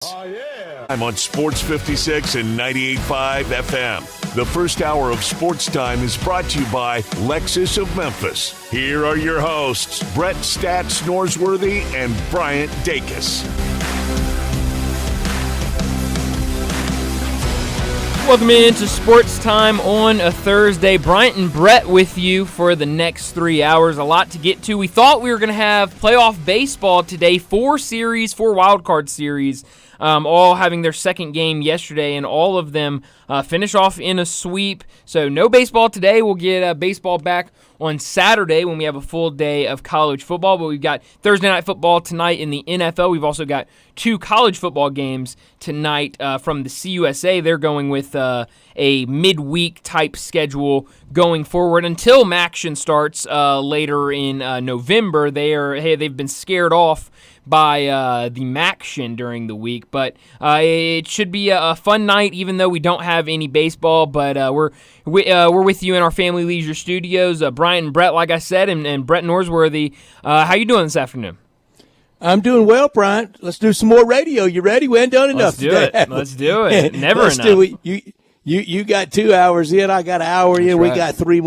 Oh, yeah. I'm on Sports 56 and 98.5 FM. The first hour of Sports Time is brought to you by Lexus of Memphis. Here are your hosts, Brett Stats Norsworthy and Bryant Dacus. Welcome into Sports Time on a Thursday. Bryant and Brett with you for the next 3 hours. A lot to get to. We thought we were going to have playoff baseball today. Four wildcard series, all having their second game yesterday, and all of them finish off in a sweep. So no baseball today. We'll get baseball back on Saturday when we have a full day of college football, but we've got Thursday night football tonight in the NFL. We've also got two college football games tonight from the CUSA. They're going with a midweek type schedule going forward until MACtion starts later in November. They've been scared off by the MACtion during the week, but it should be a fun night, even though we don't have any baseball. But we're with you in our Family Leisure Studios, Bryant and Brett, like I said, and Brett Norsworthy. How you doing this afternoon? I'm doing well, Bryant. Let's do some more radio. You ready? We ain't done enough today. Let's do it. Never enough. You got 2 hours in. I got an hour in. That's We right. got 3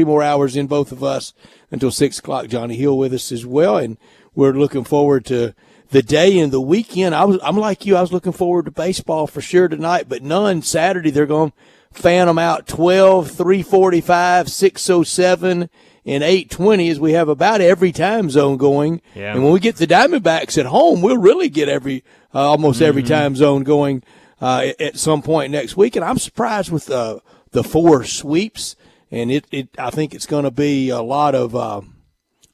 more hours in, both of us, until 6 o'clock. Johnny Hill with us as well, and we're looking forward to the day and the weekend. I'm like you. I was looking forward to baseball for sure tonight, but none Saturday. They're going to fan them out 12, 3:45, 6:07, and 8:20 as we have about every time zone going. Yeah. And when we get the Diamondbacks at home, we'll really get almost every time zone going at some point next week. And I'm surprised with the 4 sweeps, and I think it's going to be a lot of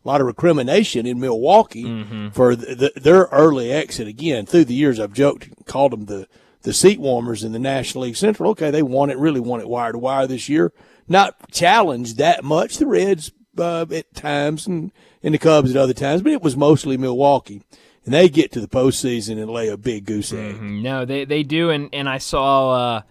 recrimination in Milwaukee for their early exit. Again, through the years, I've joked, called them the seat warmers in the National League Central. Okay, they really won it wire to wire this year. Not challenged that much. The Reds at times and the Cubs at other times, but it was mostly Milwaukee. And they get to the postseason and lay a big goose egg. No, they do, and I saw a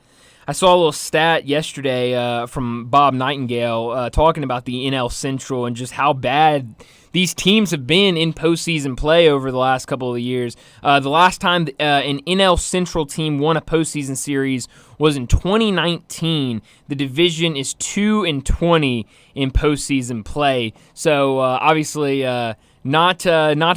little stat yesterday from Bob Nightingale talking about the NL Central and just how bad these teams have been in postseason play over the last couple of years. The last time an NL Central team won a postseason series was in 2019. The division is 2-20 in postseason play. So obviously not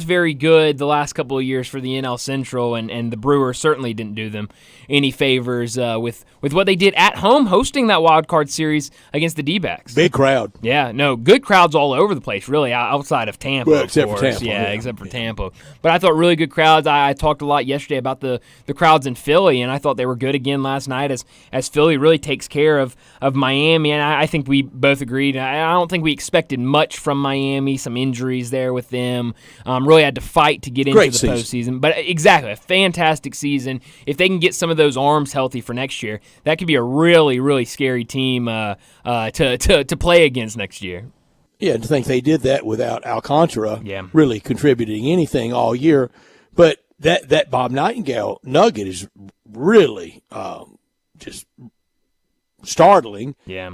very good the last couple of years for the NL Central, and the Brewers certainly didn't do them any favors with what they did at home hosting that wild card series against the D-backs. Big crowd. Yeah, no, good crowds all over the place, really, outside of Tampa, well, of except course. for Tampa. Yeah, except for Tampa. But I thought really good crowds. I talked a lot yesterday about the crowds in Philly, and I thought they were good again last night as Philly really takes care of Miami, and I think we both agreed. I don't think we expected much from Miami, some injuries there with them. Really had to fight to get into the postseason. But exactly, a fantastic season. If they can get some of those arms healthy for next year, that could be a really, really scary team to play against next year. Yeah, to think they did that without Alcantara really contributing anything all year. But that Bob Nightingale nugget is really just startling. Yeah.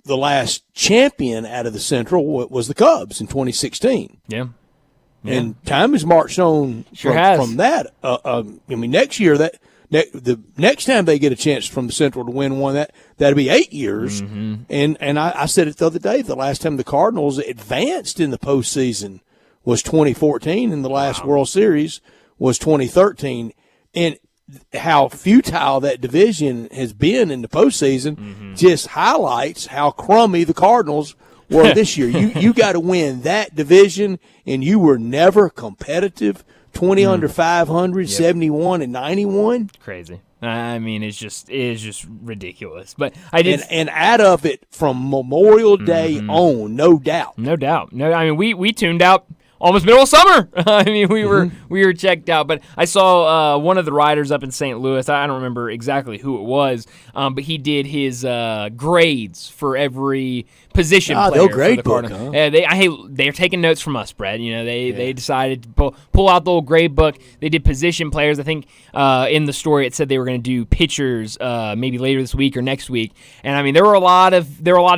The last champion out of the Central was the Cubs in 2016. Yeah. And time has marched on from that. Next year, the next time they get a chance from the Central to win one, that'll be 8 years. Mm-hmm. And I said it the other day, the last time the Cardinals advanced in the postseason was 2014, and the last World Series was 2013. And how futile that division has been in the postseason just highlights how crummy the Cardinals were this year. You got to win that division, and you were never competitive. 20 under 500, 71 and 91. Crazy. I mean, it is just ridiculous. But I did, and out of it from Memorial Day on, no doubt. No doubt. No, I mean we tuned out almost middle of summer. I mean, we were checked out. But I saw one of the writers up in St. Louis. I don't remember exactly who it was, but he did his grades for every position player they'll grade for the book, Cardinals. They're taking notes from us, Brett. They decided to pull out the little grade book. They did position players. I think in the story it said they were going to do pitchers maybe later this week or next week. And I mean, there were a lot of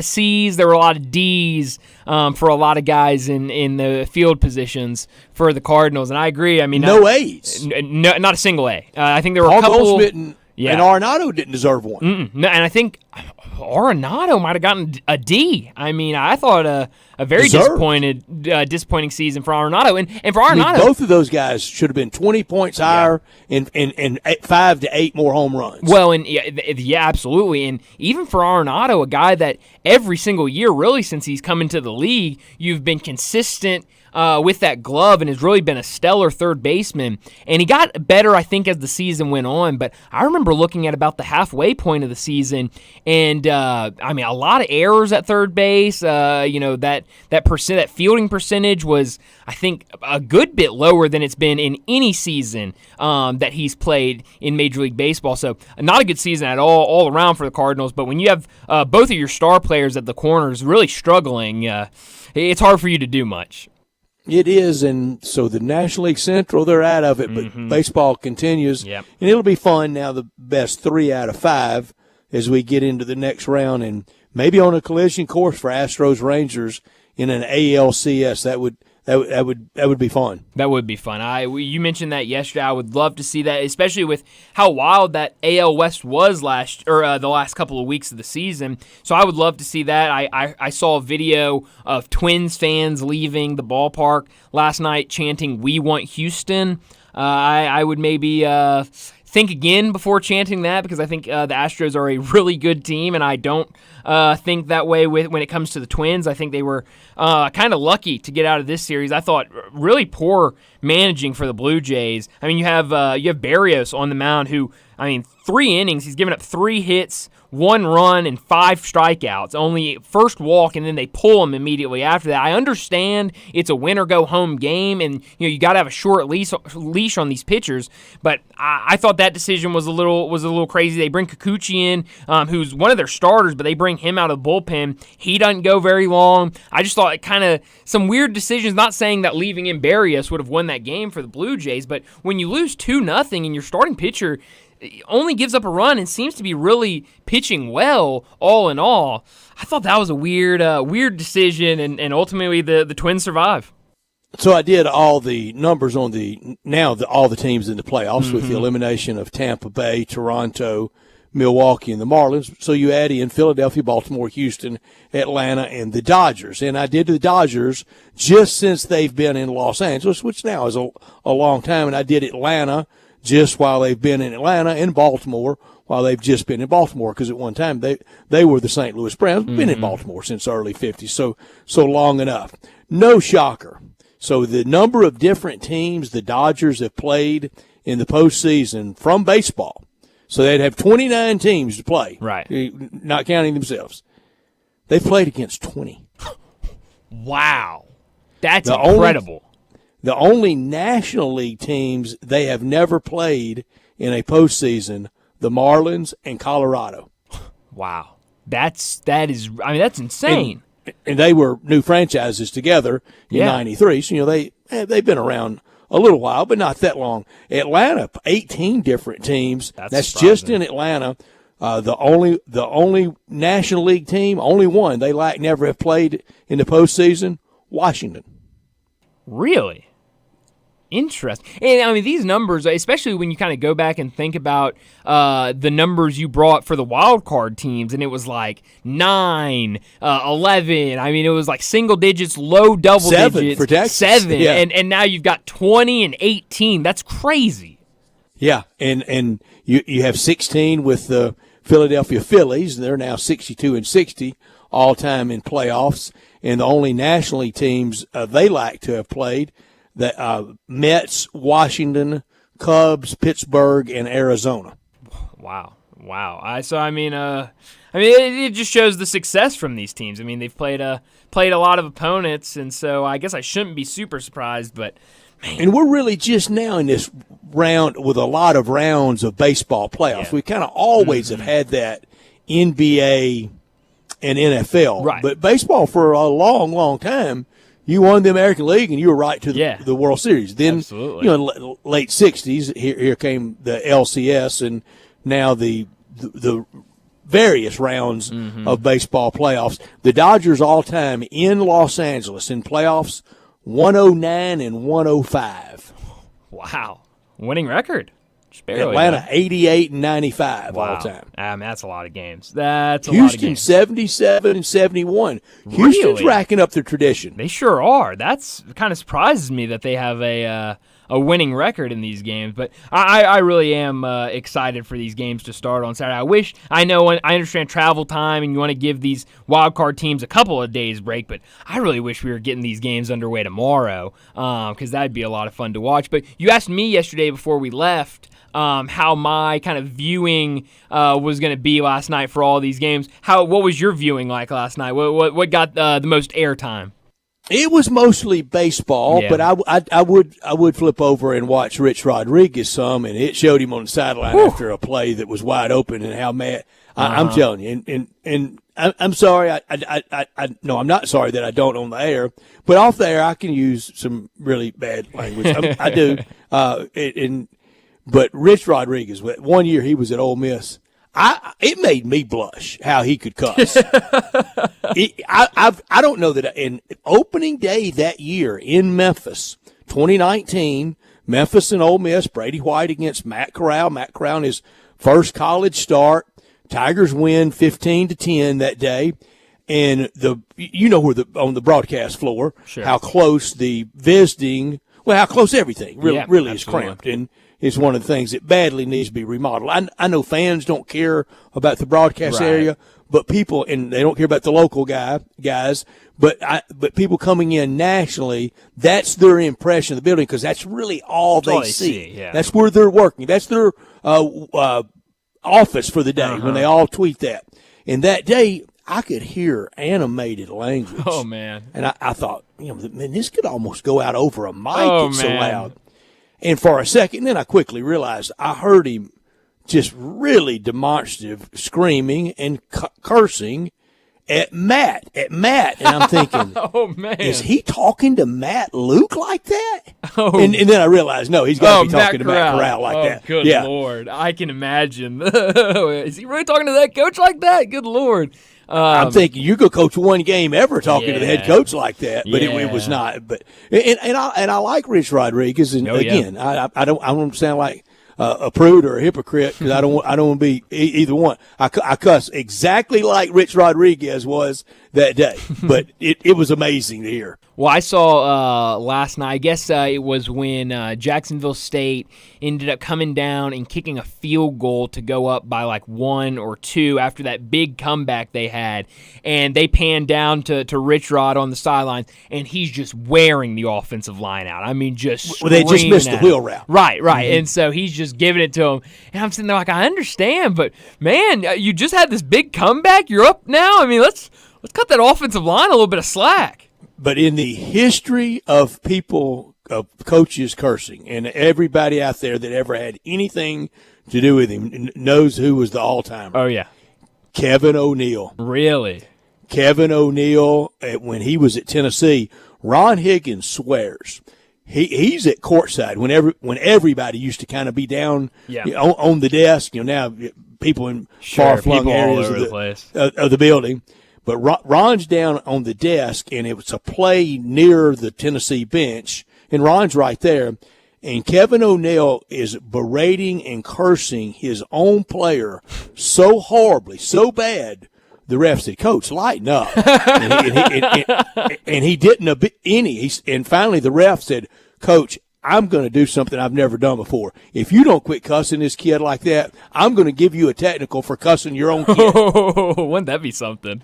C's, there were a lot of D's for a lot of guys in the field positions for the Cardinals. And I agree. I mean, no A's, not a single A. I think there were Paul a couple. Goldschmidt and Arenado didn't deserve one. No, and I think Arenado might have gotten a D. I mean, I thought a very disappointing season for Arenado. And for Arenado, both of those guys should have been 20 points higher and 5 to 8 more home runs. Well, and absolutely. And even for Arenado, a guy that every single year, really since he's come into the league, you've been consistent with that glove and has really been a stellar third baseman. And he got better, I think, as the season went on. But I remember looking at about the halfway point of the season, and I mean, a lot of errors at third base. That fielding percentage was, I think, a good bit lower than it's been in any season that he's played in Major League Baseball. So not a good season at all around for the Cardinals. But when you have both of your star players at the corners really struggling, it's hard for you to do much. It is, and so the National League Central, they're out of it, but baseball continues. Yep. And it'll be fun now, the best 3 out of 5 as we get into the next round, and maybe on a collision course for Astros Rangers in an ALCS. That would be fun. That would be fun. You mentioned that yesterday. I would love to see that, especially with how wild that AL West was the last couple of weeks of the season. So I would love to see that. I saw a video of Twins fans leaving the ballpark last night chanting "We want Houston." I would maybe think again before chanting that, because I think the Astros are a really good team, and I don't think that way when it comes to the Twins. I think they were kind of lucky to get out of this series. I thought really poor managing for the Blue Jays. I mean, you have Barrios on the mound who, 3 innings, he's given up 3 hits, 1 run, and 5 strikeouts. Only first walk, and then they pull him immediately after that. I understand it's a win-or-go-home game, and you got to have a short leash on these pitchers. But I thought that decision was a little crazy. They bring Kikuchi in, who's one of their starters, but they bring him out of the bullpen. He doesn't go very long. I just thought kind of some weird decisions. Not saying that leaving in Barrios would have won that game for the Blue Jays, but when you lose 2-0 and your starting pitcher only gives up a run and seems to be really pitching well, all in all, I thought that was a weird decision, and ultimately the Twins survive. So I did all the numbers on all the teams in the playoffs with the elimination of Tampa Bay, Toronto, Milwaukee, and the Marlins. So you add in Philadelphia, Baltimore, Houston, Atlanta, and the Dodgers. And I did the Dodgers just since they've been in Los Angeles, which now is a long time, and I did Atlanta just while they've been in Atlanta, and Baltimore while they've just been in Baltimore, because at one time they were the St. Louis Browns, been in Baltimore since the early 50s, so long enough. No shocker. So the number of different teams the Dodgers have played in the postseason from baseball, so they'd have 29 teams to play, right? Not counting themselves. They've played against 20. Wow, that's incredible. The only National League teams they have never played in a postseason, the Marlins and Colorado. Wow. That's insane. And they were new franchises together in 93. So, they've been around a little while, but not that long. Atlanta, 18 different teams. That's just in Atlanta. The only National League team, only one they never have played in the postseason, Washington. Really? Interesting. And these numbers, especially when you kind of go back and think about the numbers you brought for the wild card teams, and it was like 9, 11. It was like single digits, low double 7 digits. For Texas. 7. Yeah. And now you've got 20 and 18. That's crazy. Yeah, and you have 16 with the Philadelphia Phillies. They're now 62 and 60 all time in playoffs. And the only National League teams they like to have played, the Mets, Washington, Cubs, Pittsburgh, and Arizona. Wow. It just shows the success from these teams. They've played a lot of opponents, and so I guess I shouldn't be super surprised, but man. And we're really just now in this round with a lot of rounds of baseball playoffs. Yeah. We kind of always have had that NBA and NFL. Right. But baseball for a long, long time, you won the American League and you were right to the World Series. Then, absolutely. Late 60s, here came the LCS and now the various rounds of baseball playoffs. The Dodgers all time in Los Angeles in playoffs, 109 and 105. Wow. Winning record. Just barely. Atlanta, 88 and 95 wow. all time. That's a lot of games. That's a Houston, lot of games. 77 and 71. Really? Houston's racking up the tradition. They sure are. That's kind of surprises me that they have a winning record in these games. But I really am excited for these games to start on Saturday. I understand travel time and you want to give these wild card teams a couple of days break, but I really wish we were getting these games underway tomorrow because that'd be a lot of fun to watch. But you asked me yesterday before we left how my kind of viewing was going to be last night for all these games. What was your viewing like last night? What got the most airtime? It was mostly baseball, but I would flip over and watch Rich Rodriguez some, and it showed him on the sideline after a play that was wide open and how mad. I'm telling you, and I'm sorry. I'm not sorry that I don't on the air, but off the air I can use some really bad language. I do. But Rich Rodriguez, 1 year he was at Ole Miss. It made me blush how he could cuss. I don't know that in opening day that year in Memphis, 2019, Memphis and Ole Miss, Brady White against Matt Corral. Matt Corral his first college start. Tigers win 15-10 that day. And on the broadcast floor, how close how close everything really is cramped. And is one of the things that badly needs to be remodeled. I know fans don't care about the broadcast area, but people, and they don't care about the local guys, but people coming in nationally, that's their impression of the building because that's really all they see. Yeah. That's where they're working. That's their office for the day when they all tweet that. And that day, I could hear animated language. Oh, man. And I thought, man, this could almost go out over a mic. It's so loud. And for a second, then I quickly realized I heard him just really demonstrative screaming and cursing at Matt. And I'm thinking, oh, man. Is he talking to Matt Luke like that? Oh. And then I realized, no, he's got to be talking to Matt Corral like that. Good Lord. I can imagine. Is he really talking to that coach like that? Good Lord. I'm thinking you could coach one game ever talking to the head coach like that, but it was not. But and I like Rich Rodriguez, and again, I don't sound like a prude or a hypocrite because I don't want to be either one. I cuss exactly like Rich Rodriguez was that day, but it was amazing to hear. Well, I saw last night, I guess it was when Jacksonville State ended up coming down and kicking a field goal to go up by like 1 or 2 after that big comeback they had. And they panned down to Rich Rod on the sideline, and he's just wearing the offensive line out. I mean, just they just missed the wheel route. Right. Mm-hmm. And so he's just giving it to him. And I'm sitting there like, I understand, but, man, you just had this big comeback. You're up now. I mean, let's cut that offensive line a little bit of slack. But in the history of coaches cursing, and everybody out there that ever had anything to do with him knows who was the all-timer. Oh, yeah. Kevin O'Neal. Really? Kevin O'Neal, when he was at Tennessee, Ron Higgins swears. He's at courtside when everybody used to kind of be down on the desk. Now people in far-flung areas of the building. But Ron's down on the desk, and it was a play near the Tennessee bench, and Ron's right there. And Kevin O'Neal is berating and cursing his own player so horribly, so bad, the ref said, "Coach, lighten up." and he didn't and finally the ref said, "Coach, I'm going to do something I've never done before. If you don't quit cussing this kid like that, I'm going to give you a technical for cussing your own kid." Oh, wouldn't that be something?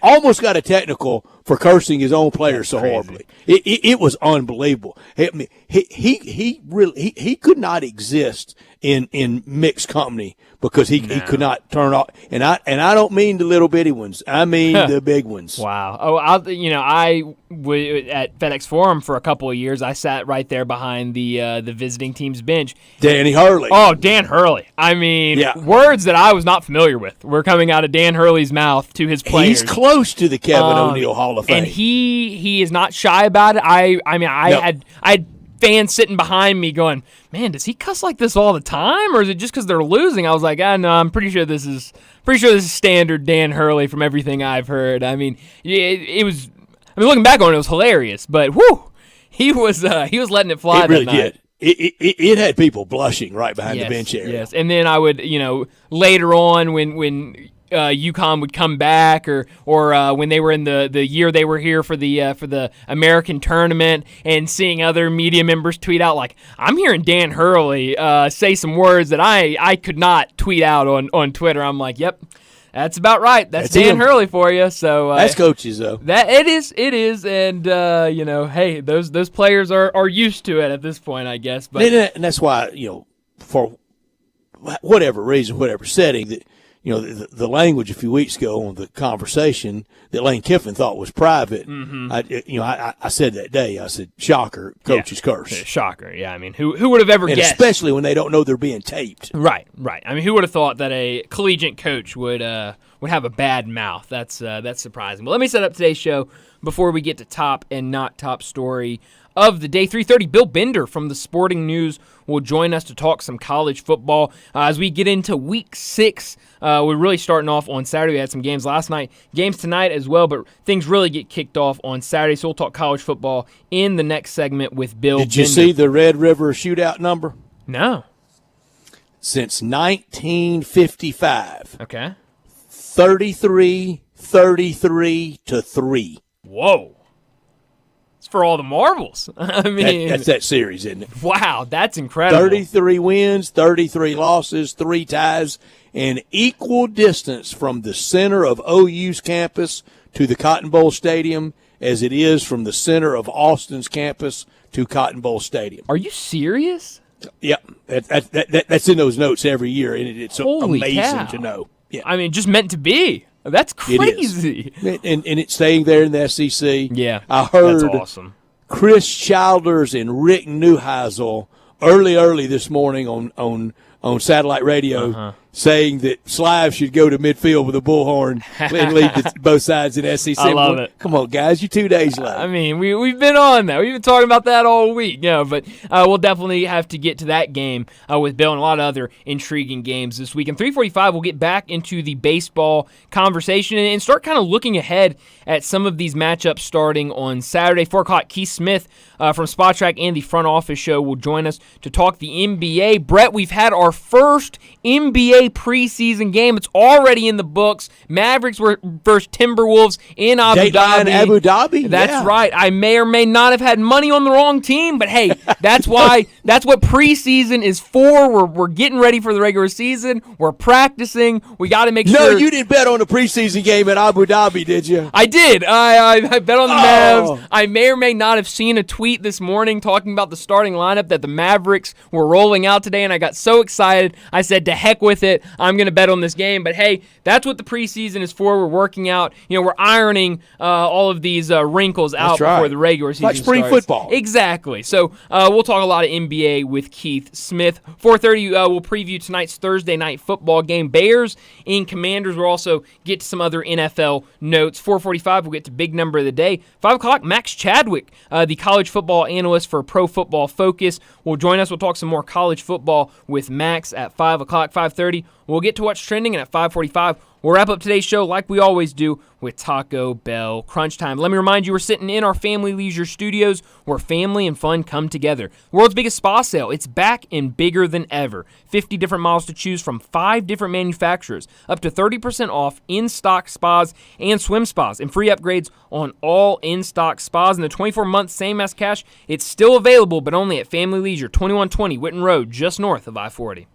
Almost got a technical, for cursing his own players so crazy. horribly. It was unbelievable. I mean, he could not exist in mixed company because he could not turn off. And I don't mean the little bitty ones. I mean the big ones. Wow. Oh, I was at FedEx Forum for a couple of years. I sat right there behind the visiting team's bench. Danny Hurley. Oh, Dan Hurley. I mean, words that I was not familiar with were coming out of Dan Hurley's mouth to his players. He's close to the Kevin O'Neill Hall of Fame. And he is not shy about it. I had fans sitting behind me going, man, does he cuss like this all the time, or is it just because they're losing? I was like, no, I'm pretty sure this is standard Dan Hurley from everything I've heard. I mean, it was. I mean, looking back on it, it was hilarious, but whew, he was letting it fly. It really that night. did. It had people blushing right behind the bench area. Yes, and then I would, later on when UConn would come back, or when they were in the year they were here for the American tournament, and seeing other media members tweet out like, I'm hearing Dan Hurley say some words that I could not tweet out on Twitter. I'm like, yep. That's about right. That's Dan Hurley for you. So that's coaches, though. That it is, and hey, those players are used to it at this point, I guess. But and that's why for whatever reason, whatever setting, that the language a few weeks ago on the conversation that Lane Kiffin thought was private. Mm-hmm. I said that day. I said, "Shocker, coach's curse." Shocker. Yeah, I mean, who would have ever guessed? Especially when they don't know they're being taped. Right. I mean, who would have thought that a collegiate coach would have a bad mouth? That's surprising. But let me set up today's show before we get to top and not top story of the day. 3:30, Bill Bender from the Sporting News will join us to talk some college football as we get into Week 6. We're really starting off on Saturday. We had some games last night, games tonight as well, but things really get kicked off on Saturday, so we'll talk college football in the next segment with Bill Bender. Did you see the Red River shootout number? No. Since 1955. Okay. 33-3. Whoa. For all the marbles. I mean, that's that series, isn't it? Wow, that's incredible. 33 wins, 33 losses, 3 ties, and equal distance from the center of OU's campus to the Cotton Bowl Stadium as it is from the center of Austin's campus to Cotton Bowl Stadium. Are you serious? Yep. That's in those notes every year, and it's Holy amazing cow. to know. Yeah. I mean, just meant to be. That's crazy. And it's staying there in the SEC. Yeah, I heard that's awesome. Chris Childers and Rick Neuheisel early this morning on satellite radio saying that Slive should go to midfield with a bullhorn and lead both sides in SEC. I love it. Come on, guys, you're 2 days late. I mean, we've been on that. We've been talking about that all week. But we'll definitely have to get to that game with Bill and a lot of other intriguing games this week. And 3:45, we'll get back into the baseball conversation and start kind of looking ahead at some of these matchups starting on Saturday. 4 o'clock, Keith Smith from Spot Track and the Front Office Show will join us to talk the NBA. Brett, we've had our first NBA preseason game. It's already in the books. Mavericks were versus Timberwolves in Abu Dhabi. That's right. I may or may not have had money on the wrong team, but hey, that's what preseason is for. We're getting ready for the regular season. We're practicing. We got to make sure. No, you didn't bet on the preseason game in Abu Dhabi, did you? I did. I bet on the Mavs. I may or may not have seen a tweet this morning talking about the starting lineup that the Mavericks were rolling out today, and I got so excited. I said, to heck with it. I'm going to bet on this game. But hey, that's what the preseason is for. We're working out. We're ironing all of these wrinkles out before the regular season like spring starts. Football. Exactly. So we'll talk a lot of NBA with Keith Smith. 4:30, we'll preview tonight's Thursday night football game. Bears in Commanders. We'll also get to some other NFL notes. 4:45, we'll get to big number of the day. 5 o'clock, Max Chadwick, the college football analyst for Pro Football Focus, will join us. We'll talk some more college football with Max at 5 o'clock. 5:30, we'll get to what's trending, and at 5:45, we'll wrap up today's show like we always do with Taco Bell Crunch Time. Let me remind you, we're sitting in our Family Leisure Studios where family and fun come together. The world's biggest spa sale. It's back and bigger than ever. 50 different models to choose from 5 different manufacturers. Up to 30% off in-stock spas and swim spas, and free upgrades on all in-stock spas. And the 24-month same as cash, it's still available, but only at Family Leisure, 2120 Witten Road, just north of I-40.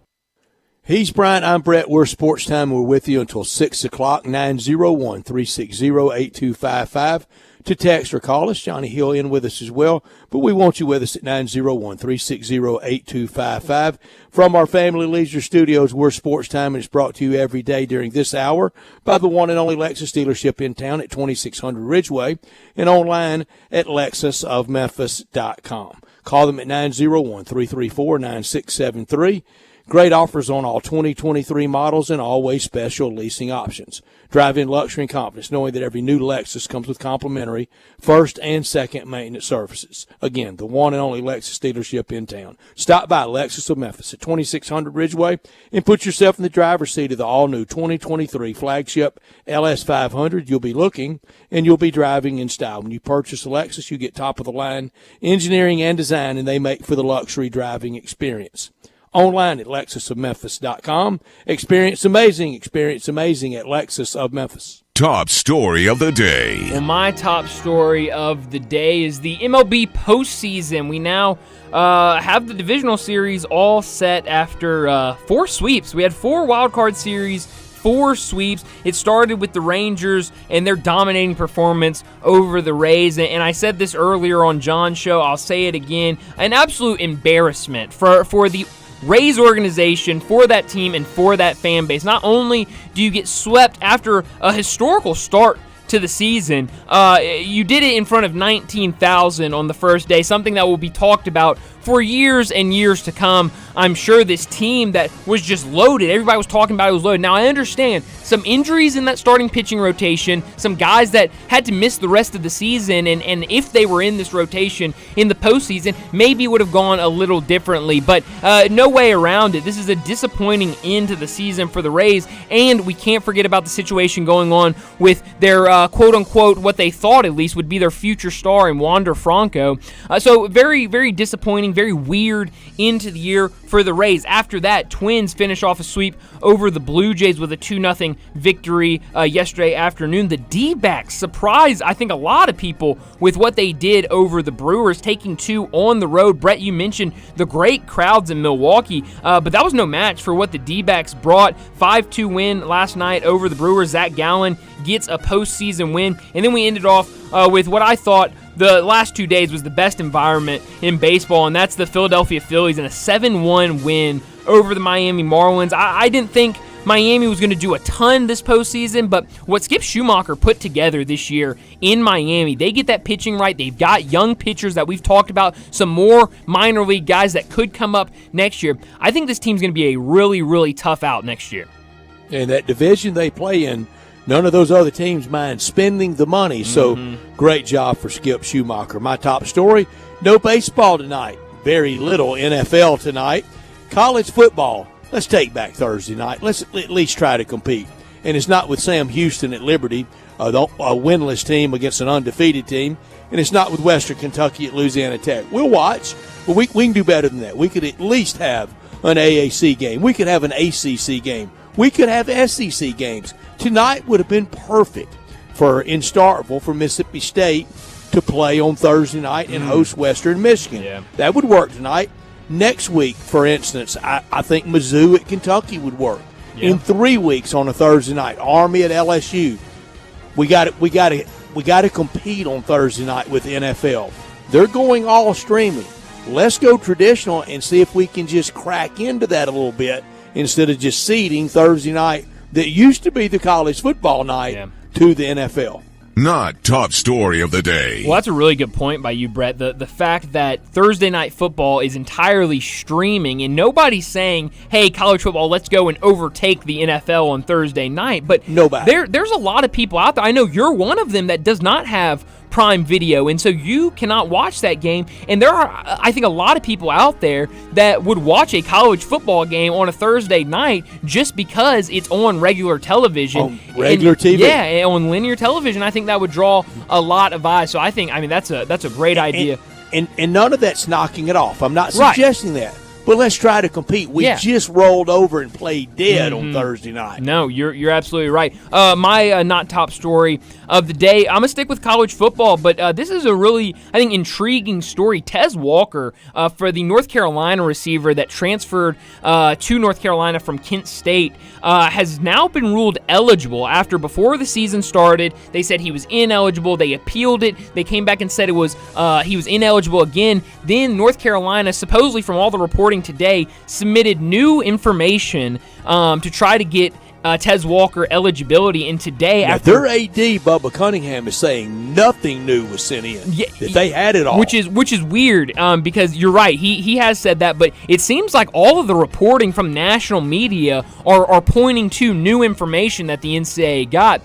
He's Bryant. I'm Brett. We're Sports Time. We're with you until 6 o'clock, 901-360-8255. To text or call us. Johnny Hill in with us as well, but we want you with us at 901-360-8255. From our Family Leisure Studios, we're Sports Time, and it's brought to you every day during this hour by the one and only Lexus dealership in town at 2600 Ridgeway and online at lexusofmemphis.com. Call them at 901-334-9673. Great offers on all 2023 models and always special leasing options. Drive in luxury and confidence knowing that every new Lexus comes with complimentary first and second maintenance services. Again, the one and only Lexus dealership in town. Stop by Lexus of Memphis at 2600 Ridgeway and put yourself in the driver's seat of the all-new 2023 flagship LS500. You'll be looking and you'll be driving in style. When you purchase a Lexus, you get top-of-the-line engineering and design, and they make for the luxury driving experience. Online at lexusofmemphis.com. Experience amazing at Lexus of Memphis. Top story of the day. Well, my top story of the day is the MLB postseason. We now have the divisional series all set after 4 sweeps. We had 4 wild card series, 4 sweeps. It started with the Rangers and their dominating performance over the Rays. And I said this earlier on John's show. I'll say it again. An absolute embarrassment for the Rays organization, for that team, and for that fan base. Not only do you get swept after a historical start to the season, you did it in front of 19,000 on the first day, something that will be talked about for years and years to come. I'm sure this team that was just loaded, everybody was talking about it was loaded. Now, I understand some injuries in that starting pitching rotation, some guys that had to miss the rest of the season, and if they were in this rotation in the postseason, maybe would have gone a little differently, but no way around it. This is a disappointing end to the season for the Rays, and we can't forget about the situation going on with their quote-unquote, what they thought at least would be their future star in Wander Franco. So very, very disappointing, very weird into the year for the Rays. After that, Twins finish off a sweep over the Blue Jays with a 2-0 victory yesterday afternoon. The D-backs surprised, I think, a lot of people with what they did over the Brewers, taking 2 on the road. Brett, you mentioned the great crowds in Milwaukee, but that was no match for what the D-backs brought. 5-2 win last night over the Brewers. Zach Gallen gets a postseason win, and then we ended off with what I thought the last 2 days was the best environment in baseball, and that's the Philadelphia Phillies in a 7-1 win over the Miami Marlins. I didn't think Miami was going to do a ton this postseason, but what Skip Schumacher put together this year in Miami, they get that pitching right. They've got young pitchers that we've talked about, some more minor league guys that could come up next year. I think this team's going to be a really, really tough out next year. And that division they play in, none of those other teams mind spending the money, so great job for Skip Schumacher. My top story, no baseball tonight. Very little NFL tonight. College football, let's take back Thursday night. Let's at least try to compete. And it's not with Sam Houston at Liberty, a winless team against an undefeated team, and it's not with Western Kentucky at Louisiana Tech. We'll watch, but we can do better than that. We could at least have an AAC game. We could have an ACC game. We could have SEC games. Tonight would have been perfect in Starkville for Mississippi State to play on Thursday night and host Western Michigan. Yeah. That would work tonight. Next week, for instance, I think Mizzou at Kentucky would work. Yeah. In 3 weeks on a Thursday night, Army at LSU. We got to compete on Thursday night with the NFL. They're going all streaming. Let's go traditional and see if we can just crack into that a little bit instead of just seeding Thursday night that used to be the college football night to the NFL. Not top story of the day. Well, that's a really good point by you, Brett. The fact that Thursday night football is entirely streaming and nobody's saying, hey, college football, let's go and overtake the NFL on Thursday night. But nobody. There's a lot of people out there. I know you're one of them that does not have Prime Video, and so you cannot watch that game. And there are, I think, a lot of people out there that would watch a college football game on a Thursday night just because it's on regular television. On regular TV? Yeah, on linear television. I think that would draw a lot of eyes. So I think, that's a great idea. And none of that's knocking it off. I'm not suggesting that. but let's try to compete. We just rolled over and played dead on Thursday night. No, you're absolutely right. My not top story of the day, I'm going to stick with college football, but this is a really, I think, intriguing story. Tez Walker, for the North Carolina receiver that transferred to North Carolina from Kent State, has now been ruled eligible after before the season started. They said he was ineligible. They appealed it. They came back and said it was he was ineligible again. Then North Carolina, supposedly from all the reporting today, submitted new information to try to get Tez Walker eligibility. And today, after their AD Bubba Cunningham is saying nothing new was sent in, that they had it all, which is weird, because you're right, he has said that, but it seems like all of the reporting from national media are pointing to new information that the NCAA got,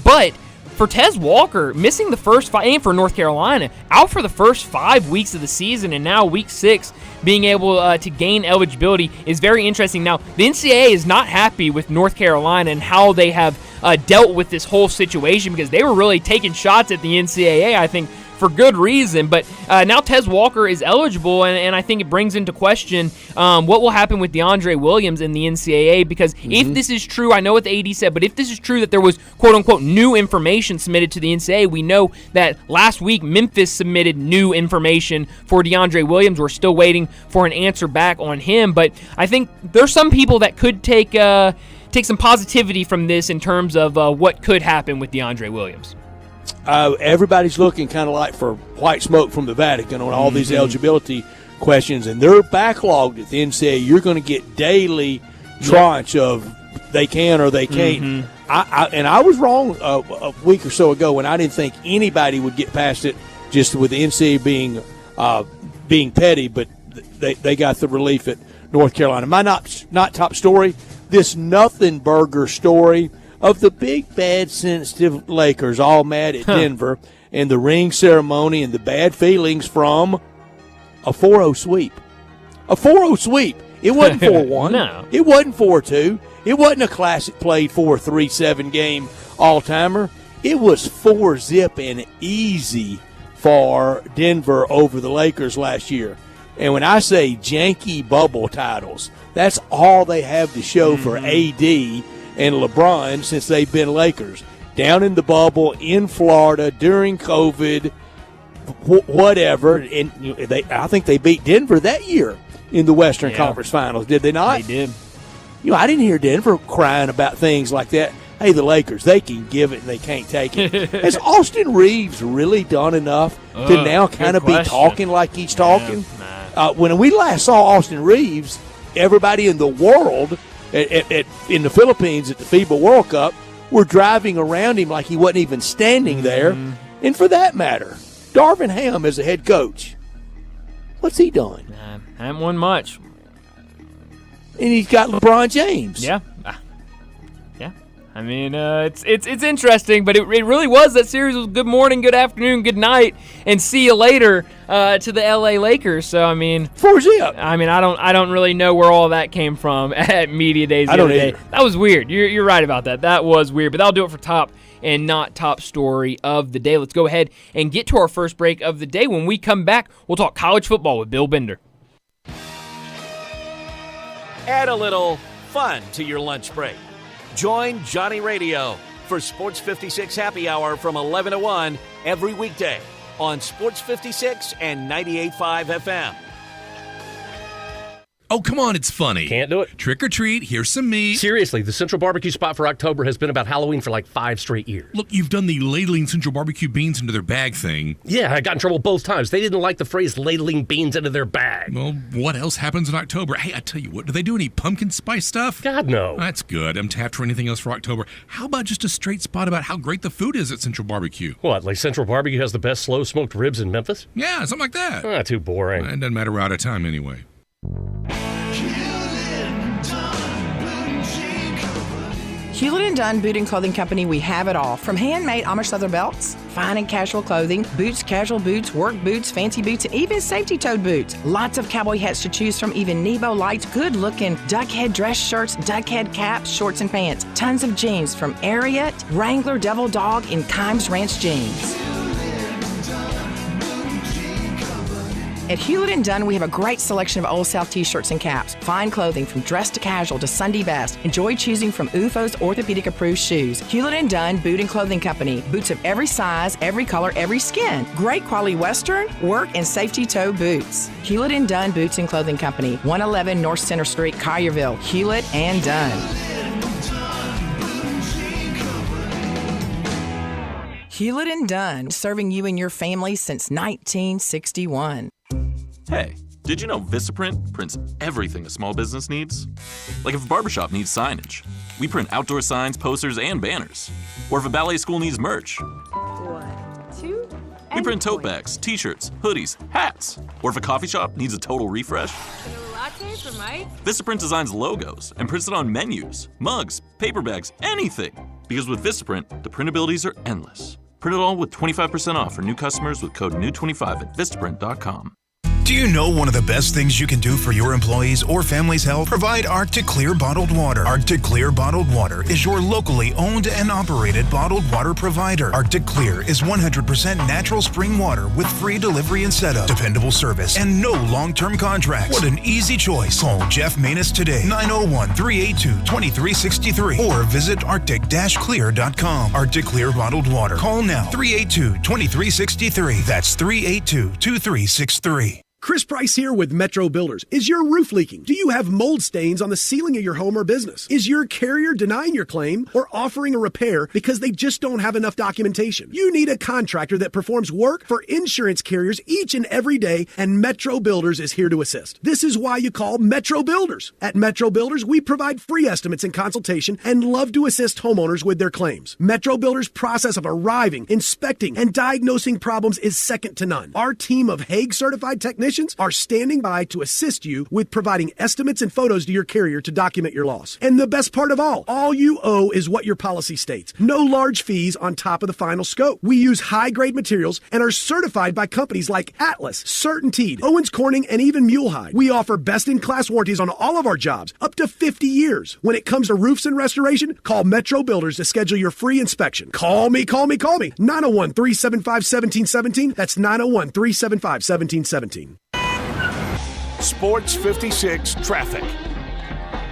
but for Tez Walker, missing the first 5, and for North Carolina, out for the first 5 weeks of the season, and now week 6, being able to gain eligibility is very interesting. Now, the NCAA is not happy with North Carolina and how they have dealt with this whole situation, because they were really taking shots at the NCAA, I think, for good reason. But now Tez Walker is eligible, and I think it brings into question what will happen with DeAndre Williams in the NCAA, because if this is true, I know what the AD said, but if this is true that there was quote-unquote new information submitted to the NCAA, we know that last week Memphis submitted new information for DeAndre Williams. We're still waiting for an answer back on him, but I think there's some people that could take some positivity from this in terms of what could happen with DeAndre Williams. Everybody's looking kind of like for white smoke from the Vatican on all these eligibility questions, and they're backlogged at the NCAA. You're going to get daily tranche of they can or they can't. I was wrong a week or so ago when I didn't think anybody would get past it, just with the NCAA being petty, but they got the relief at North Carolina. My not top story, this nothing burger story of the big, bad, sensitive Lakers all mad at Denver and the ring ceremony and the bad feelings from a 4-0 sweep. A 4-0 sweep. It wasn't 4-1. No. It wasn't 4-2. It wasn't a classic played 4-3-7 game all-timer. It was 4-zip and easy for Denver over the Lakers last year. And when I say janky bubble titles, that's all they have to show for AD and LeBron since they've been Lakers. Down in the bubble, in Florida, during COVID, whatever. And I think they beat Denver that year in the Western Conference Finals, did they not? They did. I didn't hear Denver crying about things like that. Hey, the Lakers, they can give it and they can't take it. Has Austin Reeves really done enough to now kind of be talking like he's talking? When we last saw Austin Reeves, everybody in the world in the Philippines at the FIBA World Cup were driving around him like he wasn't even standing there. And for that matter, Darvin Ham as a head coach, what's he done? Haven't won much. And he's got LeBron James. Yeah. I mean, it's interesting, but it really was. That series was good morning, good afternoon, good night, and see you later to the LA Lakers. So I mean, 4-zip. I mean, I don't really know where all that came from at media days. I don't either. That was weird. You're right about that. That was weird, but that'll do it for top and not top story of the day. Let's go ahead and get to our first break of the day. When we come back, we'll talk college football with Bill Bender. Add a little fun to your lunch break. Join Johnny Radio for Sports 56 Happy Hour from 11 to 1 every weekday on Sports 56 and 98.5 FM. Oh, come on, it's funny. Can't do it. Trick or treat, here's some meat. Seriously, the Central Barbecue spot for October has been about Halloween for like 5 straight years. Look, you've done the ladling Central Barbecue beans into their bag thing. Yeah, I got in trouble both times. They didn't like the phrase ladling beans into their bag. Well, what else happens in October? Hey, I tell you what, do they do any pumpkin spice stuff? God, no. That's good. I'm tapped for anything else for October. How about just a straight spot about how great the food is at Central Barbecue? What, like Central Barbecue has the best slow-smoked ribs in Memphis? Yeah, something like that. Ah, too boring. It doesn't matter, we're out of time anyway. Hewlett & Dunn Boot and Clothing Company, we have it all. From handmade Amish leather belts, fine and casual clothing, boots, casual boots, work boots, fancy boots, and even safety-toed boots. Lots of cowboy hats to choose from, even Nebo lights, good-looking duck head dress shirts, duck head caps, shorts, and pants. Tons of jeans from Ariat, Wrangler, Devil Dog, and Kimes Ranch jeans. At Hewlett & Dunn, we have a great selection of Old South t-shirts and caps. Fine clothing from dress to casual to Sunday best. Enjoy choosing from UFO's orthopedic-approved shoes. Hewlett & Dunn Boot and Clothing Company. Boots of every size, every color, every skin. Great quality Western, work, and safety toe boots. Hewlett & Dunn Boots and Clothing Company. 111 North Center Street, Collierville. Hewlett & Dunn. Hewlett & Dunn, serving you and your family since 1961. Hey, did you know Vistaprint prints everything a small business needs? Like if a barbershop needs signage, we print outdoor signs, posters, and banners. Or if a ballet school needs merch, 1, 2, we print tote bags, t-shirts, hoodies, hats. Or if a coffee shop needs a total refresh, latte for Mike? Vistaprint designs logos and prints it on menus, mugs, paper bags, anything. Because with Vistaprint, the printabilities are endless. Print it all with 25% off for new customers with code NEW25 at Vistaprint.com. Do you know one of the best things you can do for your employees or family's health? Provide Arctic Clear bottled water. Arctic Clear bottled water is your locally owned and operated bottled water provider. Arctic Clear is 100% natural spring water with free delivery and setup, dependable service, and no long-term contracts. What an easy choice. Call Jeff Manus today, 901-382-2363, or visit arctic-clear.com. Arctic Clear bottled water. Call now, 382-2363. That's 382-2363. Chris Price here with Metro Builders. Is your roof leaking? Do you have mold stains on the ceiling of your home or business? Is your carrier denying your claim or offering a repair because they just don't have enough documentation? You need a contractor that performs work for insurance carriers each and every day, and Metro Builders is here to assist. This is why you call Metro Builders. At Metro Builders, we provide free estimates and consultation and love to assist homeowners with their claims. Metro Builders' process of arriving, inspecting, and diagnosing problems is second to none. Our team of Hague-certified technicians are standing by to assist you with providing estimates and photos to your carrier to document your loss. And the best part of all you owe is what your policy states. No large fees on top of the final scope. We use high-grade materials and are certified by companies like Atlas, Certainteed, Owens Corning, and even Mulehide. We offer best-in-class warranties on all of our jobs, up to 50 years. When it comes to roofs and restoration, call Metro Builders to schedule your free inspection. Call me. 901-375-1717. That's 901-375-1717. Sports 56 traffic.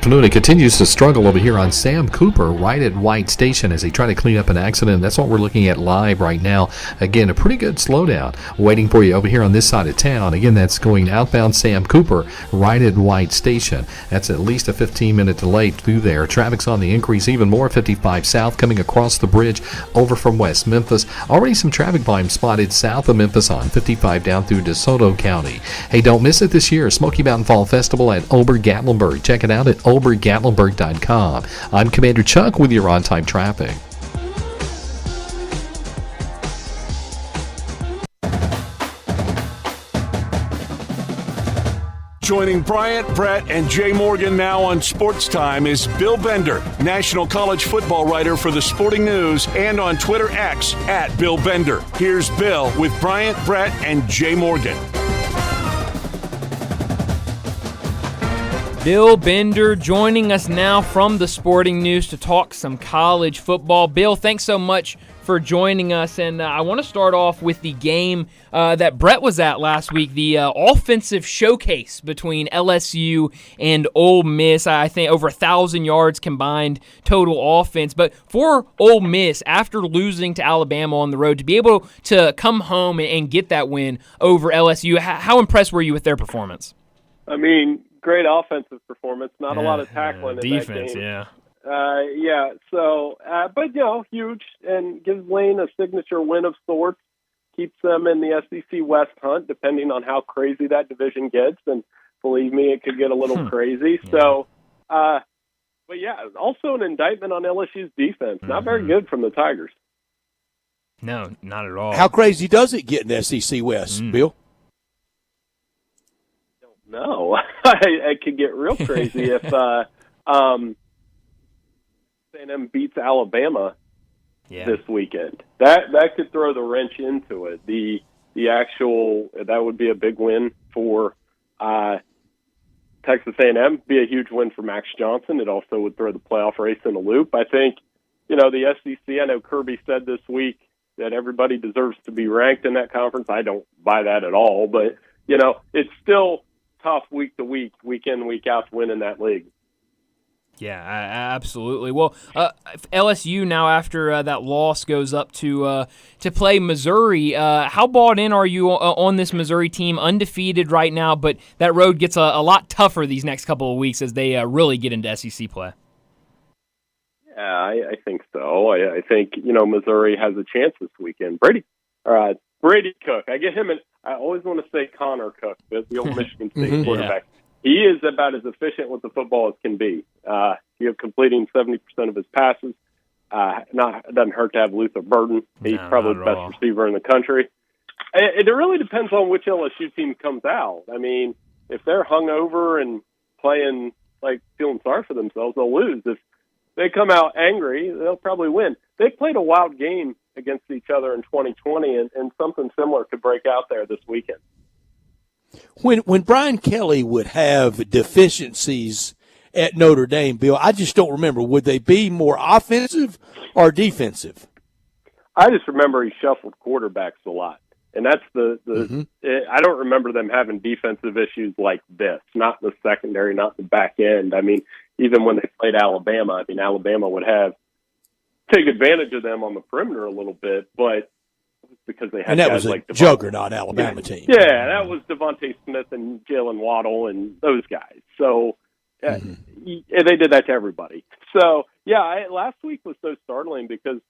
Afternoon. It continues to struggle over here on Sam Cooper right at White Station as they try to clean up an accident. That's what we're looking at live right now. Again, a pretty good slowdown waiting for you over here on this side of town. Again, that's going outbound Sam Cooper right at White Station. That's at least a 15-minute delay through there. Traffic's on the increase even more. 55 south coming across the bridge over from West Memphis. Already some traffic volume spotted south of Memphis on 55 down through DeSoto County. Hey, don't miss it this year. Smoky Mountain Fall Festival at Ober-Gatlinburg. Check it out at Ober-Gatlinburg.com. I'm Commander Chuck with your on-time traffic. Joining Bryant, Brett, and Jay Morgan now on Sports Time is Bill Bender, national college football writer for the Sporting News, and on Twitter X at Bill Bender. Here's Bill with Bryant, Brett, and Jay Morgan. Bill Bender joining us now from the Sporting News to talk some college football. Bill, thanks so much for joining us, and I want to start off with the game that Brett was at last week, the offensive showcase between LSU and Ole Miss. I think over 1,000 yards combined total offense. But for Ole Miss, after losing to Alabama on the road, to be able to come home and get that win over LSU, how impressed were you with their performance? I mean, great offensive performance, not a lot of tackling in defense, that game. yeah. But, huge, and gives Lane a signature win of sorts, keeps them in the SEC West hunt, depending on how crazy that division gets, and believe me, it could get a little crazy. Yeah. So, also an indictment on LSU's defense. Not very good from the Tigers. No, not at all. How crazy does it get in the SEC West, Bill? No, it could get real crazy if A&M beats Alabama this weekend. That could throw the wrench into it. That would be a big win for Texas A&M. Be a huge win for Max Johnson. It also would throw the playoff race in a loop. I think the SEC. I know Kirby said this week that everybody deserves to be ranked in that conference. I don't buy that at all, but it's still tough week to week, week in, week out to win in that league. Yeah, absolutely. Well, LSU now after that loss goes up to play Missouri. How bought in are you on this Missouri team? Undefeated right now, but that road gets a lot tougher these next couple of weeks as they really get into SEC play. Yeah, I think so. I think Missouri has a chance this weekend. Brady Cook. I get him, and I always want to say Connor Cook, the old Michigan State quarterback. Yeah. He is about as efficient with the football as can be. Completing 70% of his passes. It doesn't hurt to have Luther Burden. He's probably the best receiver in the country. It really depends on which LSU team comes out. I mean, if they're hungover and playing like feeling sorry for themselves, they'll lose. If they come out angry, they'll probably win. They played a wild game against each other in 2020, and something similar could break out there this weekend. When Brian Kelly would have deficiencies at Notre Dame, Bill, I just don't remember. Would they be more offensive or defensive? I just remember he shuffled quarterbacks a lot. And that's I don't remember them having defensive issues like this, not in the secondary, not in the back end. I mean, even when they played Alabama, Alabama would take advantage of them on the perimeter a little bit, but because they had that was a juggernaut Alabama team. Yeah, that was Devontae Smith and Jalen Waddle and those guys. So they did that to everybody. So, last week was so startling because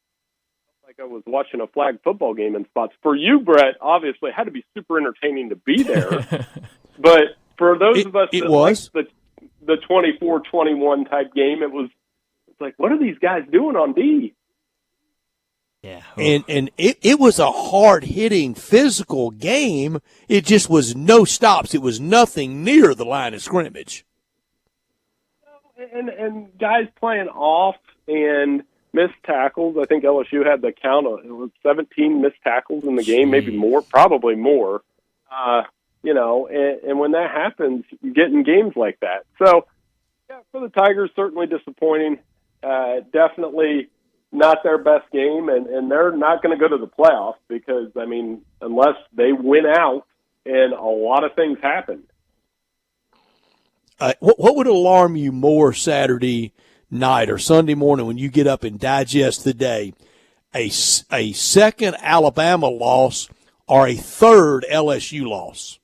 I was watching a flag football game in spots. For you, Brett, obviously, it had to be super entertaining to be there. But for those of us that liked the 24-21 type game, it's like, what are these guys doing on D? Yeah. And it was a hard-hitting, physical game. It just was no stops. It was nothing near the line of scrimmage. And guys playing off and missed tackles. I think LSU had the count of 17 missed tackles in the game, maybe more, probably more. And when that happens, you get in games like that. So, for the Tigers, certainly disappointing. Definitely not their best game, and they're not going to go to the playoffs because, unless they win out and a lot of things happen. What would alarm you more Saturday night or Sunday morning when you get up and digest the day? A second Alabama loss or a third LSU loss?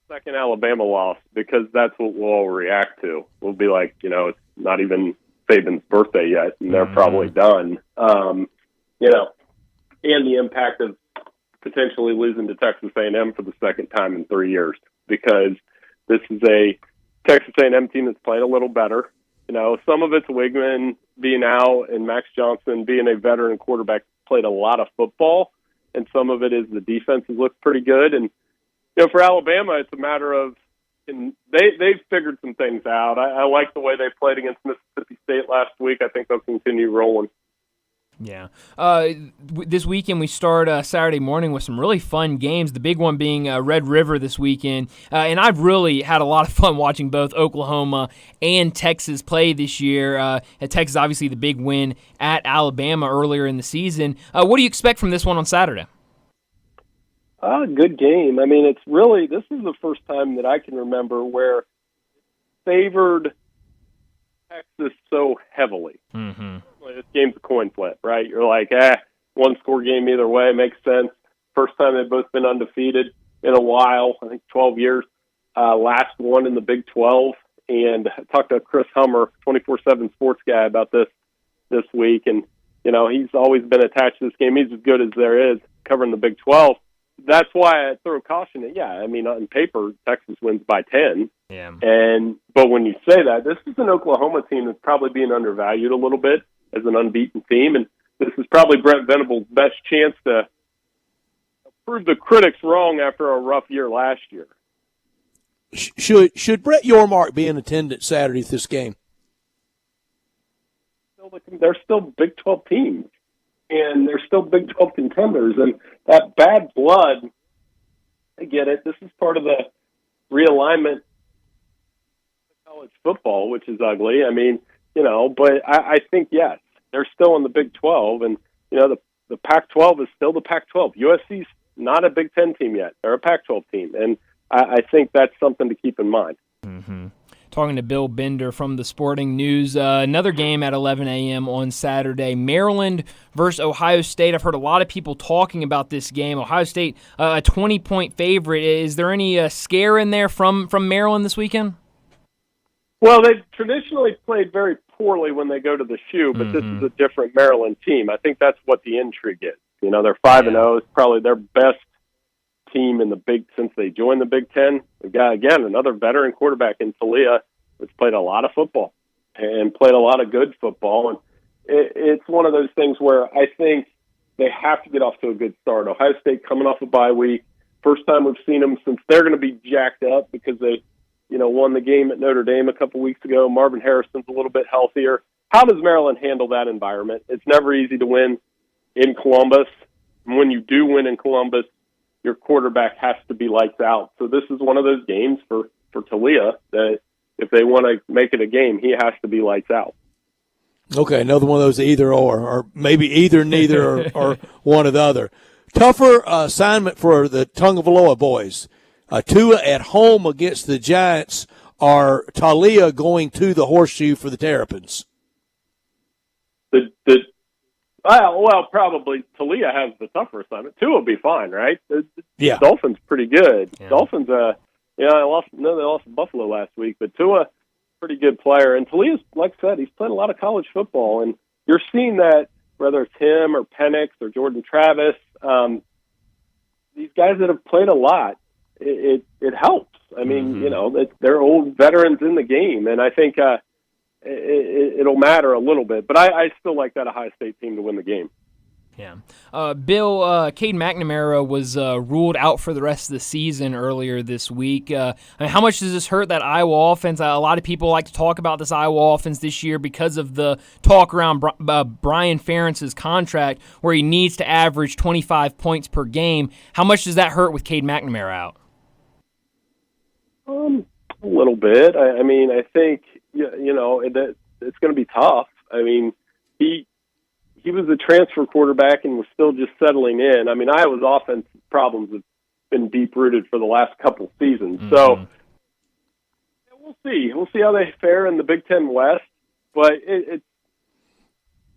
Second Alabama loss, because that's what we'll all react to. We'll be like, it's not even Saban's birthday yet, and they're probably done. And the impact of potentially losing to Texas A&M for the second time in 3 years, because this is a Texas A&M team that's played a little better. Some of it's Wigman being out and Max Johnson being a veteran quarterback, played a lot of football, and some of it is the defense has looked pretty good. And for Alabama, it's a matter of they've figured some things out. I like the way they played against Mississippi State last week. I think they'll continue rolling. Yeah. This weekend we start Saturday morning with some really fun games, the big one being Red River this weekend. And I've really had a lot of fun watching both Oklahoma and Texas play this year. Texas, obviously, the big win at Alabama earlier in the season. What do you expect from this one on Saturday? Good game. This is the first time that I can remember where it favored Texas so heavily. Mm-hmm. This game's a coin flip, right? You're like, one-score game either way makes sense. First time they've both been undefeated in a while, I think 12 years. Last one in the Big 12. And I talked to Chris Hummer, 24/7 sports guy, about this week. And, he's always been attached to this game. He's as good as there is covering the Big 12. That's why I throw caution in. On paper, Texas wins by 10. Yeah. But when you say that, this is an Oklahoma team that's probably being undervalued a little bit as an unbeaten team, and this is probably Brent Venables' best chance to prove the critics wrong after a rough year last year. Should Brett Yormark be in attendance Saturday at this game? They're still Big 12 teams, and they're still Big 12 contenders, and that bad blood, I get it. This is part of the realignment of college football, which is ugly. But I think, yes, they're still in the Big 12, and, the Pac-12 is still the Pac-12. USC's not a Big Ten team yet. They're a Pac-12 team, and I think that's something to keep in mind. Mm-hmm. Talking to Bill Bender from the Sporting News. Another game at 11 a.m. on Saturday, Maryland versus Ohio State. I've heard a lot of people talking about this game. Ohio State, a 20-point favorite. Is there any scare in there from Maryland this weekend? Well, they've traditionally played very poorly when they go to the shoe, but this is a different Maryland team. I think that's what the intrigue is. You know, they're 5-0. It's probably their best team in since they joined the Big Ten. We've got, again, another veteran quarterback in Talia that's played a lot of football and played a lot of good football. And it's one of those things where I think they have to get off to a good start. Ohio State coming off a bye week. First time we've seen them since they're going to be jacked up because they, won the game at Notre Dame a couple weeks ago. Marvin Harrison's a little bit healthier. How does Maryland handle that environment? It's never easy to win in Columbus. And when you do win in Columbus, your quarterback has to be lights out. So this is one of those games for Talia that if they want to make it a game, he has to be lights out. Okay, another one of those either or maybe either, neither, or one or the other. Tougher assignment for the Tungavaloa boys. Tua at home against the Giants, or Talia going to the Horseshoe for the Terrapins? Well, probably Talia has the tougher assignment. Tua will be fine, right? Yeah. Dolphins pretty good. Yeah. Dolphins, they lost to Buffalo last week, but Tua, pretty good player. And Talia's, like I said, he's played a lot of college football, and you're seeing that whether it's him or Penix or Jordan Travis, these guys that have played a lot, it helps. I mean, they're old veterans in the game, and I think it'll matter a little bit. But I still like that Ohio State team to win the game. Yeah. Bill, Cade McNamara was ruled out for the rest of the season earlier this week. How much does this hurt that Iowa offense? A lot of people like to talk about this Iowa offense this year because of the talk around Brian Ferentz's contract where he needs to average 25 points per game. How much does that hurt with Cade McNamara out? A little bit. I mean, I think, it's going to be tough. I mean, he was a transfer quarterback and was still just settling in. I mean, Iowa's offense problems have been deep-rooted for the last couple seasons. Mm-hmm. So we'll see. We'll see how they fare in the Big Ten West. But it's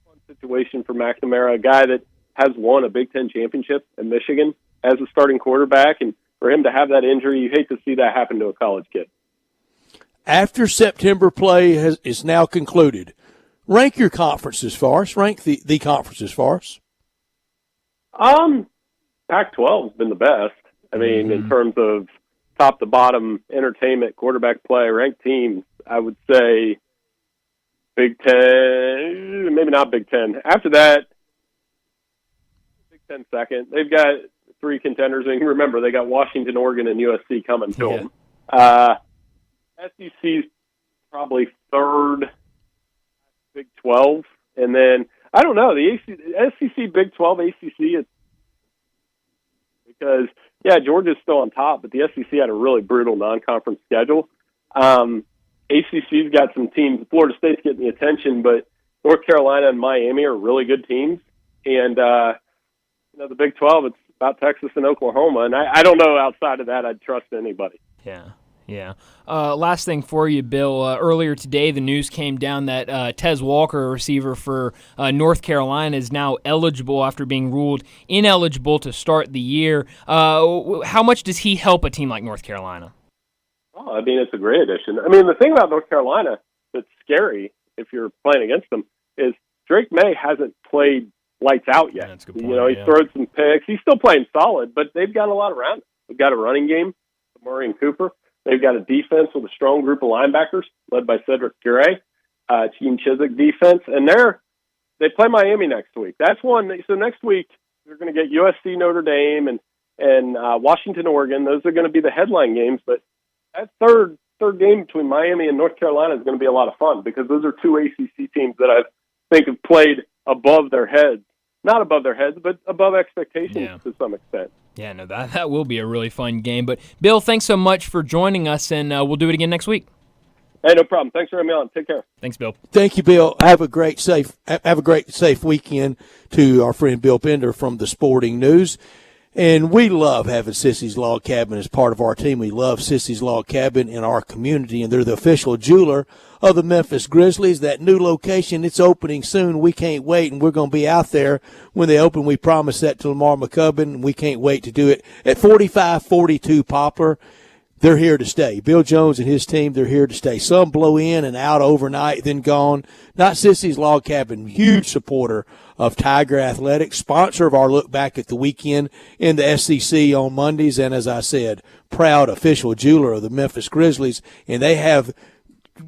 a fun situation for McNamara, a guy that has won a Big Ten championship at Michigan as a starting quarterback. And for him to have that injury, you hate to see that happen to a college kid. After September play is now concluded, rank your conferences for us. Rank the conferences for us. Pac-12 has been the best. I mean, in terms of top to bottom entertainment, quarterback play, ranked teams, I would say Big Ten, maybe not Big Ten. After that, Big Ten second. They've got three contenders. And remember, they got Washington, Oregon, and USC coming to them. SEC's probably third, Big 12, and then I don't know the SEC, Big 12, ACC. It's because Georgia's still on top, but the SEC had a really brutal non-conference schedule. ACC's got some teams. Florida State's getting the attention, but North Carolina and Miami are really good teams, and the Big 12. It's about Texas and Oklahoma, and I don't know outside of that I'd trust anybody. Yeah. Last thing for you, Bill. Earlier today, the news came down that Tez Walker, a receiver for North Carolina, is now eligible after being ruled ineligible to start the year. How much does he help a team like North Carolina? Oh, I mean, it's a great addition. I mean, the thing about North Carolina that's scary if you're playing against them is Drake May hasn't played lights out yet. That's a good point, he's thrown some picks. He's still playing solid, but they've got a lot around him. They've got a running game, Murray and Cooper. They've got a defense with a strong group of linebackers led by Cedric Gray, Gene Chizik defense, and they play Miami next week. That's one. So next week they're going to get USC, Notre Dame, and Washington, Oregon. Those are going to be the headline games. But that third game between Miami and North Carolina is going to be a lot of fun because those are two ACC teams that I think have played above their heads. Not above their heads, but above expectations to some extent. Yeah, no, that will be a really fun game. But, Bill, thanks so much for joining us, and we'll do it again next week. Hey, no problem. Thanks for having me on. Take care. Thanks, Bill. Thank you, Bill. Have a great, safe weekend to our friend Bill Bender from the Sporting News. And we love having Sissy's Log Cabin as part of our team. We love Sissy's Log Cabin in our community, and they're the official jeweler of the Memphis Grizzlies. That new location, it's opening soon. We can't wait, and we're going to be out there when they open. We promised that to Lamar McCubbin, and we can't wait to do it at 4542 Poplar. They're here to stay. Bill Jones and his team, they're here to stay. Some blow in and out overnight, then gone. Not Sissy's Log Cabin, huge supporter of Tiger Athletics, sponsor of our look back at the weekend in the SEC on Mondays, and as I said, proud official jeweler of the Memphis Grizzlies. And they have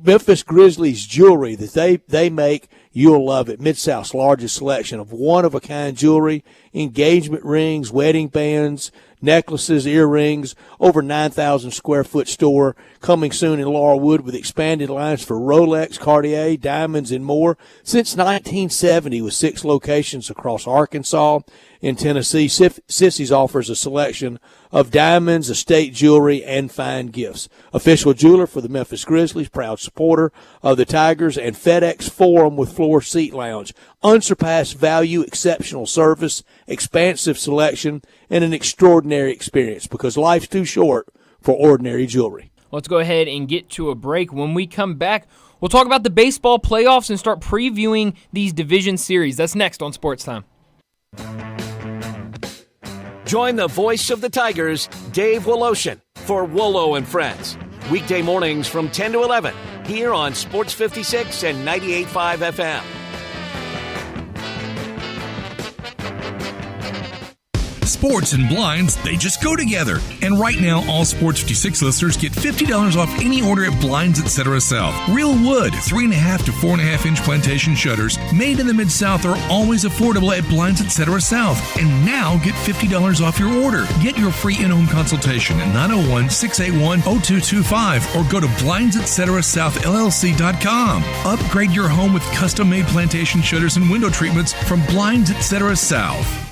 Memphis Grizzlies jewelry that they make. You'll love it. Mid-South's largest selection of one-of-a-kind jewelry, engagement rings, wedding bands, necklaces, earrings, over 9,000 square foot store coming soon in Laurelwood with expanded lines for Rolex, Cartier, diamonds, and more. Since 1970 with 6 locations across Arkansas and Tennessee, Sissy's offers a selection of diamonds, estate jewelry, and fine gifts. Official jeweler for the Memphis Grizzlies, proud supporter of the Tigers, and FedEx Forum with floor seat lounge. Unsurpassed value, exceptional service, expansive selection, and an extraordinary experience, because life's too short for ordinary jewelry. Let's go ahead and get to a break. When we come back, we'll talk about the baseball playoffs and start previewing these division series. That's next on Sports Time. Join the voice of the Tigers, Dave Woloshin, for Wolo and Friends. Weekday mornings from 10 to 11 here on Sports 56 and 98.5 FM. Sports and blinds, they just go together. And right now, all Sports 56 listeners get $50 off any order at Blinds Etc. South. Real wood, 3.5 to 4.5 inch plantation shutters made in the Mid-South are always affordable at Blinds Etc. South. And now get $50 off your order. Get your free in-home consultation at 901-681-0225 or go to blindsetceteraSouthLLC.com. Upgrade your home with custom-made plantation shutters and window treatments from Blinds Etc. South.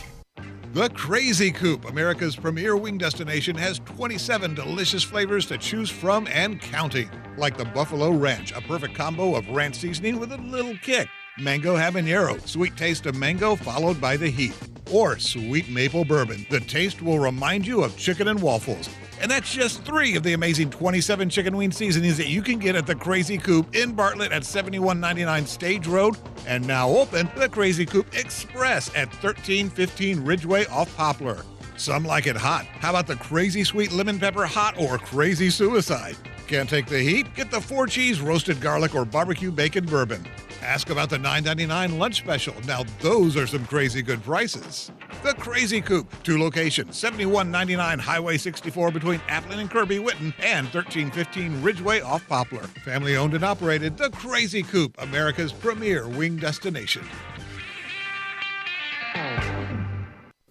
The Crazy Coop, America's premier wing destination, has 27 delicious flavors to choose from and counting. Like the Buffalo Ranch, a perfect combo of ranch seasoning with a little kick. Mango Habanero, sweet taste of mango followed by the heat. Or sweet maple bourbon. The taste will remind you of chicken and waffles. And that's just 3 of the amazing 27 chicken wing seasonings that you can get at the Crazy Coop in Bartlett at 7199 Stage Road. And now open the Crazy Coop Express at 1315 Ridgeway off Poplar. Some like it hot. How about the Crazy Sweet Lemon Pepper Hot or Crazy Suicide? Can't take the heat? Get the 4-cheese roasted garlic or barbecue bacon bourbon. Ask about the $9.99 lunch special. Now those are some crazy good prices. The Crazy Coop, 2 locations, 7199 Highway 64 between Atlin and Kirby Whitten and 1315 Ridgeway off Poplar. Family owned and operated, The Crazy Coop, America's premier wing destination.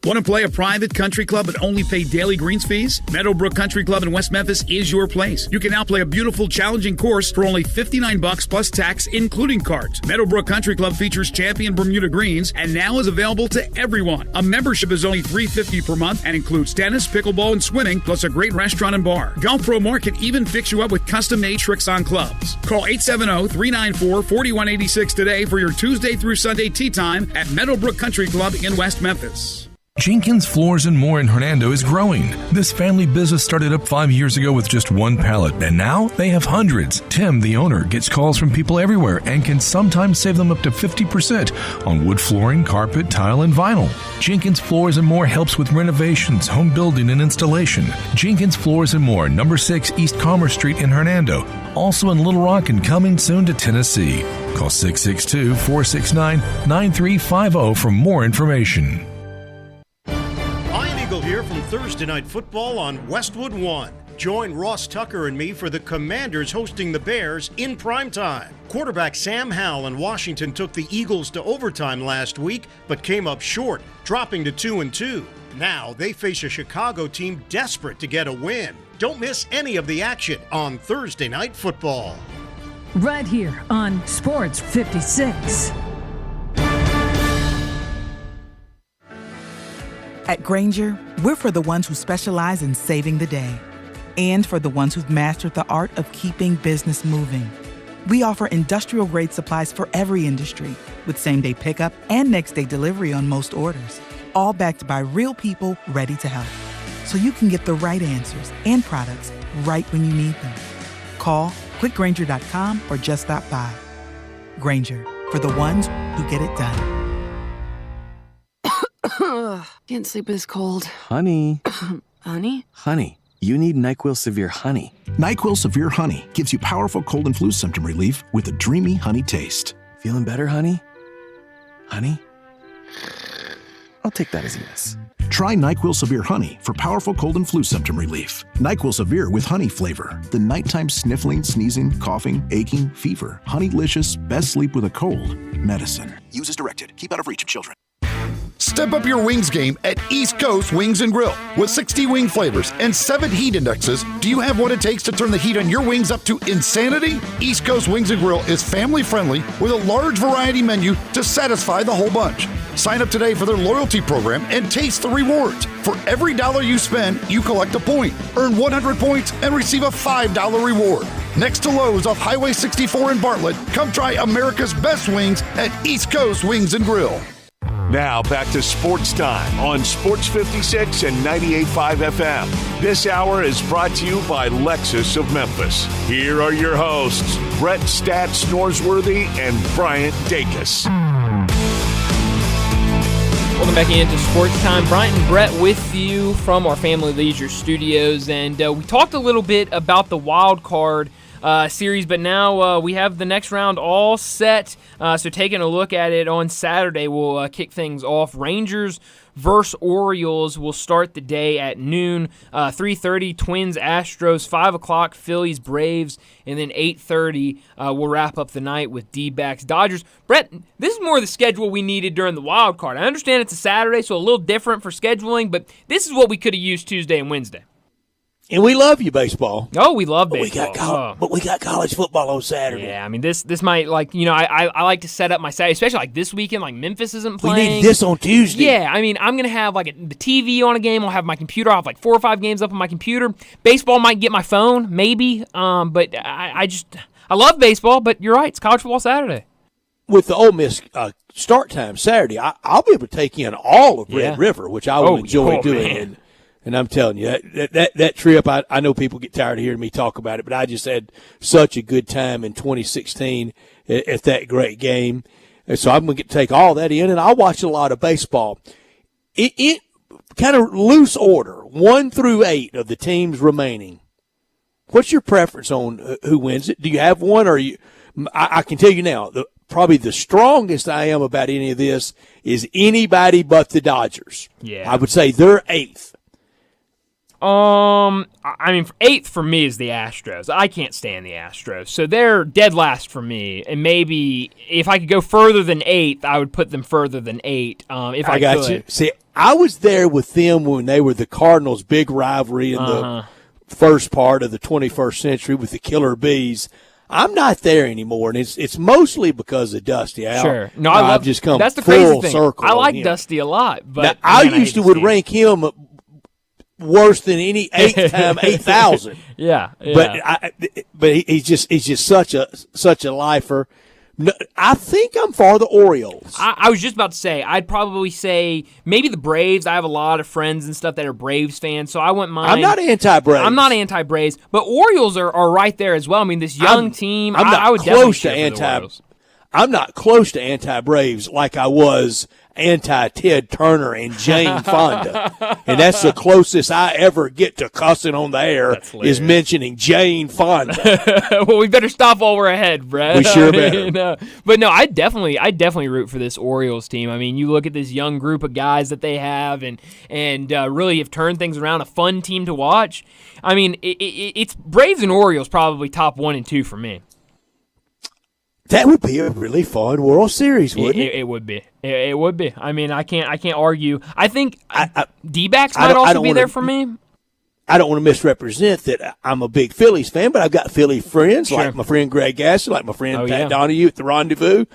Want to play a private country club but only pay daily greens fees? Meadowbrook Country Club in West Memphis is your place. You can now play a beautiful, challenging course for only $59 plus tax, including cards. Meadowbrook Country Club features champion Bermuda greens and now is available to everyone. A membership is only $350 per month and includes tennis, pickleball, and swimming, plus a great restaurant and bar. Golf Pro Mark can even fix you up with custom-made tricks on clubs. Call 870-394-4186 today for your Tuesday through Sunday tee time at Meadowbrook Country Club in West Memphis. Jenkins Floors and More in Hernando is growing. This family business started up 5 years ago with just 1 pallet, and now they have hundreds. Tim, the owner, gets calls from people everywhere and can sometimes save them up to 50% on wood flooring, carpet, tile, and vinyl. Jenkins Floors and More helps with renovations, home building, and installation. Jenkins Floors and More, number 6 East Commerce Street in Hernando. Also in Little Rock and coming soon to Tennessee. Call 662-469-9350 for more information. Here from Thursday Night Football on Westwood One. Join Ross Tucker and me for the Commanders hosting the Bears in primetime. Quarterback Sam Howell in Washington took the Eagles to overtime last week, but came up short, dropping to 2-2. Now they face a Chicago team desperate to get a win. Don't miss any of the action on Thursday Night Football. Right here on Sports 56. At Grainger, we're for the ones who specialize in saving the day and for the ones who've mastered the art of keeping business moving. We offer industrial-grade supplies for every industry with same-day pickup and next-day delivery on most orders. all backed by real people ready to help. So you can get the right answers and products right when you need them. Call quickgrainger.com or just stop by. Grainger, for the ones who get it done. Can't sleep this cold. Honey. Honey? Honey, you need NyQuil Severe Honey. NyQuil Severe Honey gives you powerful cold and flu symptom relief with a dreamy honey taste. Feeling better, honey? Honey? I'll take that as a yes. Try NyQuil Severe Honey for powerful cold and flu symptom relief. NyQuil Severe with honey flavor. The nighttime sniffling, sneezing, coughing, aching, fever. Honeylicious, best sleep with a cold. Medicine. Use as directed. Keep out of reach of children. Step up your wings game at East Coast Wings and Grill. With 60 wing flavors and 7 heat indexes, do you have what it takes to turn the heat on your wings up to insanity? East Coast Wings and Grill is family friendly with a large variety menu to satisfy the whole bunch. Sign up today for their loyalty program and taste the rewards. For every $1 you spend, you collect a point. Earn 100 points and receive a $5 reward. Next to Lowe's off Highway 64 in Bartlett, come try America's best wings at East Coast Wings and Grill. Now back to Sports Time on Sports 56 and 98.5 FM. This hour is brought to you by Lexus of Memphis. Here are your hosts, Brett Stats Norsworthy and Bryant Dacus. Welcome back into Sports Time. Bryant and Brett with you from our Family Leisure Studios. And we talked a little bit about the wild card series, but now we have the next round all set. So taking a look at it on Saturday, we'll kick things off. Rangers versus Orioles will start the day at noon. 3:30, Twins, Astros. 5 o'clock, Phillies, Braves. And then 8:30, we'll wrap up the night with D-backs, Dodgers. Brett, this is more the schedule we needed during the wild card. I understand it's a Saturday, so a little different for scheduling, but this is what we could have used Tuesday and Wednesday. And we love you, baseball. Oh, we love baseball. But we got college football on Saturday. Yeah, I mean, this might, like, you know, I like to set up my Saturday, especially like this weekend, like Memphis isn't playing. We need this on Tuesday. Yeah, I mean, I'm going to have like the TV on a game. I'll have my computer. I'll have like 4 or 5 games up on my computer. Baseball might get my phone, maybe. But I love baseball, but you're right. It's college football Saturday. With the Ole Miss start time Saturday, I'll be able to take in all of Red River, which I will enjoy doing. And I'm telling you, that trip, I know people get tired of hearing me talk about it, but I just had such a good time in 2016 at that great game. And so I'm going to take all that in, and I'll watch a lot of baseball. It kind of loose order, 1 through 8 of the teams remaining. What's your preference on who wins it? Do you have one? Or I can tell you now, probably the strongest I am about any of this is anybody but the Dodgers. Yeah. I would say they're 8th. I mean, 8th for me is the Astros. I can't stand the Astros, so they're dead last for me. And maybe if I could go further than 8th, I would put them further than 8. If I got could. you. See, I was there with them when they were the Cardinals' big rivalry in the first part of the 21st century with the Killer Bees. I'm not there anymore, and it's mostly because of Dusty. Sure. No, I've just come that's the full crazy thing. circle. I like Dusty a lot, but now, I used to would rank him worse than any 8,000. Yeah. But he's just such a lifer. No, I think I'm for the Orioles. I was just about to say, I'd probably say maybe the Braves. I have a lot of friends and stuff that are Braves fans, so I wouldn't mind. I'm not anti-Braves. I'm not anti-Braves, but Orioles are right there as well. I mean, this young team, I would definitely cheer for the Orioles. I'm not close to anti-Braves like I was anti-Ted Turner and Jane Fonda. And that's the closest I ever get to cussing on the air is mentioning Jane Fonda. Well, we better stop while we're ahead, Brett. We sure better. But no, I definitely root for this Orioles team. I mean, you look at this young group of guys that they have and really have turned things around, a fun team to watch. I mean, it's Braves and Orioles probably top 1 and 2 for me. That would be a really fun World Series, wouldn't it? It would be. It would be. I mean, I can't argue. I think D-backs might also be there for me. I don't want to misrepresent that I'm a big Phillies fan, but I've got Philly friends like my friend Greg Gasson, like my friend Pat Donahue at the Rendezvous,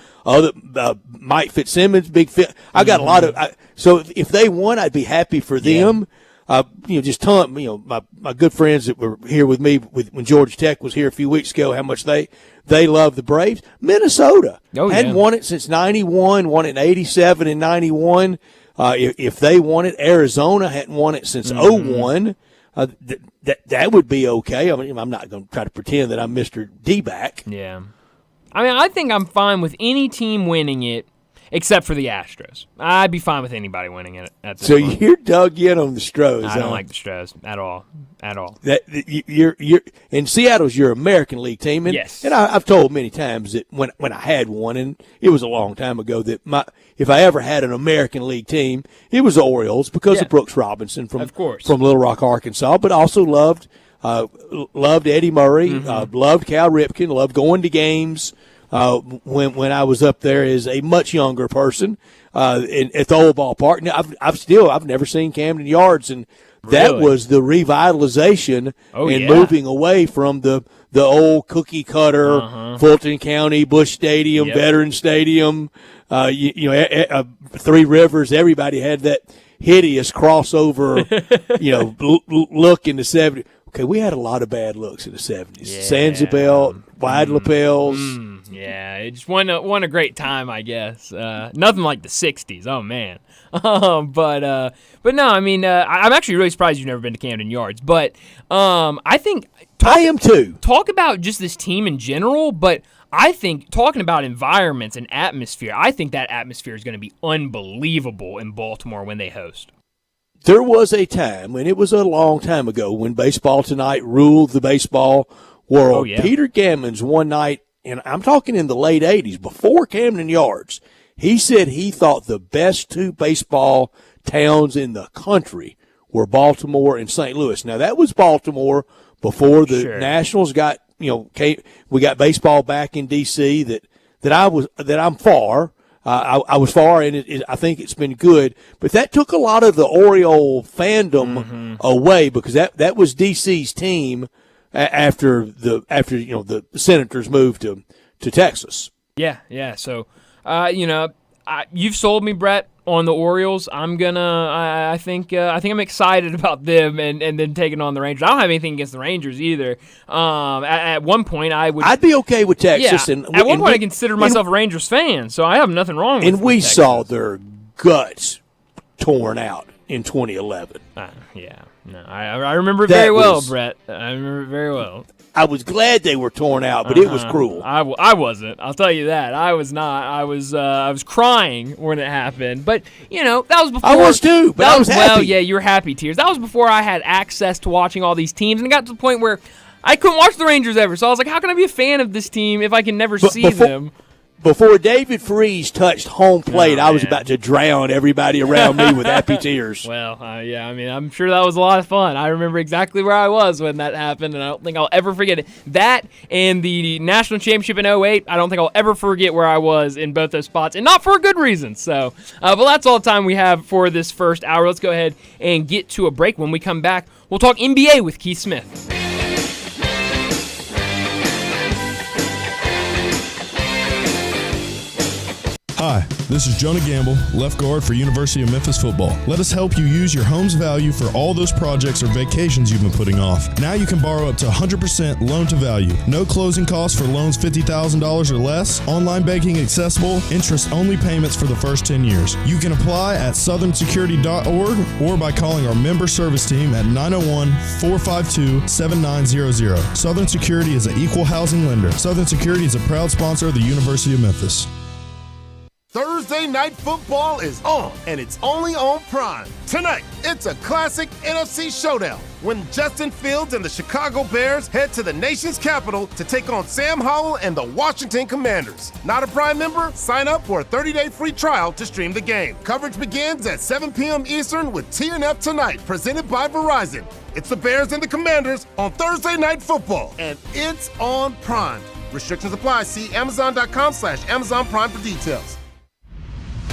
Mike Fitzsimmons, big Philly. I got a lot of. So if they won, I'd be happy for them. Just my good friends that were here with me when Georgia Tech was here a few weeks ago, how much they love the Braves. Minnesota hadn't won it since 91, won it in 87 and 91. If they won it, Arizona hadn't won it since 2001. That would be okay. I mean, I'm not going to try to pretend that I'm Mr. D-back. Yeah. I mean, I think I'm fine with any team winning it except for the Astros. I'd be fine with anybody winning it at this point. So you're dug in on the Stros. I don't like the Stros at all. At all. You're in Seattle's your American League team, and, yes. And I've told many times that when I had one, and it was a long time ago, that if I ever had an American League team, it was the Orioles because of Brooks Robinson from Little Rock, Arkansas, but also loved Eddie Murray, loved Cal Ripken, loved going to games. When I was up there as a much younger person at the old ballpark. Now, I've never seen Camden Yards, and that was the revitalization moving away from the old cookie cutter Fulton County Busch Stadium, Veteran Stadium, Three Rivers. Everybody had that hideous crossover, look in the 70s. Okay, we had a lot of bad looks in the 70s. Yeah. Sanzabelt, wide lapels. Yeah, it just wasn't a great time, I guess. Nothing like the 60s. Oh, man. But no, I mean, I'm actually really surprised you've never been to Camden Yards. But I think I am too. Talk about just this team in general, but I think talking about environments and atmosphere, I think that atmosphere is going to be unbelievable in Baltimore when they host. There was a time, and it was a long time ago, when Baseball Tonight ruled the baseball world. Oh, yeah. Peter Gammons one night, and I'm talking in the late 80s, before Camden Yards, he said he thought the best two baseball towns in the country were Baltimore and St. Louis. Now, that was Baltimore before the Nationals got, we got baseball back in D.C. that I'm for. I was far, and I think it's been good. But that took a lot of the Oriole fandom away, because that was DC's team after the Senators moved to Texas. Yeah. So, you've sold me, Brett, on the Orioles. I think I'm excited about them and then taking on the Rangers. I don't have anything against the Rangers either. At one point, I'd be okay with Texas. Yeah, at one point, I considered myself a Rangers fan, so I have nothing wrong with it. And we saw their guts torn out in 2011. I remember it very well, Brett. I remember it very well. I was glad they were torn out, but it was cruel. I wasn't. I'll tell you that. I was not. I was crying when it happened. But, that was before. I was too, but I was happy. Well, yeah, you were happy, Tears. That was before I had access to watching all these teams. And it got to the point where I couldn't watch the Rangers ever. So I was like, how can I be a fan of this team if I can never see them? Before David Freese touched home plate, I was about to drown everybody around me with happy tears. Well, I'm sure that was a lot of fun. I remember exactly where I was when that happened, and I don't think I'll ever forget it. That and the National Championship in 2008, I don't think I'll ever forget where I was in both those spots, and not for a good reason. So, but that's all the time we have for this first hour. Let's go ahead and get to a break. When we come back, we'll talk NBA with Keith Smith. Hi, this is Jonah Gamble, left guard for University of Memphis football. Let us help you use your home's value for all those projects or vacations you've been putting off. Now you can borrow up to 100% loan to value. No closing costs for loans $50,000 or less. Online banking accessible. Interest-only payments for the first 10 years. You can apply at southernsecurity.org or by calling our member service team at 901-452-7900. Southern Security is an equal housing lender. Southern Security is a proud sponsor of the University of Memphis. Thursday Night Football is on, and it's only on Prime. Tonight, it's a classic NFC showdown when Justin Fields and the Chicago Bears head to the nation's capital to take on Sam Howell and the Washington Commanders. Not a Prime member? Sign up for a 30-day free trial to stream the game. Coverage begins at 7 p.m. Eastern with TNF Tonight, presented by Verizon. It's the Bears and the Commanders on Thursday Night Football, and it's on Prime. Restrictions apply. See Amazon.com/Amazon Prime for details.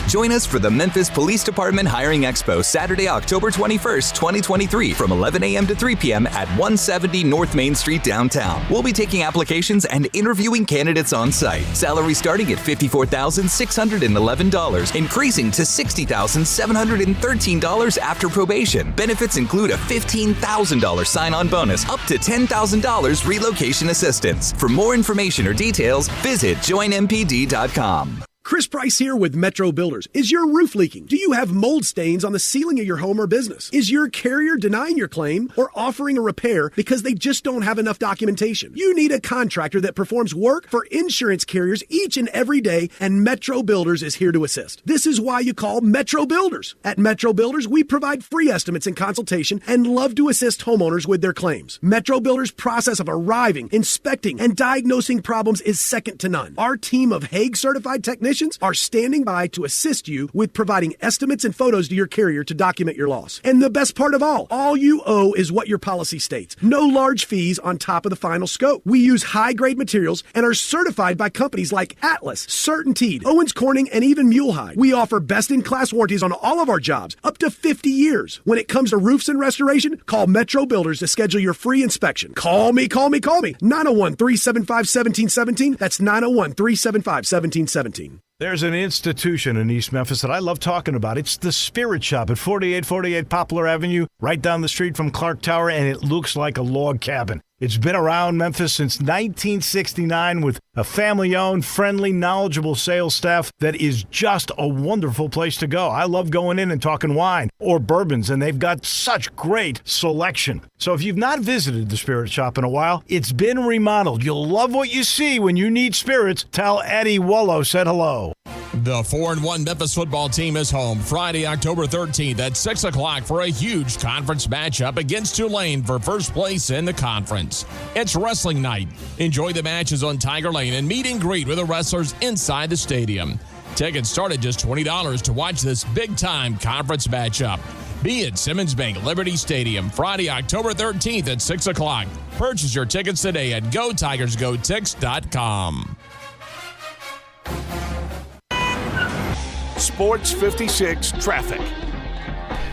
Join us for the Memphis Police Department Hiring Expo, Saturday, October 21st, 2023, from 11 a.m. to 3 p.m. at 170 North Main Street downtown. We'll be taking applications and interviewing candidates on site. Salary starting at $54,611, increasing to $60,713 after probation. Benefits include a $15,000 sign-on bonus, up to $10,000 relocation assistance. For more information or details, visit joinmpd.com. Chris Price here with Metro Builders. Is your roof leaking? Do you have mold stains on the ceiling of your home or business? Is your carrier denying your claim or offering a repair because they just don't have enough documentation? You need a contractor that performs work for insurance carriers each and every day, and Metro Builders is here to assist. This is why you call Metro Builders. At Metro Builders, we provide free estimates and consultation and love to assist homeowners with their claims. Metro Builders' process of arriving, inspecting, and diagnosing problems is second to none. Our team of Hague-certified technicians are standing by to assist you with providing estimates and photos to your carrier to document your loss. And the best part of all you owe is what your policy states. No large fees on top of the final scope. We use high-grade materials and are certified by companies like Atlas, CertainTeed, Owens Corning, and even Mulehide. We offer best-in-class warranties on all of our jobs, up to 50 years. When it comes to roofs and restoration, call Metro Builders to schedule your free inspection. Call me. 901-375-1717. That's 901-375-1717. There's an institution in East Memphis that I love talking about. It's the Spirit Shop at 4848 Poplar Avenue, right down the street from Clark Tower, and it looks like a log cabin. It's been around Memphis since 1969 with a family-owned, friendly, knowledgeable sales staff that is just a wonderful place to go. I love going in and talking wine or bourbons, and they've got such great selection. So if you've not visited the Spirit Shop in a while, it's been remodeled. You'll love what you see when you need spirits. Tell Eddie Wollo said hello. The 4-1 Memphis football team is home Friday, October 13th at 6 o'clock for a huge conference matchup against Tulane for first place in the conference. It's wrestling night. Enjoy the matches on Tiger Lane and meet and greet with the wrestlers inside the stadium. Tickets start at just $20 to watch this big-time conference matchup. Be at Simmons Bank Liberty Stadium Friday, October 13th at 6 o'clock. Purchase your tickets today at GoTigersGoTix.com. Sports 56 traffic.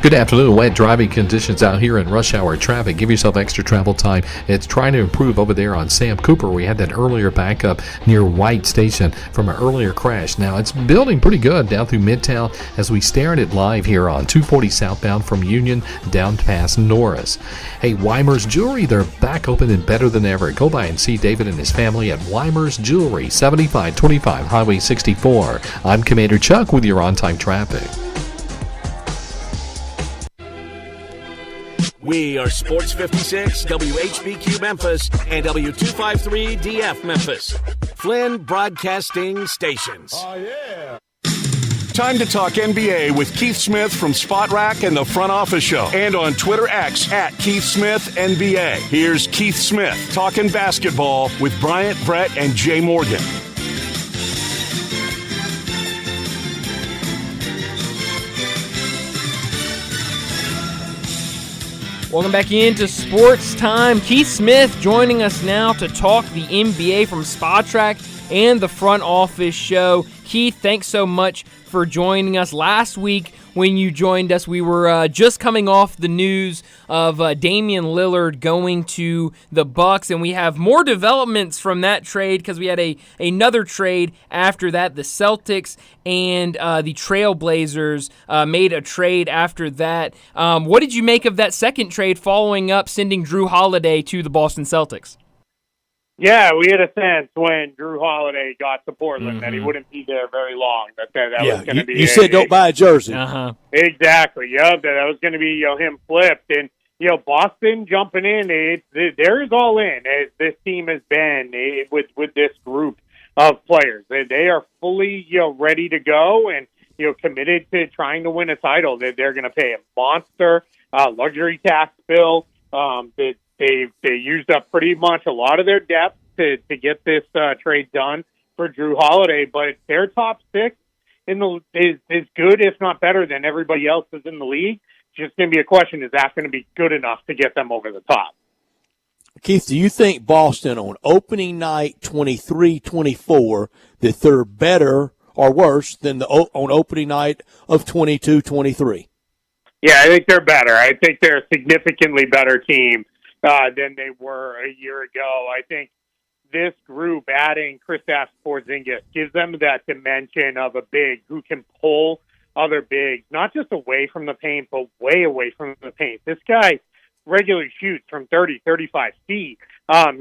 Good afternoon. Wet driving conditions out here in rush hour traffic. Give yourself extra travel time. It's trying to improve over there on Sam Cooper. We had that earlier backup near White Station from an earlier crash. Now it's building pretty good down through Midtown as we stare at it live here on 240 southbound from Union down past Norris. Hey, Weimer's Jewelry, they're back open and better than ever. Go by and see David and his family at Weimer's Jewelry, 7525 Highway 64. I'm Commander Chuck with your on-time traffic. We are Sports 56, WHBQ Memphis, and W253DF Memphis. Flynn Broadcasting Stations. Oh, yeah. Time to talk NBA with Keith Smith from Spot Rack and the Front Office Show. And on Twitter X at Keith Smith NBA. Here's Keith Smith talking basketball with Bryant, Brett, and Jay Morgan. Welcome back into Sports Time. Keith Smith joining us now to talk the NBA from Spot Track and the Front Office Show. Keith, thanks so much for joining us. Last week when you joined us, we were just coming off the news of Damian Lillard going to the Bucks, and we have more developments from that trade because we had another trade after that. The Celtics and the Trailblazers made a trade after that. What did you make of that second trade following up sending Drew Holiday to the Boston Celtics? Yeah, we had a sense when Drew Holiday got to Portland that he wouldn't be there very long. That was going to be. You said don't buy a jersey. Exactly. Yep. That was going to be him flipped, and Boston jumping in. They're all in as this team has been with this group of players. They are fully ready to go and committed to trying to win a title. They're going to pay a monster luxury tax bill. They used up pretty much a lot of their depth to get this trade done for Drew Holiday, but their top six is good, if not better, than everybody else's in the league. It's just going to be a question, is that going to be good enough to get them over the top? Keith, do you think Boston on opening night 23-24 that they're better or worse than on opening night of 22-23? Yeah, I think they're better. I think they're a significantly better team than they were a year ago. I think this group, adding Kristaps Porzingis, gives them that dimension of a big who can pull other bigs, not just away from the paint, but way away from the paint. This guy regularly shoots from 30, 35 feet, and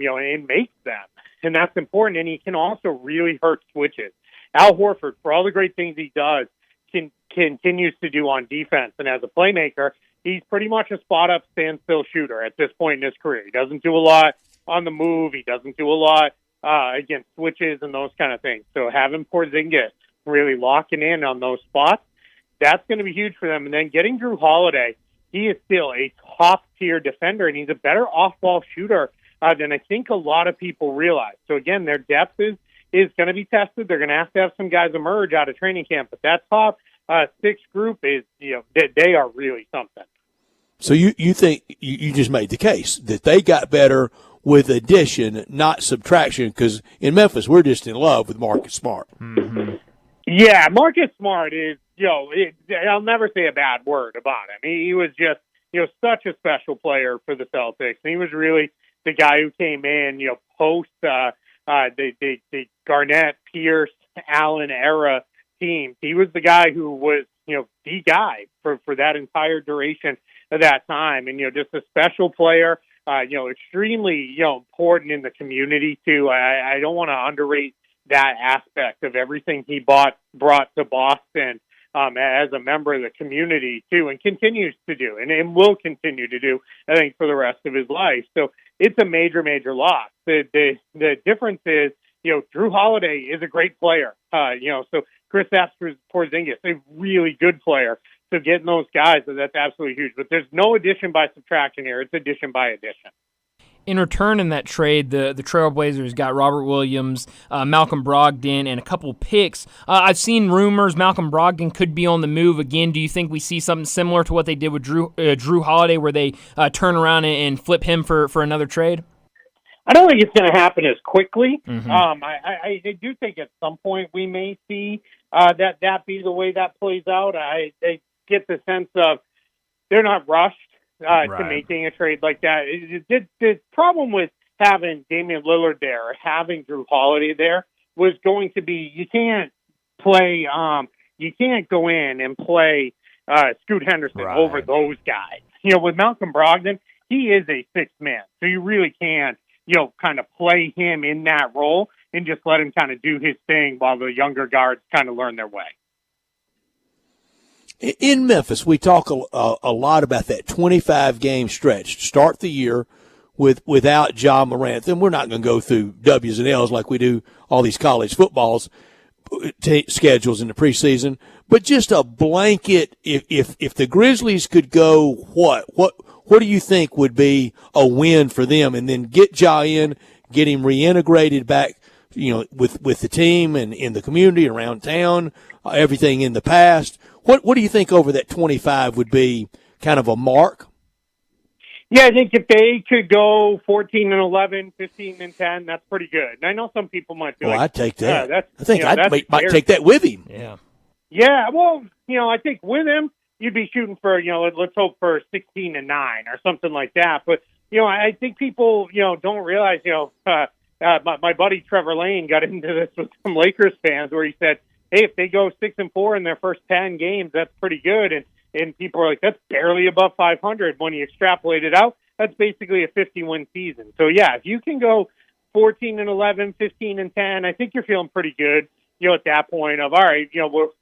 makes them. And that's important. And he can also really hurt switches. Al Horford, for all the great things he does, continues to do on defense. And as a playmaker, he's pretty much a spot-up, standstill shooter at this point in his career. He doesn't do a lot on the move. He doesn't do a lot against switches and those kind of things. So having Porzingis really locking in on those spots, that's going to be huge for them. And then getting Drew Holiday, he is still a top-tier defender, and he's a better off-ball shooter than I think a lot of people realize. So, again, their depth is going to be tested. They're going to have some guys emerge out of training camp. But that top six group is, they are really something. So you think you just made the case that they got better with addition, not subtraction, because in Memphis, we're just in love with Marcus Smart. Mm-hmm. Yeah, Marcus Smart is, I'll never say a bad word about him. He was just, such a special player for the Celtics. And he was really the guy who came in, post the Garnett, Pierce, Allen era teams. He was the guy who was, the guy for that entire duration of that time. And, just a special player, extremely, important in the community too. I don't want to underrate that aspect of everything he brought to Boston as a member of the community too, and continues to do, and will continue to do, I think, for the rest of his life. So it's a major, major loss. The difference is, Drew Holiday is a great player. So Kristaps Porzingis, a really good player. So getting those guys, that's absolutely huge. But there's no addition by subtraction here. It's addition by addition. In return in that trade, the Trailblazers got Robert Williams, Malcolm Brogdon, and a couple picks. I've seen rumors Malcolm Brogdon could be on the move again. Do you think we see something similar to what they did with Drew Holiday, where they turn around and flip him for another trade? I don't think it's going to happen as quickly. Mm-hmm. I do think at some point we may see that be the way that plays out. I get the sense of they're not rushed to making a trade like that. The problem with having Damian Lillard there or having Drew Holiday there was going to be you can't go in and play Scoot Henderson over those guys. With Malcolm Brogdon, he is a sixth man, so you really can't kind of play him in that role and just let him kind of do his thing while the younger guards kind of learn their way. In Memphis, we talk a lot about that 25-game stretch to start the year without Ja Morant. And we're not going to go through W's and L's like we do all these college footballs schedules in the preseason, but just a blanket. If the Grizzlies could go, what do you think would be a win for them? And then get Ja in, get him reintegrated back, with the team and in the community around town, everything in the past. What do you think over that 25 would be kind of a mark? Yeah, I think if they could go 14-11, 15-10, that's pretty good. And I know some people might be I'd take that. Yeah, I think I might take that with him. Yeah. Yeah, well, I think with him, you'd be shooting for, let's hope for 16-9 or something like that. But, I think people, don't realize, my buddy Trevor Lane got into this with some Lakers fans where he said, hey, if they go 6-4 in their first 10 games, that's pretty good. And people are like, that's barely above 500. When you extrapolate it out, that's basically a 50-win season. So, yeah, if you can go 14-11, 15-10, I think you're feeling pretty good, at that point of, all right,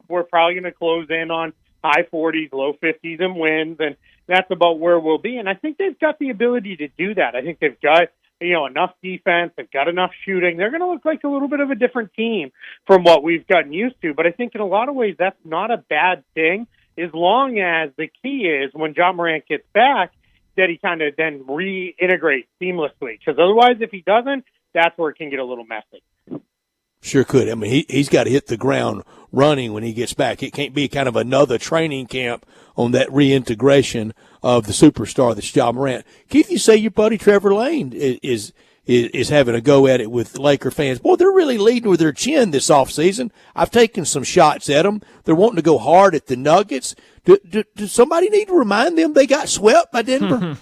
we're probably going to close in on high 40s, low 50s in wins, and that's about where we'll be. And I think they've got the ability to do that. I think they've got enough defense. They've got enough shooting. They're going to look like a little bit of a different team from what we've gotten used to. But I think in a lot of ways that's not a bad thing, as long as the key is when Ja Morant gets back that he kind of then reintegrates seamlessly. Because otherwise, if he doesn't, that's where it can get a little messy. Sure could. I mean, he's got to hit the ground running when he gets back. It can't be kind of another training camp on that reintegration of the superstar that's Ja Morant. Keith, you say your buddy Trevor Lane is having a go at it with Laker fans. Boy, they're really leading with their chin this offseason. I've taken some shots at them. They're wanting to go hard at the Nuggets. Does somebody need to remind them they got swept by Denver?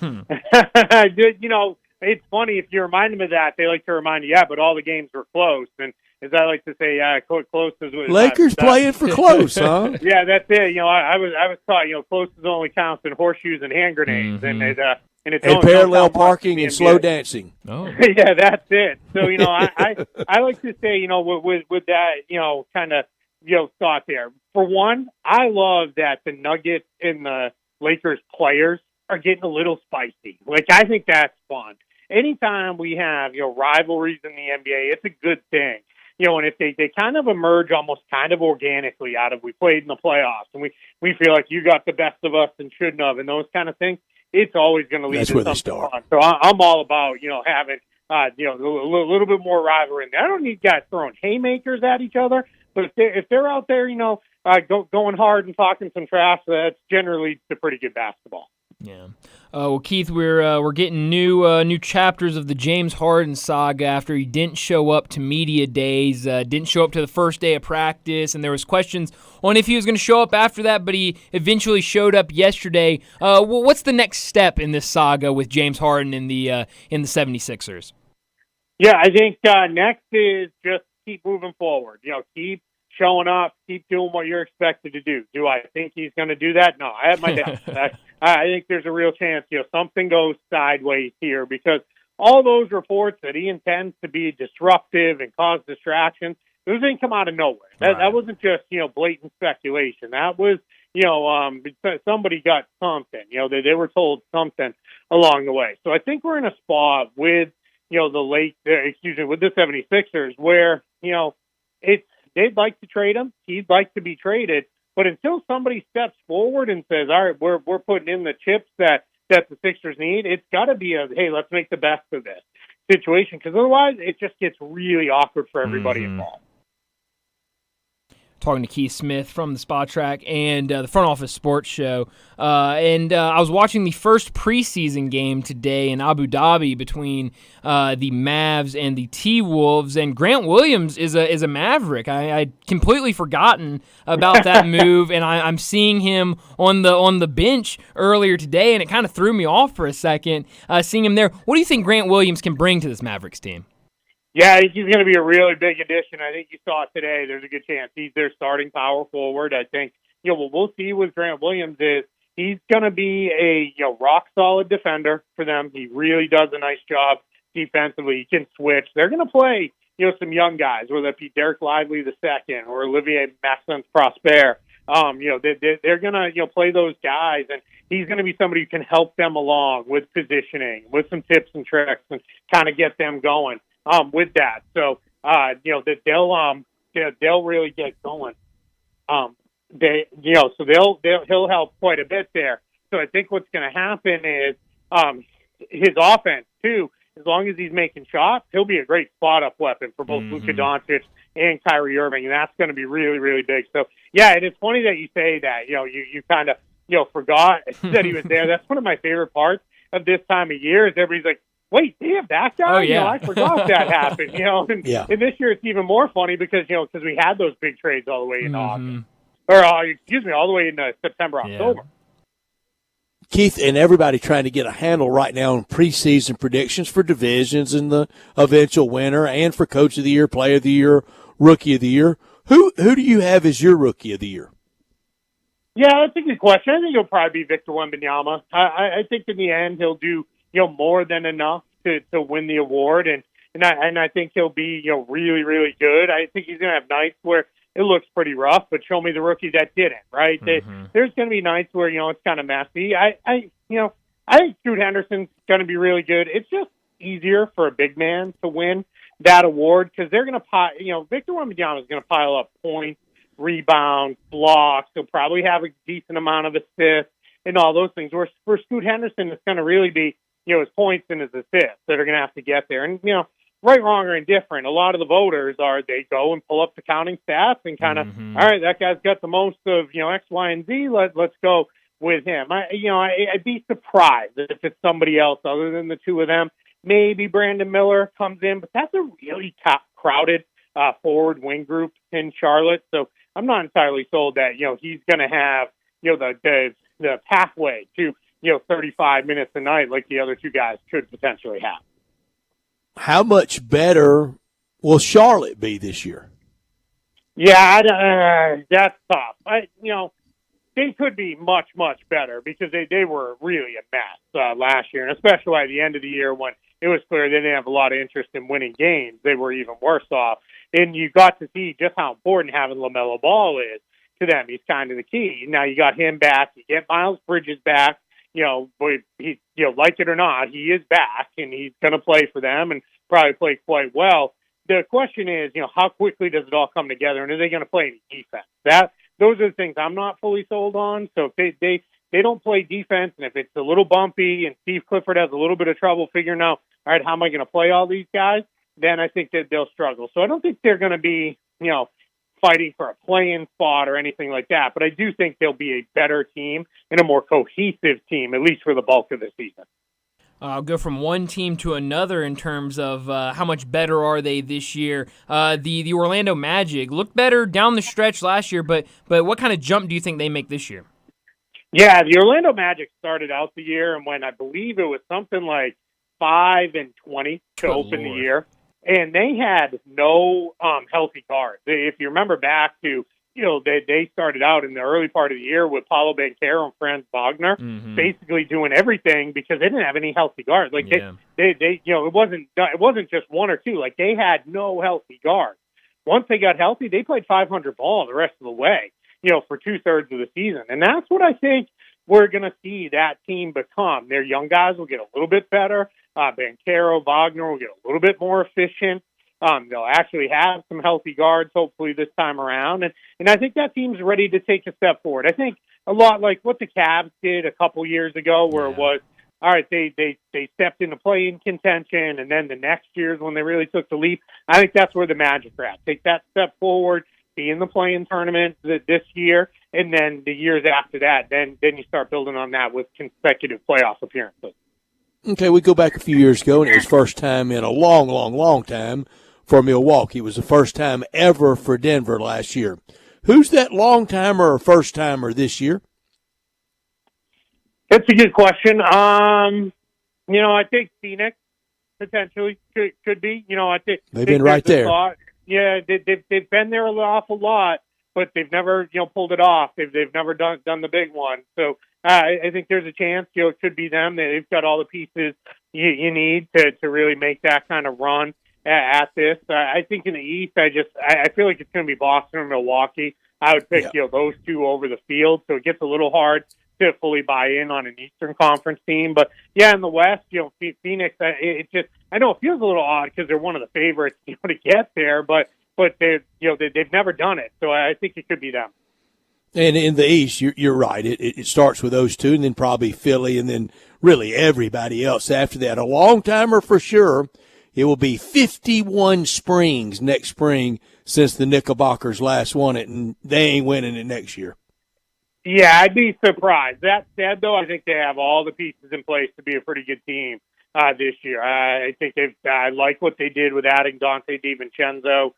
It's funny if you remind them of that. They like to remind you, but all the games were close. And as I like to say, close is Lakers playing for close, huh? Yeah, that's it. I was taught, close is only counts in horseshoes and hand grenades, and and it's and only parallel don't count much parking in the and slow NBA. dancing. Oh, Yeah, that's it. So, I like to say, with that, kind of, thought there. For one, I love that the Nuggets and the Lakers players are getting a little spicy. Like, I think that's fun. Anytime we have, rivalries in the NBA, it's a good thing. And if they kind of emerge almost kind of organically out of, we played in the playoffs and we feel like you got the best of us and shouldn't have, and those kind of things, it's always going to lead to something fun. So I'm all about, having, a little bit more rivalry. I don't need guys throwing haymakers at each other, but if they're out there, going hard and talking some trash, that's generally leads to pretty good basketball. Yeah. Well, Keith, we're getting new chapters of the James Harden saga after he didn't show up to media days, didn't show up to the first day of practice, and there was questions on if he was going to show up after that, but he eventually showed up yesterday. What's the next step in this saga with James Harden in the 76ers? Yeah, I think next is just keep moving forward. Keep showing up, keep doing what you're expected to do. Do I think he's going to do that? No, I have my doubts. I think there's a real chance, something goes sideways here because all those reports that he intends to be disruptive and cause distractions, those didn't come out of nowhere. That wasn't just, blatant speculation. That was, somebody got something, they were told something along the way. So I think we're in a spot with, with the 76ers where, they'd like to trade him. He'd like to be traded. But until somebody steps forward and says, all right, we're putting in the chips that the Sixers need, it's got to be hey, let's make the best of this situation, because otherwise it just gets really awkward for everybody involved. Talking to Keith Smith from the Spot Track and the Front Office Sports Show. And I was watching the first preseason game today in Abu Dhabi between the Mavs and the T-Wolves, and Grant Williams is a Maverick. I'd completely forgotten about that move, and I'm seeing him on the bench earlier today, and it kind of threw me off for a second seeing him there. What do you think Grant Williams can bring to this Mavericks team? Yeah, I think he's going to be a really big addition. I think you saw it today. There's a good chance he's their starting power forward. I think, what we'll see with Grant Williams is he's going to be a rock-solid defender for them. He really does a nice job defensively. He can switch. They're going to play, some young guys, whether it be Derek Lively II or Olivier Maxence Prosper. They're going to, play those guys, and he's going to be somebody who can help them along with positioning, with some tips and tricks, and kind of get them going. With that, so they'll really get going. He'll help quite a bit there. So I think what's going to happen is his offense too. As long as he's making shots, he'll be a great spot up weapon for both Luka Doncic and Kyrie Irving, and that's going to be really, really big. So yeah, and it's funny that you say that. You kind of forgot that he was there. That's one of my favorite parts of this time of year. Is everybody's like, wait, they have that guy? Oh, yeah. I forgot that happened. And this year it's even more funny because we had those big trades all the way in August, or all the way in September, October. Keith, and everybody trying to get a handle right now on preseason predictions for divisions and the eventual winner, and for Coach of the Year, Player of the Year, Rookie of the Year. Who do you have as your Rookie of the Year? Yeah, that's a good question. I think it'll probably be Victor Wembanyama. I think in the end he'll do more than enough to win the award, and I think he'll be really, really good. I think he's going to have nights where it looks pretty rough, but show me the rookie that didn't, right? There's going to be nights where it's kind of messy. I think Scoot Henderson's going to be really good. It's just easier for a big man to win that award because they're going to Victor Wembanyama is going to pile up points, rebounds, blocks. He'll probably have a decent amount of assists and all those things. Where for Scoot Henderson, it's going to really be his points and his assists that are going to have to get there. And, right, wrong, or indifferent, a lot of the voters they go and pull up the counting stats and kind of, all right, that guy's got the most of, X, Y, and Z. Let's go with him. I'd be surprised if it's somebody else other than the two of them. Maybe Brandon Miller comes in, but that's a really crowded forward wing group in Charlotte. So I'm not entirely sold that, he's going to have, the pathway to, 35 minutes a night like the other two guys could potentially have. How much better will Charlotte be this year? Yeah, that's tough. they could be much, much better because they were really a mess last year, and especially at the end of the year when it was clear they didn't have a lot of interest in winning games. They were even worse off. And you got to see just how important having LaMelo Ball is to them. He's kind of the key. Now you got him back. You get Miles Bridges back. But he, like it or not, he is back, and he's going to play for them and probably play quite well. The question is, how quickly does it all come together, and are they going to play any defense? Those are the things I'm not fully sold on. So if they don't play defense, and if it's a little bumpy, and Steve Clifford has a little bit of trouble figuring out, all right, how am I going to play all these guys? Then I think that they'll struggle. So I don't think they're going to be, fighting for a play-in spot or anything like that. But I do think they'll be a better team and a more cohesive team, at least for the bulk of the season. I'll go from one team to another in terms of how much better are they this year. The Orlando Magic looked better down the stretch last year, but what kind of jump do you think they make this year? Yeah, the Orlando Magic started out the year and went, I believe it was something like 5-20 to open the year. And they had no healthy guards. If you remember back to, they started out in the early part of the year with Paolo Banchero and Franz Wagner, basically doing everything because they didn't have any healthy guards. Like they it wasn't just one or two. Like they had no healthy guards. Once they got healthy, they played 500 ball the rest of the way, for 2/3 of the season. And that's what I think we're going to see that team become. Their young guys will get a little bit better. Banchero, Wagner will get a little bit more efficient. They'll actually have some healthy guards, hopefully, this time around. And I think that team's ready to take a step forward. I think a lot like what the Cavs did a couple years ago, where it was, all right, they stepped into play-in contention, and then the next year is when they really took the leap. I think that's where the Magic are at. Take that step forward, be in the play-in tournament this year, and then the years after that, then you start building on that with consecutive playoff appearances. Okay, we go back a few years ago, and it was first time in a long, long, long time for Milwaukee. It was the first time ever for Denver last year. Who's that long-timer or first-timer this year? That's a good question. I think Phoenix potentially could be. I think they've been right there. Yeah, they've been there an awful lot, but they've never pulled it off. They've never done the big one. So I think there's a chance it could be them. They've got all the pieces you need to really make that kind of run at this. I think in the East, I feel like it's going to be Boston or Milwaukee. I would pick those two over the field, so it gets a little hard to fully buy in on an Eastern Conference team. But in the West, Phoenix, I know it feels a little odd because they're one of the favorites to get there, but they've never done it, so I think it could be them. And in the East, you're right. It starts with those two, and then probably Philly, and then really everybody else after that. A long-timer for sure. It will be 51 springs next spring since the Knickerbockers last won it, and they ain't winning it next year. Yeah, I'd be surprised. That said, though, I think they have all the pieces in place to be a pretty good team this year. I think I like what they did with adding Dante DiVincenzo,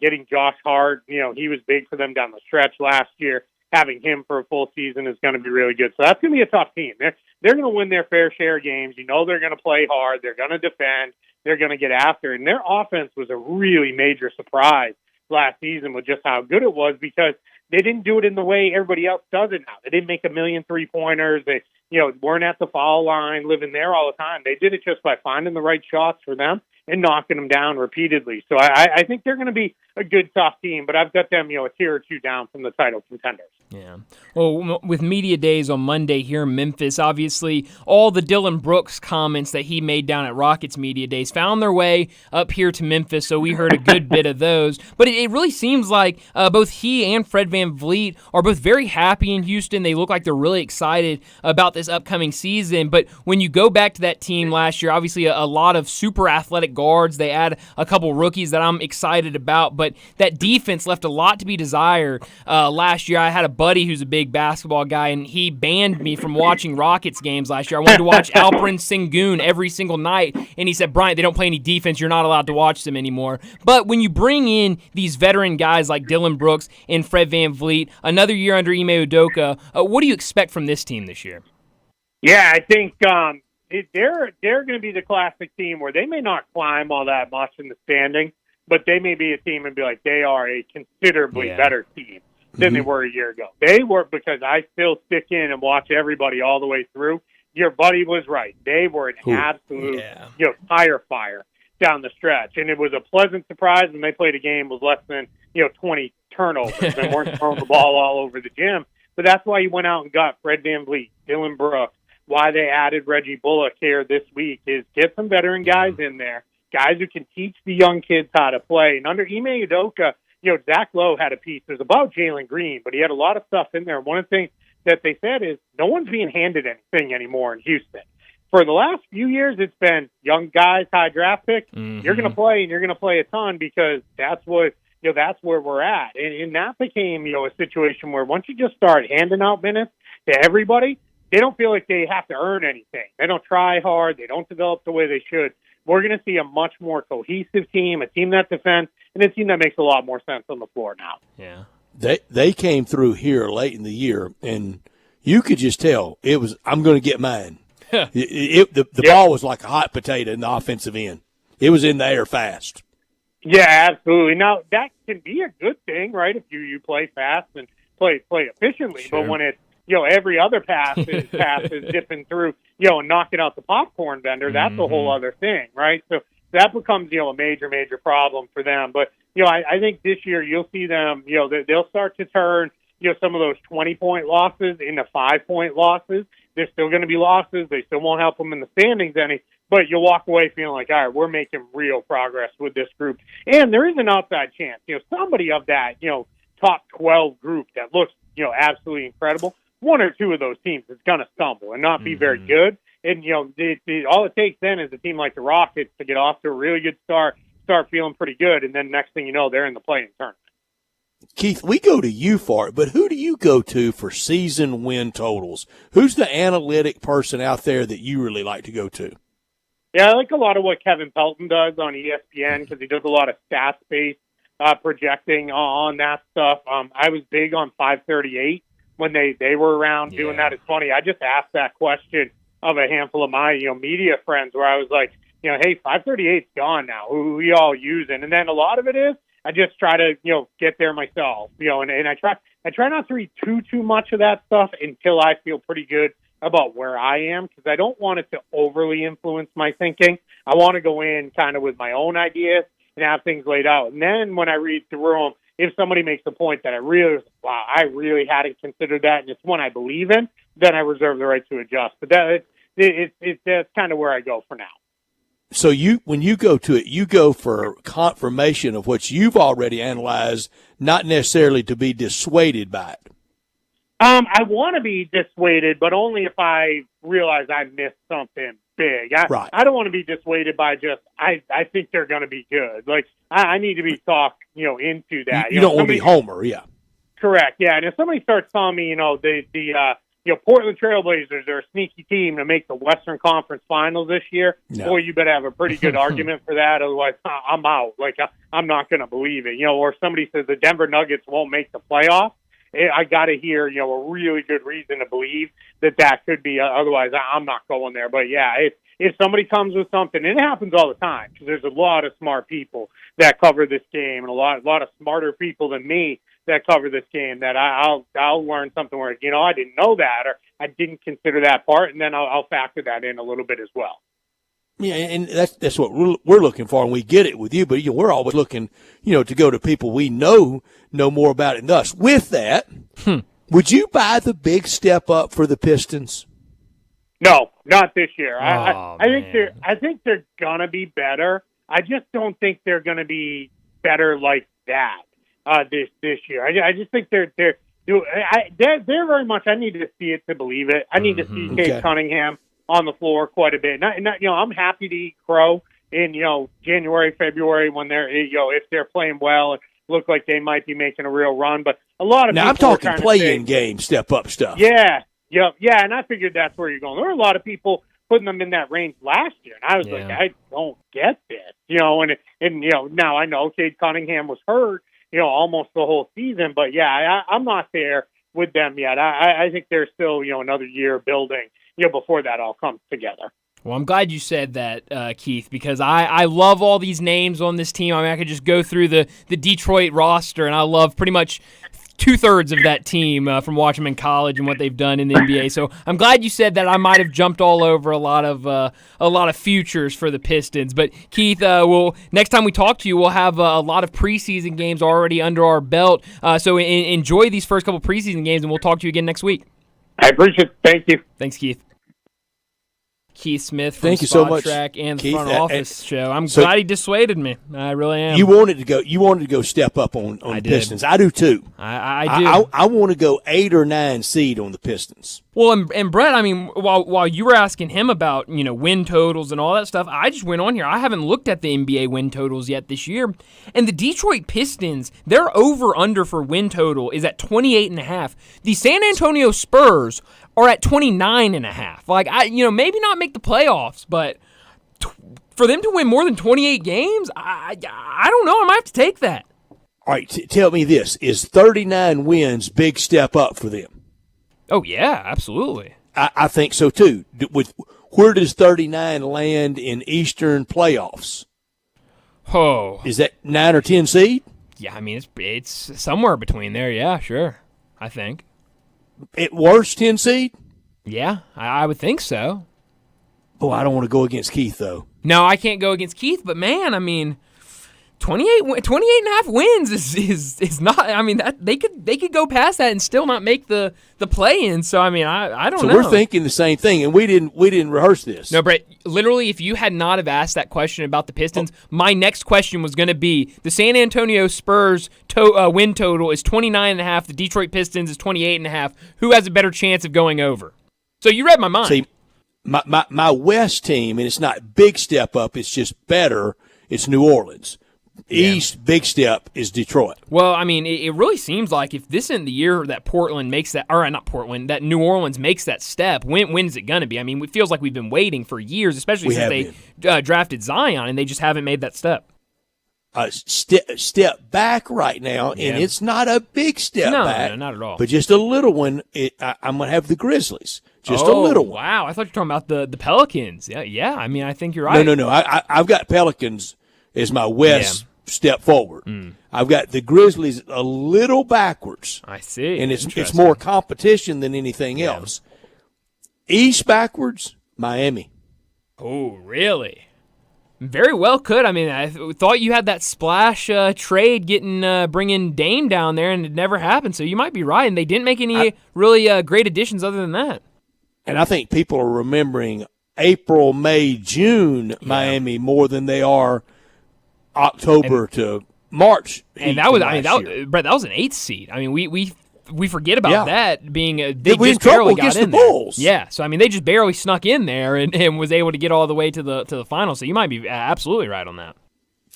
getting Josh Hart. He was big for them down the stretch last year. Having him for a full season is going to be really good. So that's going to be a tough team. They're going to win their fair share of games. They're going to play hard. They're going to defend. They're going to get after it. And their offense was a really major surprise last season with just how good it was because they didn't do it in the way everybody else does it now. They didn't make a million three-pointers. They, weren't at the foul line, living there all the time. They did it just by finding the right shots for them and knocking them down repeatedly. So I think they're going to be a good, tough team, but I've got them, a tier or two down from the title contenders. Yeah. Well, with media days on Monday here in Memphis, obviously all the Dylan Brooks comments that he made down at Rockets media days found their way up here to Memphis, so we heard a good bit of those. But it really seems like both he and Fred VanVleet are both very happy in Houston. They look like they're really excited about this upcoming season. But when you go back to that team last year, obviously a lot of super athletic guards. They add a couple rookies that I'm excited about, but that defense left a lot to be desired last year. I had a buddy who's a big basketball guy, and he banned me from watching Rockets games last year. I wanted to watch Alperen Sengun every single night, and he said, Bryant, they don't play any defense. You're not allowed to watch them anymore. But when you bring in these veteran guys like Dylan Brooks and Fred VanVleet, another year under Ime Udoka, what do you expect from this team this year? Yeah, I think they're going to be the classic team where they may not climb all that much in the standing, but they may be a team and be like, they are a considerably better team than they were a year ago. They were, because I still stick in and watch everybody all the way through. Your buddy was right. They were an absolute, tire fire down the stretch. And it was a pleasant surprise when they played a game with less than, 20 turnovers and weren't throwing the ball all over the gym. But that's why you went out and got Fred VanVleet, Dylan Brooks. Why they added Reggie Bullock here this week is get some veteran guys in there, guys who can teach the young kids how to play. And under Ime Udoka, Zach Lowe had a piece. It was about Jalen Green, but he had a lot of stuff in there. One of the things that they said is no one's being handed anything anymore in Houston. For the last few years, it's been young guys, high draft pick. You're going to play, and you're going to play a ton because that's what that's where we're at. And that became a situation where once you just start handing out minutes to everybody, they don't feel like they have to earn anything. They don't try hard. They don't develop the way they should. We're going to see a much more cohesive team, a team that defends, and a team that makes a lot more sense on the floor now. Yeah. They came through here late in the year, and you could just tell it was, I'm going to get mine. The ball was like a hot potato in the offensive end. It was in the air fast. Yeah, absolutely. Now, that can be a good thing, right, if you play fast and play efficiently. Sure. But when it's, every other pass is dipping through, and knocking out the popcorn vendor, that's a whole other thing, right? So that becomes, a major, major problem for them. But, I think this year you'll see them, they'll start to turn, some of those 20-point losses into 5-point losses. There's still going to be losses. They still won't help them in the standings any, but you'll walk away feeling like, all right, we're making real progress with this group. And there is an outside chance, somebody of that, top 12 group that looks, absolutely incredible, one or two of those teams is going to stumble and not be very good. And, all it takes then is a team like the Rockets to get off to a really good start feeling pretty good, and then next thing you know, they're in the play-in tournament. Keith, we go to you for it, but who do you go to for season win totals? Who's the analytic person out there that you really like to go to? Yeah, I like a lot of what Kevin Pelton does on ESPN because he does a lot of stats-based projecting on that stuff. I was big on 538 when they were around doing that. It's funny. I just asked that question of a handful of my media friends where I was like, hey, 538's gone now. Who are we all using? And then a lot of it is I just try to get there myself. And I try not to read too much of that stuff until I feel pretty good about where I am because I don't want it to overly influence my thinking. I want to go in kind of with my own ideas and have things laid out. And then when I read through them, if somebody makes a point that I really hadn't considered that, and it's one I believe in, then I reserve the right to adjust. But that's kind of where I go for now. So when you go to it, you go for confirmation of what you've already analyzed, not necessarily to be dissuaded by it. I want to be dissuaded, but only if I realize I missed something big. I don't want to be dissuaded by just I think they're going to be good. Like I need to be talked into that. You don't want to be Homer, yeah. Correct, yeah. And if somebody starts telling me, the Portland Trailblazers are a sneaky team to make the Western Conference Finals this year, boy, you better have a pretty good argument for that. Otherwise, I'm out. Like I'm not going to believe it. Or if somebody says the Denver Nuggets won't make the playoffs, I got to hear, a really good reason to believe that could be. Otherwise, I'm not going there. But yeah, if somebody comes with something, and it happens all the time because there's a lot of smart people that cover this game, and a lot of smarter people than me that cover this game. That I'll learn something where I didn't know that or I didn't consider that part, and then I'll factor that in a little bit as well. Yeah, and that's what we're looking for, and we get it with you. But we're always looking, to go to people we know more about it than us. With that, would you buy the big step up for the Pistons? No, not this year. I think they're gonna be better. I just don't think they're gonna be better like that this year. I just think they're very much. I need to see it to believe it. I need to see Cade Cunningham on the floor quite a bit. I'm happy to eat crow in January, February when they're if they're playing well and look like they might be making a real run. But a lot of now I'm talking play-in game step up stuff. Yeah, and I figured that's where you're going. There were a lot of people putting them in that range last year, and I was like, I don't get this, and now I know Cade Cunningham was hurt, almost the whole season, but I'm not there with them yet. I think there's still another year building before that all comes together. Well, I'm glad you said that, Keith, because I love all these names on this team. I mean, I could just go through the Detroit roster, and I love pretty much 2/3 of that team from watching them in college and what they've done in the NBA. So I'm glad you said that. I might have jumped all over a lot of futures for the Pistons. But Keith, next time we talk to you, we'll have a lot of preseason games already under our belt. So enjoy these first couple preseason games, and we'll talk to you again next week. I appreciate it. Thank you. Thanks, Keith. Keith Smith from Thank you so Spot much, Track and the Keith. Front Office Show. I'm glad he dissuaded me. I really am. You wanted to go step up on the Pistons. I do too. I do. I want to go 8 or 9 seed on the Pistons. Well, and Brett, I mean, while you were asking him about win totals and all that stuff, I just went on here. I haven't looked at the NBA win totals yet this year, and the Detroit Pistons, their over/under for win total is at 28.5. The San Antonio Spurs are at 29.5. Like maybe not make the playoffs, but for them to win more than 28 games, I don't know. I might have to take that. All right, tell me this: is 39 wins big step up for them? Oh, yeah, absolutely. I think so, too. Where does 39 land in Eastern playoffs? Oh. Is that 9 or 10 seed? Yeah, I mean, it's somewhere between there. Yeah, sure, I think. At worst, 10 seed? Yeah, I would think so. Oh, I don't want to go against Keith, though. No, I can't go against Keith, but, man, I mean, 28.5 wins is not. I mean, that they could go past that and still not make the play-in. So I mean, I don't know. So we're thinking the same thing, and we didn't rehearse this. No, Brett. Literally, if you had not have asked that question about the Pistons, my next question was going to be the San Antonio Spurs win total is 29.5. The Detroit Pistons is 28.5. Who has a better chance of going over? So you read my mind. See, my West team, and it's not big step up. It's just better. It's New Orleans. East, big step is Detroit. Well, I mean, it really seems like if this isn't the year that Portland makes that, or not Portland, that New Orleans makes that step, when is it going to be? I mean, it feels like we've been waiting for years, especially since they drafted Zion, and they just haven't made that step. Step back right now, and it's not a big step back. No, not at all. But just a little one. I'm going to have the Grizzlies. Just a little one. Wow, I thought you were talking about the Pelicans. Yeah. I mean, I think you're right. No. I've got Pelicans as my West step forward. I've got the Grizzlies a little backwards. I see. And it's more competition than anything else. East backwards, Miami. Oh, really? Very well could. I mean, I thought you had that splash trade bringing Dame down there, and it never happened. So you might be right, and they didn't make any really great additions other than that. And I think people are remembering April, May, June Miami more than they are October to March. And that was Brett, that was an 8th seed. I mean, we forget about that being they just barely got in there. Bulls. Yeah, so I mean they just barely snuck in there and was able to get all the way to the final. So you might be absolutely right on that.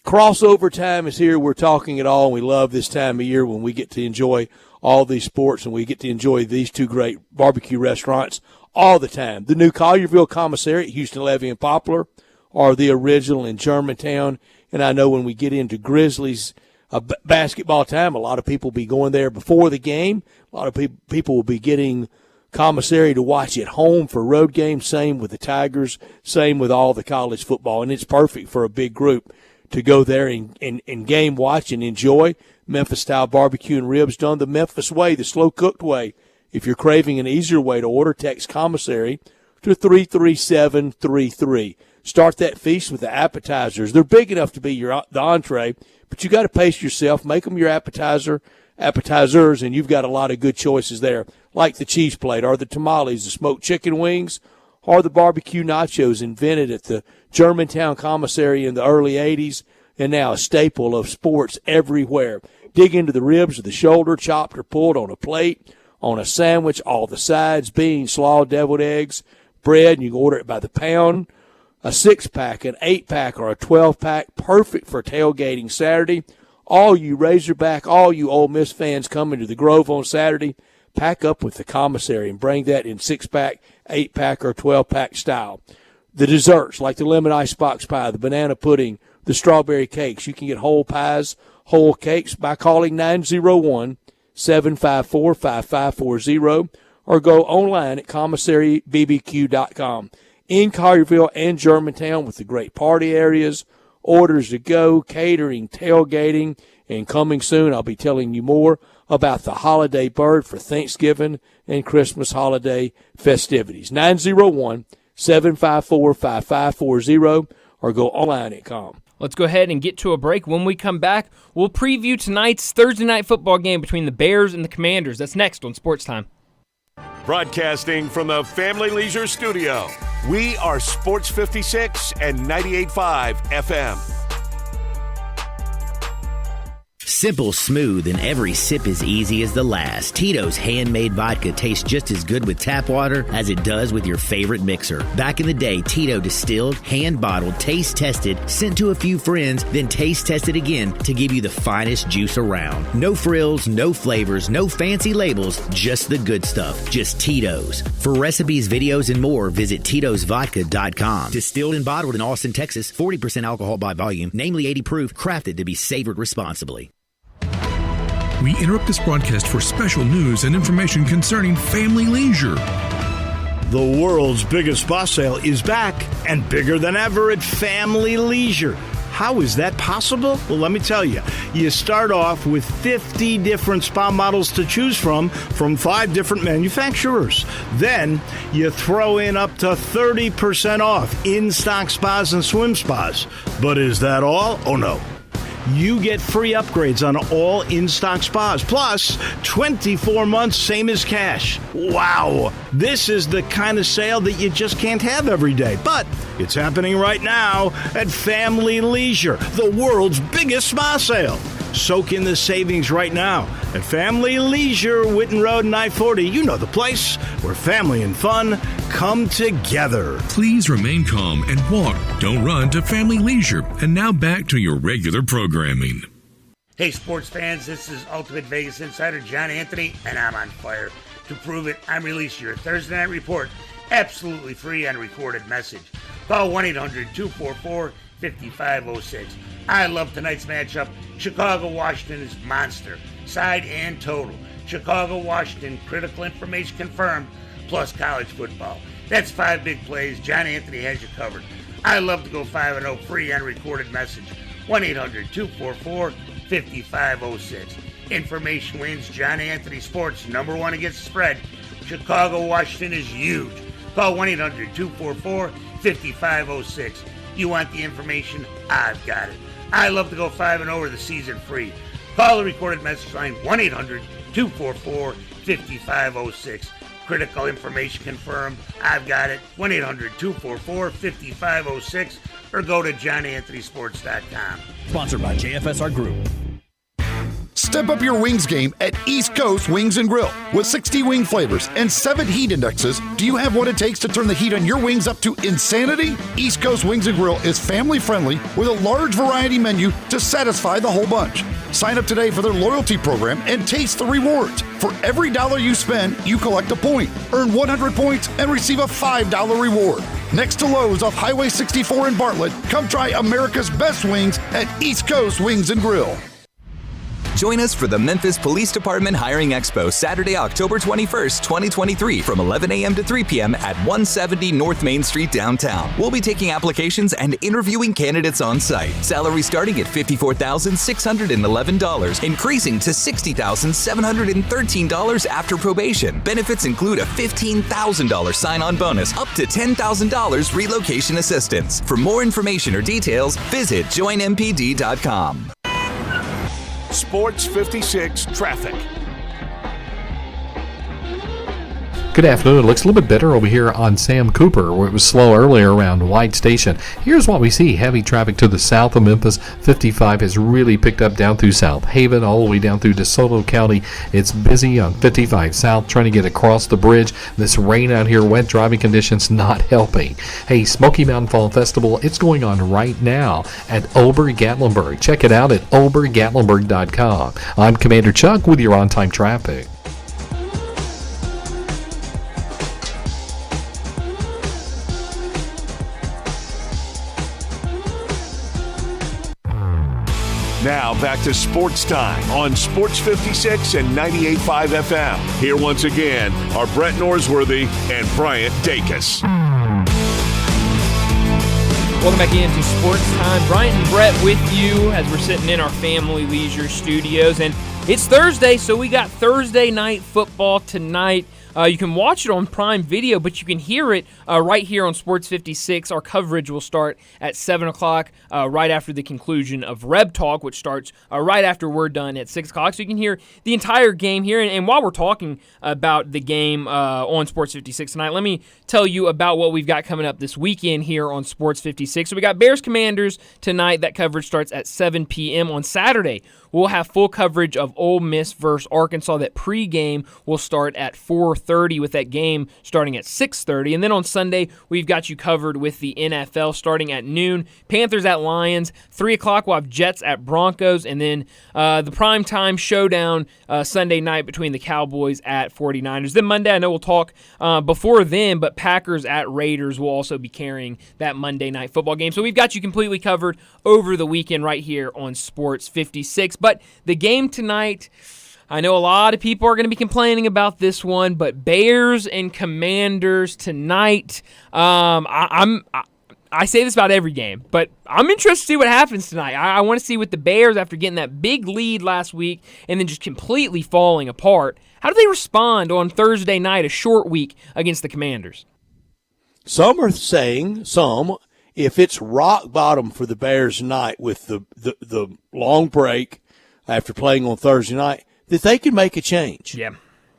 Crossover time is here. We're talking it all, and we love this time of year when we get to enjoy all these sports and we get to enjoy these two great barbecue restaurants all the time. The new Collierville Commissary at Houston Levy and Poplar are the original in Germantown. And I know when we get into Grizzlies basketball time, a lot of people will be going there before the game. A lot of people will be getting commissary to watch at home for road games. Same with the Tigers. Same with all the college football. And it's perfect for a big group to go there and game watch and enjoy Memphis-style barbecue and ribs done the Memphis way, the slow-cooked way. If you're craving an easier way to order, text commissary to 33733. Start that feast with the appetizers. They're big enough to be the entree, but you got to pace yourself. Make them your appetizers, and you've got a lot of good choices there, like the cheese plate or the tamales, the smoked chicken wings, or the barbecue nachos invented at the Germantown Commissary in the early 80s and now a staple of sports everywhere. Dig into the ribs or the shoulder, chopped or pulled on a plate, on a sandwich, all the sides, beans, slaw, deviled eggs, bread, and you can order it by the pound. A 6-pack, an 8-pack, or a 12-pack, perfect for tailgating Saturday. All you Razorback, all you Ole Miss fans coming to the Grove on Saturday, pack up with the commissary and bring that in 6-pack, 8-pack, or 12-pack style. The desserts, like the lemon ice box pie, the banana pudding, the strawberry cakes. You can get whole pies, whole cakes by calling 901-754-5540 or go online at commissarybbq.com. In Collierville and Germantown with the great party areas, orders to go, catering, tailgating, and coming soon, I'll be telling you more about the holiday bird for Thanksgiving and Christmas holiday festivities. 901-754-5540 or go online at com. Let's go ahead and get to a break. When we come back, we'll preview tonight's Thursday night football game between the Bears and the Commanders. That's next on Sports Time. Broadcasting from the Family Leisure Studio, we are Sports 56 and 98.5 FM. Simple, smooth, and every sip as easy as the last. Tito's handmade vodka tastes just as good with tap water as it does with your favorite mixer. Back in the day, Tito distilled, hand-bottled, taste-tested, sent to a few friends, then taste-tested again to give you the finest juice around. No frills, no flavors, no fancy labels, just the good stuff. Just Tito's. For recipes, videos, and more, visit Tito'sVodka.com. Distilled and bottled in Austin, Texas, 40% alcohol by volume, namely 80 proof, crafted to be savored responsibly. We interrupt this broadcast for special news and information concerning family leisure. The world's biggest spa sale is back and bigger than ever at Family Leisure. How is that possible? Well, let me tell you. You start off with 50 different spa models to choose from 5 different manufacturers. Then you throw in up to 30% off in-stock spas and swim spas. But is that all? Oh, no. You get free upgrades on all in-stock spas, plus 24 months, same as cash. Wow! This is the kind of sale that you just can't have every day. But it's happening right now at Family Leisure, the world's biggest spa sale. Soak in the savings right now at Family Leisure, Witten Road and I-40. You know the place where family and fun come together. Please remain calm and walk. Don't run to Family Leisure. And now back to your regular programming. Hey, sports fans, this is Ultimate Vegas Insider John Anthony, and I'm on fire. To prove it, I'm releasing your Thursday night report absolutely free on recorded message. Call 1-800-244-5506. I love tonight's matchup. Chicago-Washington is monster, side and total. Chicago-Washington, critical information confirmed, plus college football. That's 5 big plays. John Anthony has you covered. I love to go 5-0 free on recorded message. 1-800-244-5506. Information wins. John Anthony Sports, #1 against the spread. Chicago-Washington is huge. Call 1-800-244-5506. You want the information? I've got it. I love to go 5-0 over the season free. Call the recorded message line 1-800-244-5506. Critical information confirmed. I've got it. 1-800-244-5506 or go to johnanthonysports.com. Sponsored by JFSR Group. Step up your wings game at East Coast Wings and Grill. With 60 wing flavors and 7 heat indexes, do you have what it takes to turn the heat on your wings up to insanity? East Coast Wings and Grill is family friendly with a large variety menu to satisfy the whole bunch. Sign up today for their loyalty program and taste the rewards. For every $1 you spend, you collect a point. Earn 100 points and receive a $5 reward. Next to Lowe's off Highway 64 in Bartlett, come try America's best wings at East Coast Wings and Grill. Join us for the Memphis Police Department Hiring Expo Saturday, October 21st, 2023 from 11 a.m. to 3 p.m. at 170 North Main Street downtown. We'll be taking applications and interviewing candidates on site. Salary starting at $54,611, increasing to $60,713 after probation. Benefits include a $15,000 sign-on bonus, up to $10,000 relocation assistance. For more information or details, visit joinmpd.com. Sports 56 traffic. Good afternoon. It looks a little bit better over here on Sam Cooper, where it was slow earlier around White Station. Here's what we see. Heavy traffic to the south of Memphis. 55 has really picked up down through South Haven, all the way down through DeSoto County. It's busy on 55 South, trying to get across the bridge. This rain out here, wet driving conditions not helping. Hey, Smoky Mountain Fall Festival, it's going on right now at Ober-Gatlinburg. Check it out at obergatlinburg.com. I'm Commander Chuck with your on-time traffic. Now back to Sports Time on Sports 56 and 98.5 FM. Here once again are Brett Norsworthy and Bryant Dacus. Welcome back into Sports Time. Bryant and Brett with you as we're sitting in our Family Leisure studios. And It's Thursday, so we got Thursday night football tonight. You can watch it on Prime Video, but you can hear it right here on Sports 56. Our coverage will start at 7 o'clock, right after the conclusion of Reb Talk, which starts right after we're done at 6 o'clock. So you can hear the entire game here. And while we're talking about the game on Sports 56 tonight, let me tell you about what we've got coming up this weekend here on Sports 56. So we got Bears Commanders tonight. That coverage starts at 7 p.m. On Saturday, we'll have full coverage of Ole Miss versus Arkansas. That pregame will start at 4:30 with that game starting at 6:30. And then on Sunday, we've got you covered with the NFL starting at noon. Panthers at Lions. 3 o'clock, we'll have Jets at Broncos. And then the primetime showdown Sunday night between the Cowboys at 49ers. Then Monday, I know we'll talk before then, but Packers at Raiders will also be carrying that Monday night football game. So we've got you completely covered over the weekend right here on Sports 56. But the game tonight, I know a lot of people are going to be complaining about this one, but Bears and Commanders tonight. I say this about every game, but I'm interested to see what happens tonight. I want to see with the Bears after getting that big lead last week and then just completely falling apart. How do they respond on Thursday night, a short week, against the Commanders? Some are saying, if it's rock bottom for the Bears tonight with the long break after playing on Thursday night, that they can make a change.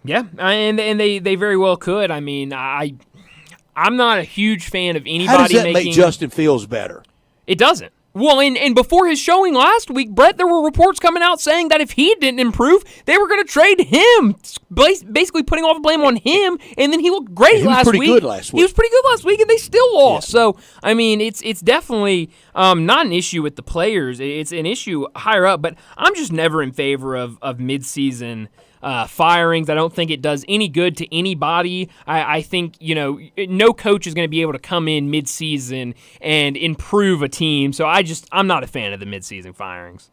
Yeah, and they very well could. I mean, I'm not a huge fan of anybody. How does that make Justin Fields better? It doesn't. Well, and before his showing last week, Brett, there were reports coming out saying that if he didn't improve, they were going to trade him, basically putting all the blame on him, and then he looked great last week. He was pretty good last week. He was pretty good last week, and they still lost. Yeah. So, I mean, it's definitely not an issue with the players. It's an issue higher up, but I'm just never in favor of midseason firings. I don't think it does any good to anybody. I think, no coach is going to be able to come in midseason and improve a team. So I'm not a fan of the midseason firings.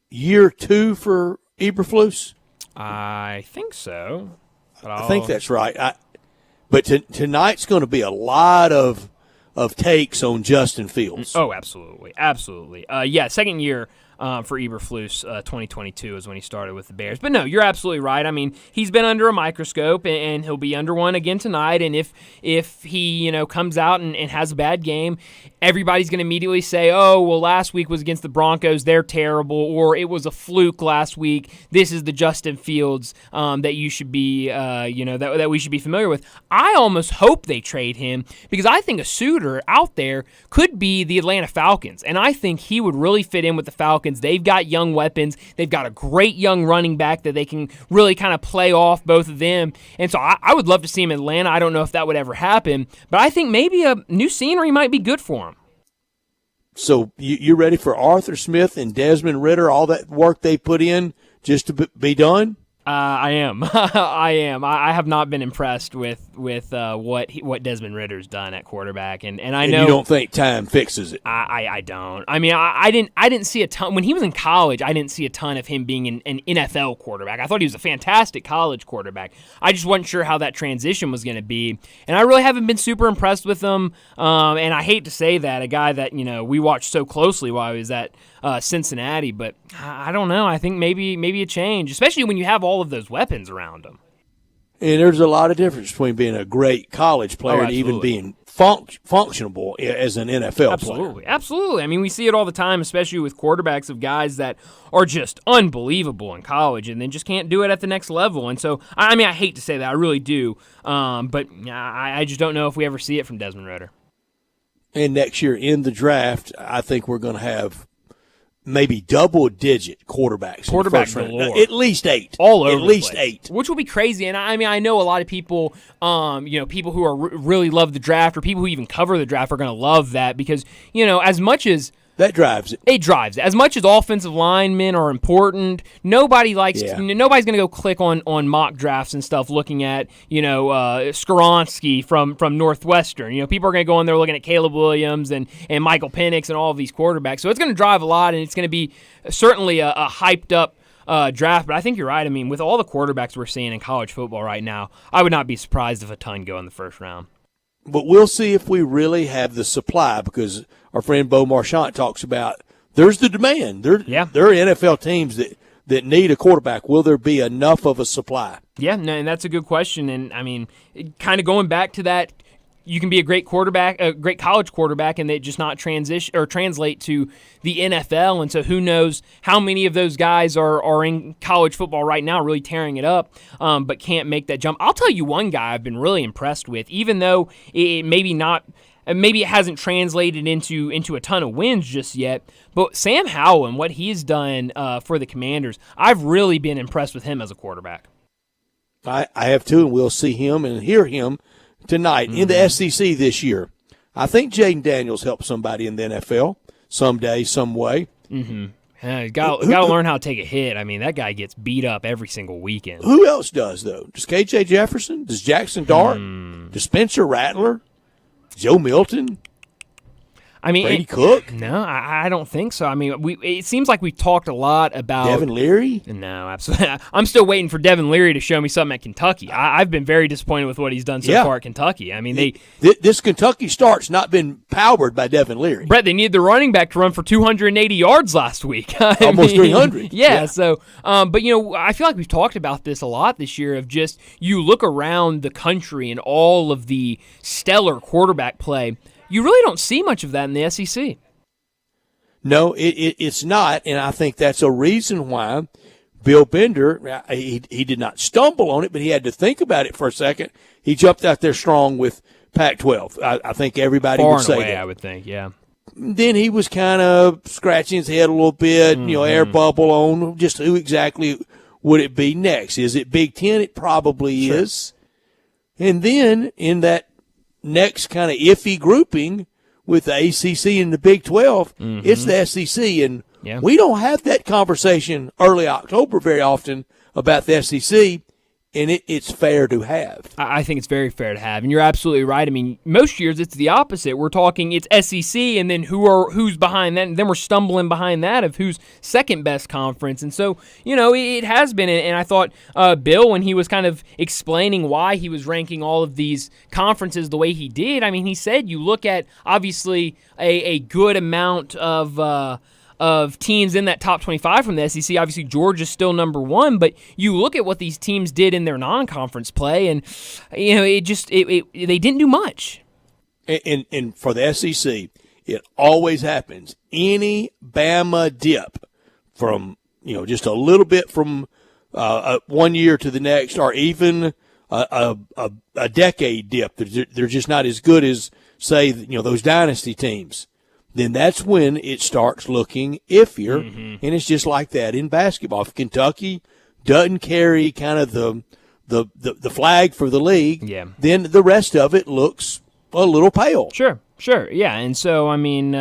Year 2 for Eberflus? I think so. I think that's right. But tonight's going to be a lot of takes on Justin Fields. Oh, absolutely. Absolutely. Second year for Eberflus, 2022 is when he started with the Bears. But no, you're absolutely right. I mean, he's been under a microscope, and he'll be under one again tonight. And if he comes out and has a bad game, everybody's going to immediately say, oh, well, last week was against the Broncos. They're terrible. Or it was a fluke last week. This is the Justin Fields that you should be, that we should be familiar with. I almost hope they trade him because I think a suitor out there could be the Atlanta Falcons. And I think he would really fit in with the Falcons. They've got young weapons. They've got a great young running back that they can really kind of play off, both of them. And so I would love to see him in Atlanta. I don't know if that would ever happen, but I think maybe a new scenery might be good for him. So you're ready for Arthur Smith and Desmond Ridder, all that work they put in just to be done? I am. I am. I have not been impressed with what Desmond Ridder's done at quarterback, and I know you don't think time fixes it. I don't. I mean, I didn't see a ton when he was in college. I didn't see a ton of him being an NFL quarterback. I thought he was a fantastic college quarterback. I just wasn't sure how that transition was going to be, and I really haven't been super impressed with him. And I hate to say that, a guy that we watched so closely while I was at Cincinnati, but I don't know. I think maybe a change, especially when you have all of those weapons around him. And there's a lot of difference between being a great college player and even being functionable as an NFL player. Absolutely. I mean, we see it all the time, especially with quarterbacks, of guys that are just unbelievable in college and then just can't do it at the next level. And so, I mean, I hate to say that. I really do. But I just don't know if we ever see it from Desmond Ridder. And next year in the draft, I think we're going to have maybe double-digit quarterbacks. Quarterback galore. At least 8. All over At least the place. 8. Which will be crazy. And I mean, I know a lot of people, people who are really love the draft or people who even cover the draft are going to love that because, as much as that drives it. It drives it. As much as offensive linemen are important, nobody likes. Nobody's going to go click on mock drafts and stuff looking at Skoronski from Northwestern. People are going to go in there looking at Caleb Williams and Michael Penix and all of these quarterbacks. So it's going to drive a lot, and it's going to be certainly a hyped up draft. But I think you're right. I mean, with all the quarterbacks we're seeing in college football right now, I would not be surprised if a ton go in the first round. But we'll see if we really have the supply because our friend Bo Marchant talks about there's the demand. There are NFL teams that need a quarterback, will there be enough of a supply? Yeah, no, and that's a good question. And I mean, kind of going back to that, you can be a great quarterback, a great college quarterback, and they just not translate to the NFL. And so who knows how many of those guys are in college football right now, really tearing it up, but can't make that jump. I'll tell you one guy I've been really impressed with, even though it maybe it hasn't translated into a ton of wins just yet. But Sam Howell and what he's done for the Commanders, I've really been impressed with him as a quarterback. I have too, and we'll see him and hear him tonight in the SEC this year. I think Jaden Daniels helped somebody in the NFL someday, some way. You got to learn how to take a hit. I mean, that guy gets beat up every single weekend. Who else does, though? Does KJ Jefferson? Does Jackson Dart? Does Spencer Rattler? Joe Milton? I mean, Brady Cook? No, I don't think so. I mean, it seems like we've talked a lot about Devin Leary. No, absolutely. I'm still waiting for Devin Leary to show me something at Kentucky. I've been very disappointed with what he's done so far at Kentucky. I mean, this Kentucky start's not been powered by Devin Leary. Brett, they needed the running back to run for 280 yards last week. Almost 300. Yeah. So, but I feel like we've talked about this a lot this year. Of just you look around the country and all of the stellar quarterback play. You really don't see much of that in the SEC. No, it's not, and I think that's a reason why Bill Bender, he did not stumble on it, but he had to think about it for a second. He jumped out there strong with Pac-12. I think everybody would say that. I would think, yeah. Then he was kind of scratching his head a little bit, air bubble on just who exactly would it be next. Is it Big Ten? It probably is. And then in that next kind of iffy grouping with the ACC and the Big 12, it's the SEC, and we don't have that conversation early October very often about the SEC, and it's fair to have. I think it's very fair to have, and you're absolutely right. I mean, most years it's the opposite. We're talking it's SEC, and then who's behind that, and then we're stumbling behind that of who's second best conference. And so, it has been, and I thought Bill, when he was kind of explaining why he was ranking all of these conferences the way he did, I mean, he said you look at, obviously, a good amount of teams in that top 25 from the SEC. Obviously, Georgia's still number one, but you look at what these teams did in their non-conference play, and they didn't do much. And for the SEC, it always happens. Any Bama dip from just a little bit from 1 year to the next, or even a decade dip, they're just not as good as, say, those dynasty teams. Then that's when it starts looking iffier, and it's just like that in basketball. If Kentucky doesn't carry kind of the flag for the league, then the rest of it looks a little pale. Sure, yeah. And so, I mean,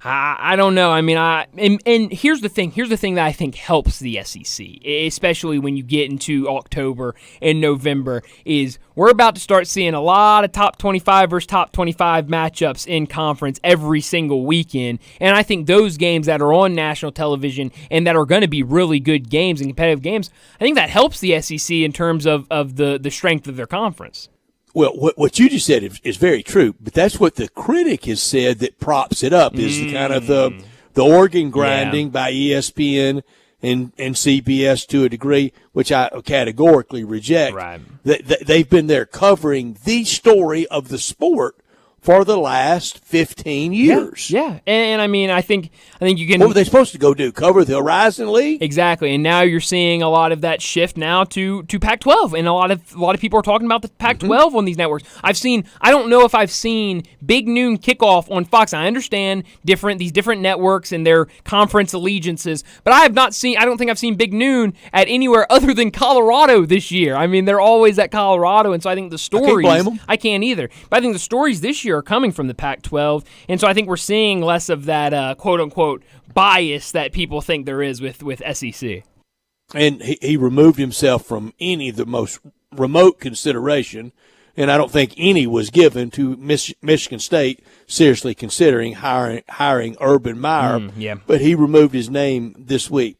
I don't know. I mean, and here's the thing. Here's the thing that I think helps the SEC, especially when you get into October and November, is we're about to start seeing a lot of top 25 versus top 25 matchups in conference every single weekend. And I think those games that are on national television and that are going to be really good games and competitive games, I think that helps the SEC in terms of the strength of their conference. Well, what you just said is very true, but that's what the critic has said that props it up is the kind of the organ grinding by ESPN and CBS to a degree, which I categorically reject. Right. They've been there covering the story of the sport for the last 15 years. Yeah. And I mean, I think you can. What were they supposed to go do? Cover the Horizon League? Exactly. And now you're seeing a lot of that shift now to Pac-12, and a lot of people are talking about the Pac-12 on these networks. I don't know if I've seen Big Noon Kickoff on Fox. I understand these different networks and their conference allegiances, but I don't think I've seen Big Noon at anywhere other than Colorado this year. I mean, they're always at Colorado, and so I think the stories. I can't blame them. I can't either. But I think the stories this year are coming from the Pac-12, and so I think we're seeing less of that quote-unquote bias that people think there is with SEC. And he removed himself from any of the most remote consideration, and I don't think any was given to Michigan State seriously considering hiring Urban Meyer, but he removed his name this week.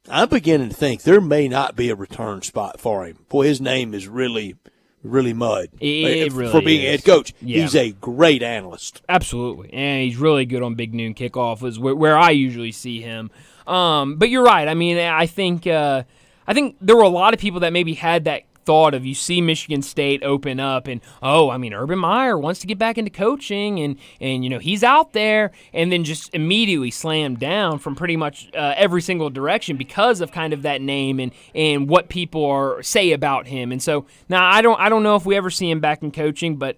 I'm beginning to think there may not be a return spot for him. Boy, his name is really mud for being a head coach. Yeah. He's a great analyst. Absolutely. And he's really good on Big Noon Kickoff is where I usually see him. But you're right. I mean, I think there were a lot of people that maybe had that thought of, you see Michigan State open up and, Urban Meyer wants to get back into coaching and he's out there, and then just immediately slammed down from pretty much every single direction because of kind of that name and what people say about him. And so now I don't know if we ever see him back in coaching, but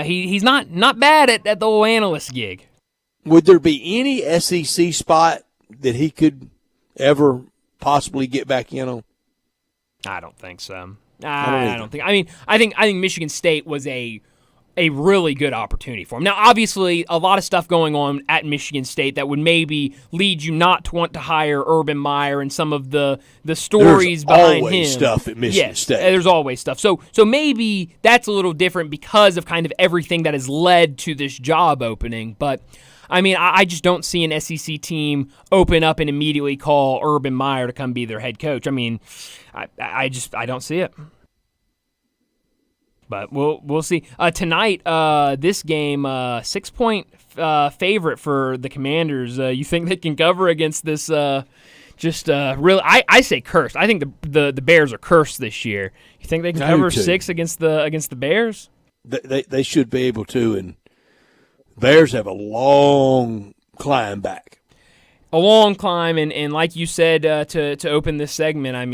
he's not bad at the little analyst gig. Would there be any SEC spot that he could ever possibly get back in on? I don't think so. I don't think. I think Michigan State was a really good opportunity for him. Now, obviously, a lot of stuff going on at Michigan State that would maybe lead you not to want to hire Urban Meyer and some of the stories behind him. There's always stuff at Michigan State. There's always stuff. So maybe that's a little different because of kind of everything that has led to this job opening. But I just don't see an SEC team open up and immediately call Urban Meyer to come be their head coach. I don't see it. But we'll see. Tonight, this game, 6-point favorite for the Commanders. You think they can cover against this? Really, I say cursed. I think the Bears are cursed this year. You think they can cover 6 against the Bears? They should be able to, and Bears have a long climb back. A long climb, and like you said to open this segment, I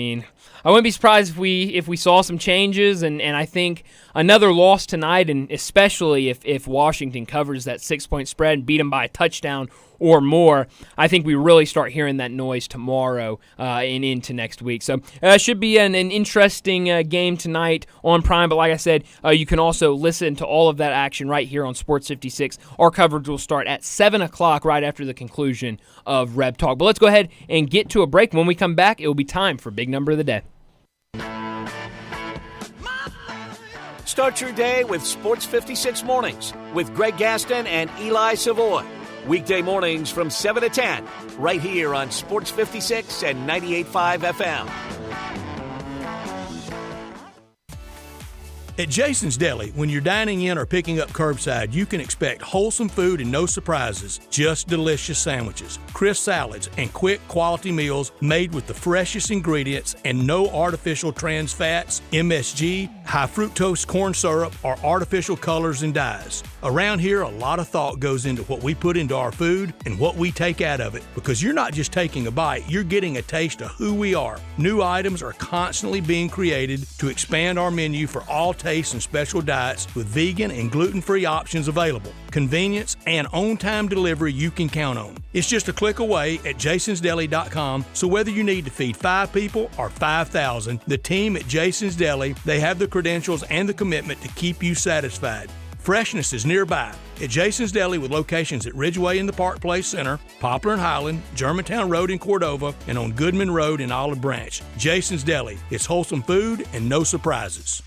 wouldn't be surprised if we saw some changes, and I think another loss tonight, and especially if Washington covers that 6-point spread and beat them by a touchdown or more, I think we really start hearing that noise tomorrow and into next week. So it should be an interesting game tonight on Prime. But like I said, you can also listen to all of that action right here on Sports 56. Our coverage will start at 7 o'clock right after the conclusion of Reb Talk. But let's go ahead and get to a break. When we come back, it will be time for Big Number of the Day. Start your day with Sports 56 Mornings with Greg Gaston and Eli Savoy. Weekday mornings from 7 to 10, right here on Sports 56 and 98.5 FM. At Jason's Deli, when you're dining in or picking up curbside, you can expect wholesome food and no surprises, just delicious sandwiches, crisp salads, and quick quality meals made with the freshest ingredients and no artificial trans fats, MSG, high fructose corn syrup, or artificial colors and dyes. Around here, a lot of thought goes into what we put into our food and what we take out of it, because you're not just taking a bite, you're getting a taste of who we are. New items are constantly being created to expand our menu for all tastes and special diets with vegan and gluten-free options available. Convenience and on-time delivery you can count on. It's just a click away at jasonsdeli.com, so whether you need to feed 5 people or 5,000, the team at Jason's Deli, they have the credentials and the commitment to keep you satisfied. Freshness is nearby at Jason's Deli with locations at Ridgeway in the Park Place Center, Poplar and Highland, Germantown Road in Cordova, and on Goodman Road in Olive Branch. Jason's Deli. It's wholesome food and no surprises.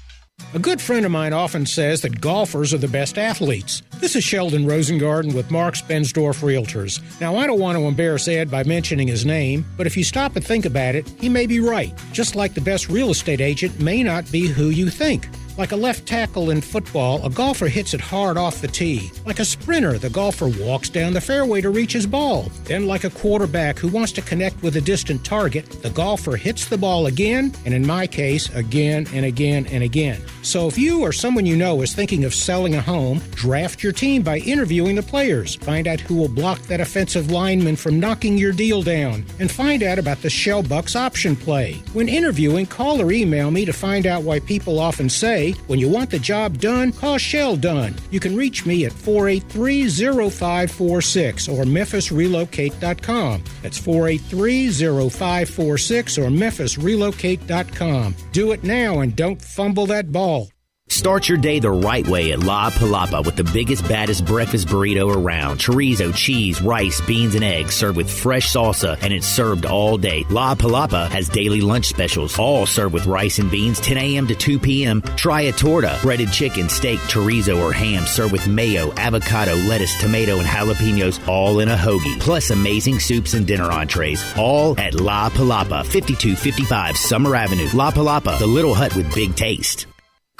A good friend of mine often says that golfers are the best athletes. This is Sheldon Rosengarten with Marks Bensdorf Realtors. Now, I don't want to embarrass Ed by mentioning his name, but if you stop and think about it, he may be right. Just like the best real estate agent may not be who you think. Like a left tackle in football, a golfer hits it hard off the tee. Like a sprinter, the golfer walks down the fairway to reach his ball. Then like a quarterback who wants to connect with a distant target, the golfer hits the ball again, and in my case, again and again and again. So if you or someone you know is thinking of selling a home, draft your team by interviewing the players. Find out who will block that offensive lineman from knocking your deal down. And find out about the Shell Bucks option play. When interviewing, call or email me to find out why people often say, when you want the job done, call Shell Done. You can reach me at 483-0546 or memphisrelocate.com. That's 483-0546 or memphisrelocate.com. Do it now and don't fumble that ball. Start your day the right way at La Palapa with the biggest, baddest breakfast burrito around. Chorizo, cheese, rice, beans, and eggs served with fresh salsa, and it's served all day. La Palapa has daily lunch specials, all served with rice and beans, 10 a.m. to 2 p.m. Try a torta, breaded chicken, steak, chorizo, or ham served with mayo, avocado, lettuce, tomato, and jalapenos, all in a hoagie. Plus amazing soups and dinner entrees, all at La Palapa, 5255 Summer Avenue. La Palapa, the little hut with big taste.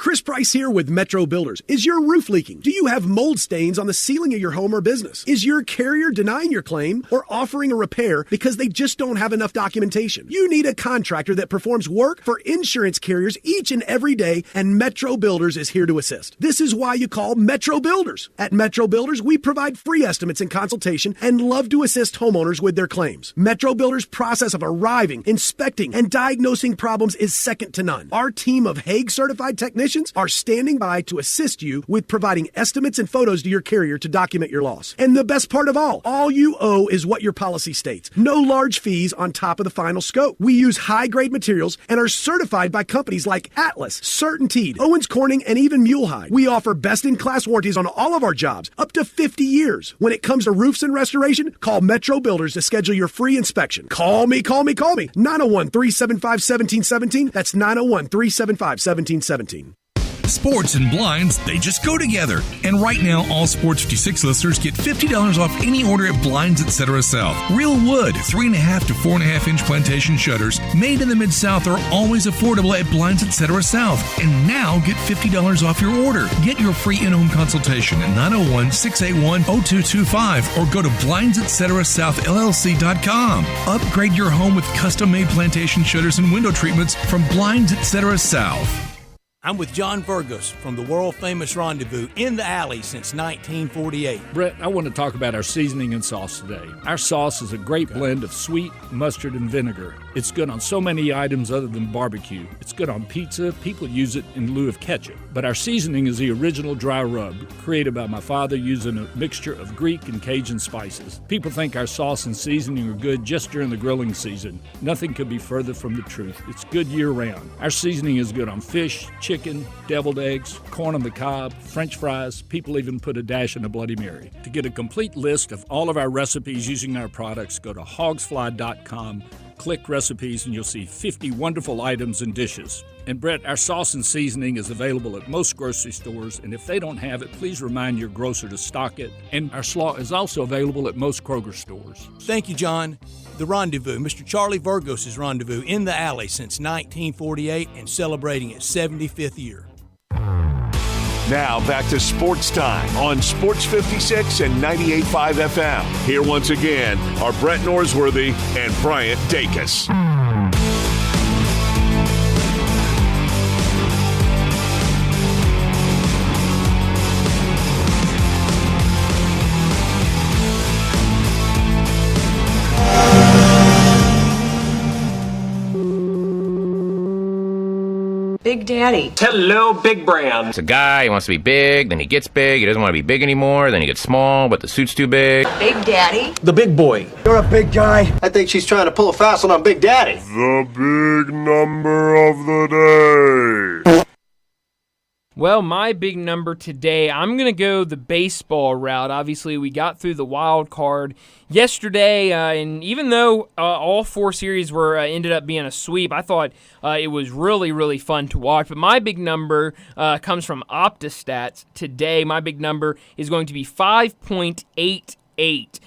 Chris Price here with Metro Builders. Is your roof leaking? Do you have mold stains on the ceiling of your home or business? Is your carrier denying your claim or offering a repair because they just don't have enough documentation? You need a contractor that performs work for insurance carriers each and every day, and Metro Builders is here to assist. This is why you call Metro Builders. At Metro Builders, we provide free estimates and consultation and love to assist homeowners with their claims. Metro Builders' process of arriving, inspecting, and diagnosing problems is second to none. Our team of Hague-certified technicians are standing by to assist you with providing estimates and photos to your carrier to document your loss. And the best part of all you owe is what your policy states. No large fees on top of the final scope. We use high-grade materials and are certified by companies like Atlas, CertainTeed, Owens Corning, and even Mulehide. We offer best-in-class warranties on all of our jobs, up to 50 years. When it comes to roofs and restoration, call Metro Builders to schedule your free inspection. Call me. 901-375-1717. That's 901-375-1717. Sports and blinds, they just go together. And right now, all Sports 56 listeners get $50 off any order at Blinds Etc. South. Real wood, 3.5 to 4.5 inch plantation shutters made in the Mid-South are always affordable at Blinds Etc. South. And now get $50 off your order. Get your free in-home consultation at 901-681-0225 or go to blindsetcetera.southllc.com. Upgrade your home with custom-made plantation shutters and window treatments from Blinds Etc. South. I'm with John Burgos from the world-famous Rendezvous in the Alley since 1948. Brett, I want to talk about our seasoning and sauce today. Our sauce is a great blend of sweet, mustard, and vinegar. It's good on so many items other than barbecue. It's good on pizza. People use it in lieu of ketchup. But our seasoning is the original dry rub, created by my father using a mixture of Greek and Cajun spices. People think our sauce and seasoning are good just during the grilling season. Nothing could be further from the truth. It's good year-round. Our seasoning is good on fish, chicken, deviled eggs, corn on the cob, French fries. People even put a dash in a Bloody Mary. To get a complete list of all of our recipes using our products, go to hogsfly.com, click recipes, and you'll see 50 wonderful items and dishes. And Brett, our sauce and seasoning is available at most grocery stores, and if they don't have it, please remind your grocer to stock it. And our slaw is also available at most Kroger stores. Thank you, John. The Rendezvous, Mr. Charlie Burgos' Rendezvous in the Alley since 1948 and celebrating its 75th year. Now back to Sports Time on Sports 56 and 98.5 FM. Here once again are Brett Norsworthy and Bryant Dacus. Big Daddy. Hello, Big Brand. It's a guy, he wants to be big, then he gets big, he doesn't want to be big anymore, then he gets small, but the suit's too big. Big Daddy. The big boy. You're a big guy. I think she's trying to pull a fast one on Big Daddy. The big number of the day. Well, my big number today, I'm going to go the baseball route. Obviously, we got through the wild card yesterday, and even though all four series were ended up being a sweep, I thought it was really, really fun to watch. But my big number comes from OptaStats today. My big number is going to be 5.88.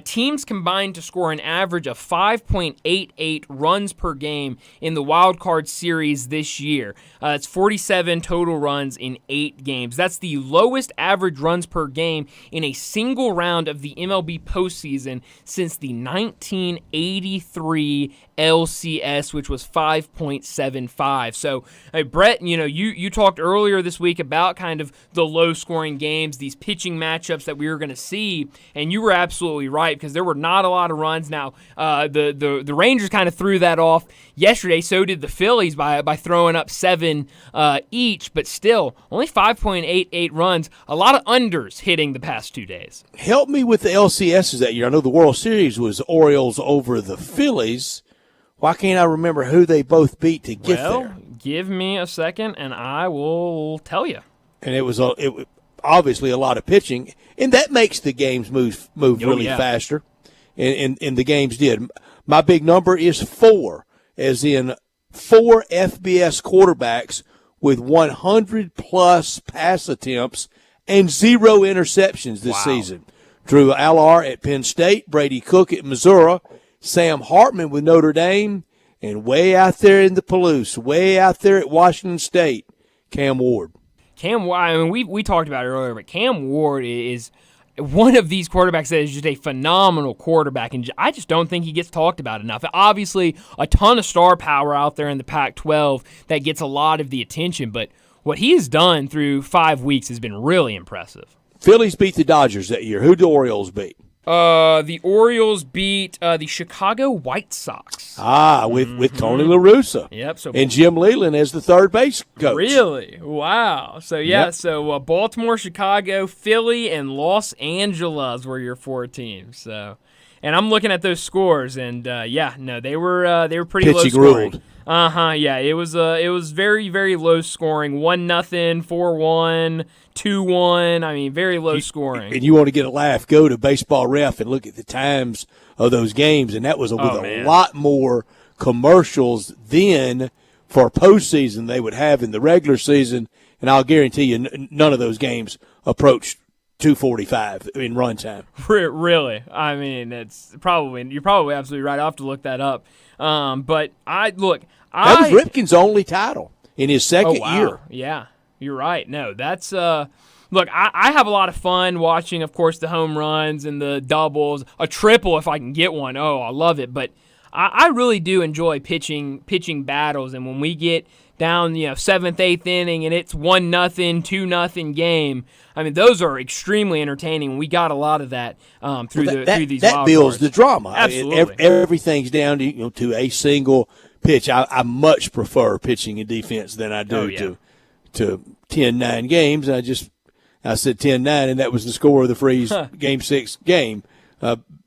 Teams combined to score an average of 5.88 runs per game in the wild card series this year. It's 47 total runs in 8 games. That's the lowest average runs per game in a single round of the MLB postseason since the 1983 LCS, which was 5.75. So, Brett, you talked earlier this week about kind of the low-scoring games, these pitching matchups that we were going to see, and you were absolutely right because there were not a lot of runs. Now, the Rangers kind of threw that off yesterday. So did the Phillies by throwing up 7 each, but still only 5.88 runs. A lot of unders hitting the past 2 days. Help me with the LCSs that year. I know the World Series was Orioles over the Phillies. Why can't I remember who they both beat to get there? Give me a second, and I will tell you. And it was obviously a lot of pitching, and that makes the games move really faster. And the games did. My big number is 4, as in 4 FBS quarterbacks with 100-plus pass attempts and 0 interceptions this season. Drew Allard at Penn State, Brady Cook at Missouri, Sam Hartman with Notre Dame, and way out there in the Palouse, way out there at Washington State, Cam Ward. I mean, we talked about it earlier, but Cam Ward is one of these quarterbacks that is just a phenomenal quarterback, and I just don't think he gets talked about enough. Obviously, a ton of star power out there in the Pac-12 that gets a lot of the attention, but what he has done through 5 weeks has been really impressive. Phillies beat the Dodgers that year. Who did the Orioles beat? The Orioles beat the Chicago White Sox. With Tony La Russa. Yep. So and Jim Leland as the third base coach. Really? Wow. So, So Baltimore, Chicago, Philly, and Los Angeles were your 4 teams. So, and I'm looking at those scores, and they were pretty low scoring. Ruled. Yeah. It was very, very low scoring. 1-0, 4-1. 2-1. I mean, very low scoring. And you want to get a laugh, go to Baseball Ref and look at the times of those games, and that was with a lot more commercials then for postseason they would have in the regular season, and I'll guarantee you none of those games approached 2:45 in run time. Really? I mean, you're probably absolutely right. I'll have to look that up. But that was Ripken's only title in his second year. Yeah. You're right. No, that's look, I have a lot of fun watching, of course, the home runs and the doubles, a triple if I can get one. Oh, I love it. But I really do enjoy pitching battles, and when we get down, 7th, 8th inning, and it's 1-0, 2-0 game. I mean, those are extremely entertaining. We got a lot of that through these that wild builds cards. the drama. Absolutely, everything's down to a single pitch. I much prefer pitching and defense than I do to 10-9 games. I said 10-9, and that was the score of the Freeze Game 6 game.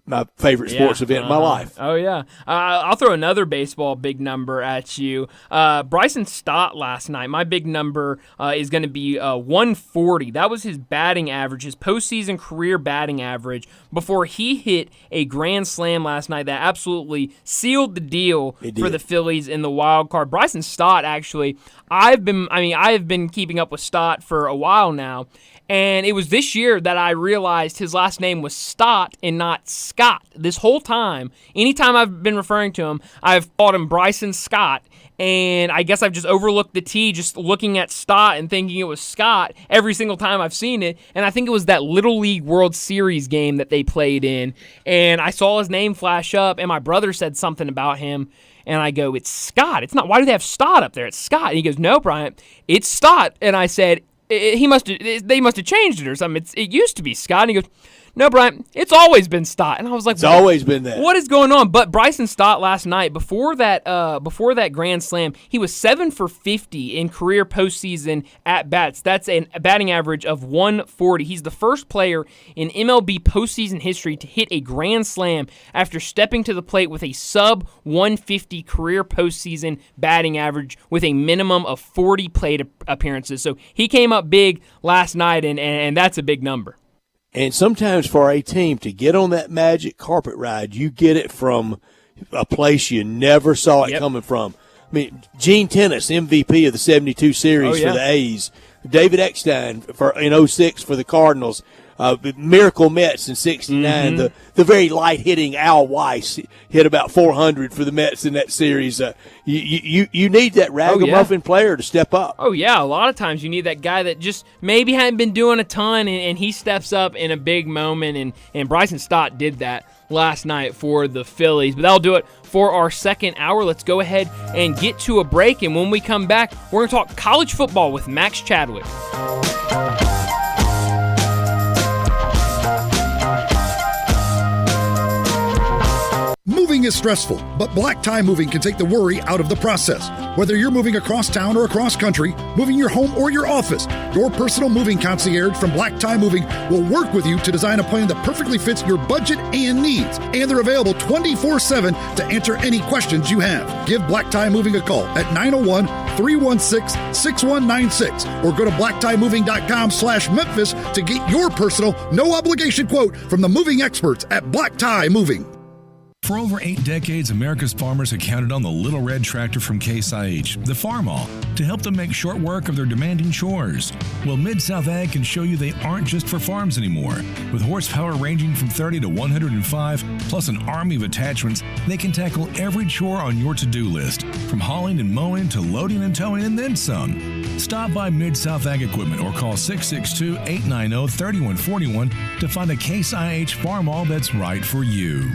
My favorite sports event in my life. Oh, yeah. I'll throw another baseball big number at you. Bryson Stott last night, my big number is going to be 140. That was his batting average, his postseason career batting average, before he hit a grand slam last night that absolutely sealed the deal for the Phillies in the wild card. Bryson Stott, actually, I have been keeping up with Stott for a while now. And it was this year that I realized his last name was Stott and not Scott. This whole time, anytime I've been referring to him, I've called him Bryson Scott. And I guess I've just overlooked the T, just looking at Stott and thinking it was Scott every single time I've seen it. And I think it was that Little League World Series game that they played in. And I saw his name flash up, and my brother said something about him. And I go, it's Scott. It's not. Why do they have Stott up there? It's Scott. And he goes, no, Brian, it's Stott. And I said, they must have changed it or something. It used to be Scott. And he goes, no, Brian, it's always been Stott. And I was like, it's always been that. What is going on? But Bryson Stott last night, before that grand slam, he was 7 for 50 in career postseason at bats. That's a batting average of 140. He's the first player in MLB postseason history to hit a grand slam after stepping to the plate with a sub 150 career postseason batting average with a minimum of 40 plate appearances. So he came up big last night, and that's a big number. And sometimes for a team to get on that magic carpet ride, you get it from a place you never saw it coming from. I mean, Gene Tennis, MVP of the 72 series for the A's. David Eckstein in 06 for the Cardinals. Miracle Mets in 69. Mm-hmm. The very light-hitting Al Weiss hit about 400 for the Mets in that series. You need that ragamuffin player to step up. Oh, yeah. A lot of times you need that guy that just maybe hadn't been doing a ton, and he steps up in a big moment, and Bryson Stott did that last night for the Phillies. But that'll do it for our second hour. Let's go ahead and get to a break, and when we come back, we're going to talk college football with Max Chadwick. Moving is stressful, but Black Tie Moving can take the worry out of the process. Whether you're moving across town or across country, moving your home or your office, your personal moving concierge from Black Tie Moving will work with you to design a plan that perfectly fits your budget and needs. And they're available 24/7 to answer any questions you have. Give Black Tie Moving a call at 901-316-6196 or go to blacktiemoving.com/Memphis to get your personal, no obligation quote from the moving experts at Black Tie Moving. For over 8 decades, America's farmers have counted on the Little Red Tractor from Case IH, the Farmall, to help them make short work of their demanding chores. Well, Mid-South Ag can show you they aren't just for farms anymore. With horsepower ranging from 30 to 105, plus an army of attachments, they can tackle every chore on your to-do list, from hauling and mowing to loading and towing and then some. Stop by Mid-South Ag Equipment or call 662-890-3141 to find a Case IH Farmall that's right for you.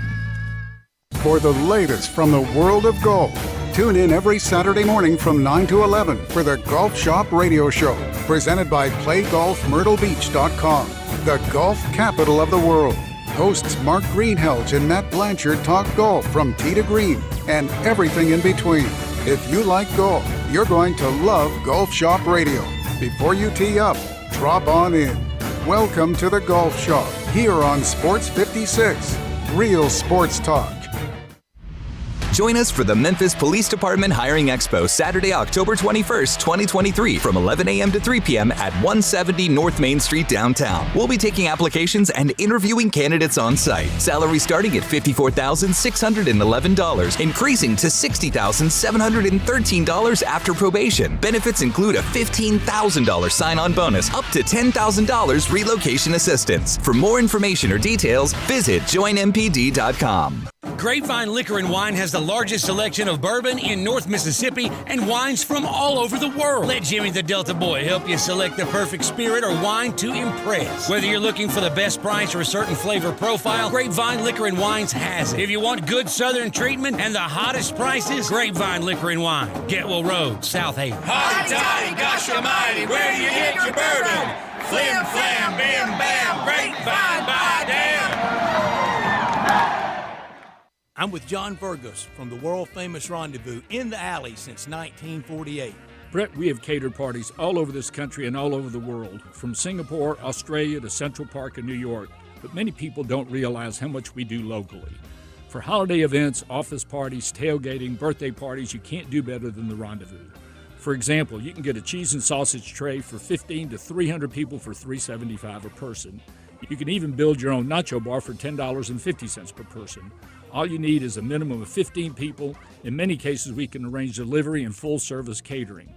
For the latest from the world of golf, tune in every Saturday morning from 9 to 11 for the Golf Shop Radio Show, presented by PlayGolfMyrtleBeach.com, the golf capital of the world. Hosts Mark Greenhelge and Matt Blanchard talk golf from tee to green and everything in between. If you like golf, you're going to love Golf Shop Radio. Before you tee up, drop on in. Welcome to the Golf Shop here on Sports 56. Real sports talk. Join us for the Memphis Police Department Hiring Expo Saturday, October 21st, 2023 from 11 a.m. to 3 p.m. at 170 North Main Street downtown. We'll be taking applications and interviewing candidates on site. Salary starting at $54,611, increasing to $60,713 after probation. Benefits include a $15,000 sign-on bonus, up to $10,000 relocation assistance. For more information or details, visit joinmpd.com. Grapevine Liquor and Wine has the largest selection of bourbon in North Mississippi and wines from all over the world. Let Jimmy the Delta Boy help you select the perfect spirit or wine to impress. Whether you're looking for the best price or a certain flavor profile, Grapevine Liquor and Wines has it. If you want good southern treatment and the hottest prices, Grapevine Liquor and Wine, Getwell Road, South Haven. Hotty toddy, gosh almighty, where do you get your bourbon? Flim flam, bim bam, Grapevine, by damn. I'm with John Virgos from the world-famous Rendezvous in the Alley since 1948. Brett, we have catered parties all over this country and all over the world, from Singapore, Australia to Central Park in New York, but many people don't realize how much we do locally. For holiday events, office parties, tailgating, birthday parties, you can't do better than the Rendezvous. For example, you can get a cheese and sausage tray for 15 to 300 people for $3.75 a person. You can even build your own nacho bar for $10.50 per person. All you need is a minimum of 15 people. In many cases, we can arrange delivery and full-service catering.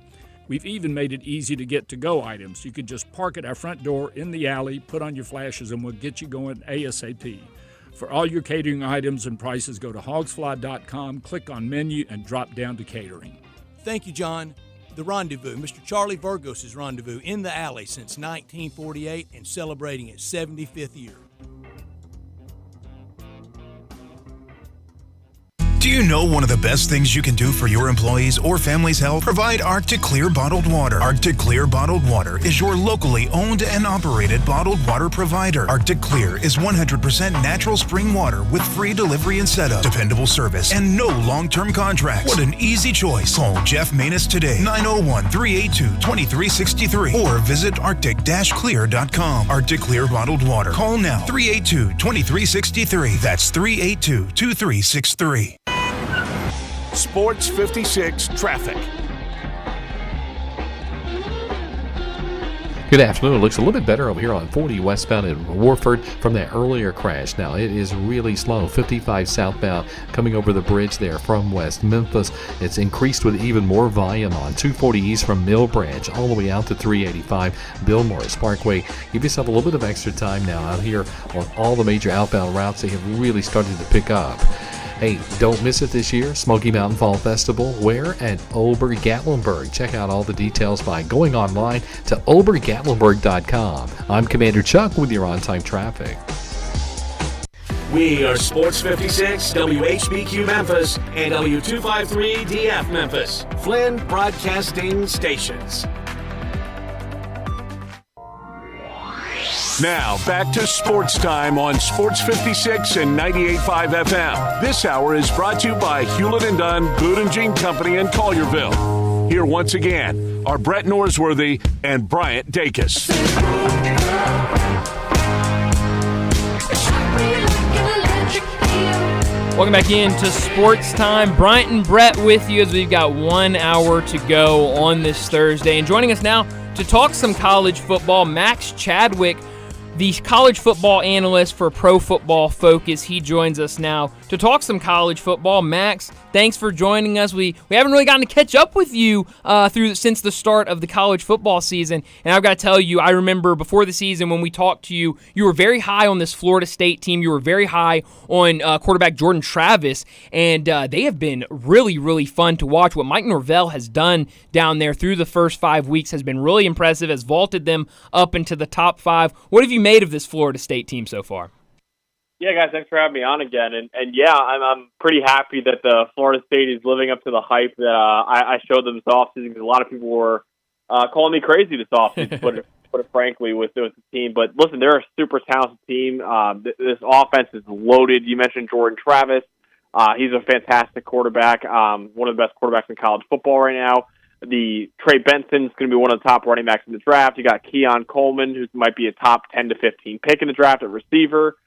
We've even made it easy to get to-go items. You can just park at our front door in the alley, put on your flashes, and we'll get you going ASAP. For all your catering items and prices, go to hogsfly.com, click on menu, and drop down to catering. Thank you, John. The Rendezvous, Mr. Charlie Virgos' Rendezvous in the Alley since 1948 and celebrating its 75th year. Do you know one of the best things you can do for your employees or family's health? Provide Arctic Clear bottled water. Arctic Clear bottled water is your locally owned and operated bottled water provider. Arctic Clear is 100% natural spring water with free delivery and setup, dependable service, and no long-term contracts. What an easy choice. Call Jeff Manus today, 901-382-2363, or visit arctic-clear.com. Arctic Clear bottled water. Call now, 382-2363. That's 382-2363. Sports 56 traffic. Good afternoon. It looks a little bit better over here on 40 westbound in Warford from that earlier crash. Now, it is really slow. 55 southbound coming over the bridge there from West Memphis. It's increased with even more volume on 240 east from Mill Branch all the way out to 385 Bill Morris Parkway. Give yourself a little bit of extra time now out here on all the major outbound routes. They have really started to pick up. Hey, don't miss it this year. Smoky Mountain Fall Festival. Where? At Oberg-Gatlinburg. Check out all the details by going online to obergatlinburg.com. I'm Commander Chuck with your on-time traffic. We are Sports 56, WHBQ Memphis, and W253DF Memphis, Flynn Broadcasting Stations. Now, back to Sports Time on Sports 56 and 98.5 FM. This hour is brought to you by Hewlett & Dunn, Boot & Jean Company in Collierville. Here once again are Brett Norsworthy and Bryant Dacus. Welcome back into Sports Time. Bryant and Brett with you as we've got 1 hour to go on this Thursday. And joining us now to talk some college football, Max Chadwick, the college football analyst for Pro Football Focus. He joins us now to talk some college football. Max, thanks for joining us. We haven't really gotten to catch up with you since the start of the college football season, and I've got to tell you, I remember before the season when we talked to you, you were very high on this Florida State team. You were very high on quarterback Jordan Travis, and they have been really, really fun to watch. What Mike Norvell has done down there through the first 5 weeks has been really impressive, has vaulted them up into the top 5. What have you made of this Florida State team so far? Yeah, guys, thanks for having me on again. And yeah, I'm pretty happy that the Florida State is living up to the hype that I showed them this offseason, because a lot of people were calling me crazy this offseason, put it frankly, with the team. But listen, they're a super talented team. This offense is loaded. You mentioned Jordan Travis. He's a fantastic quarterback, one of the best quarterbacks in college football right now. The Trey Benson's going to be one of the top running backs in the draft. You got Keon Coleman, who might be a top 10 to 15 pick in the draft at receiver.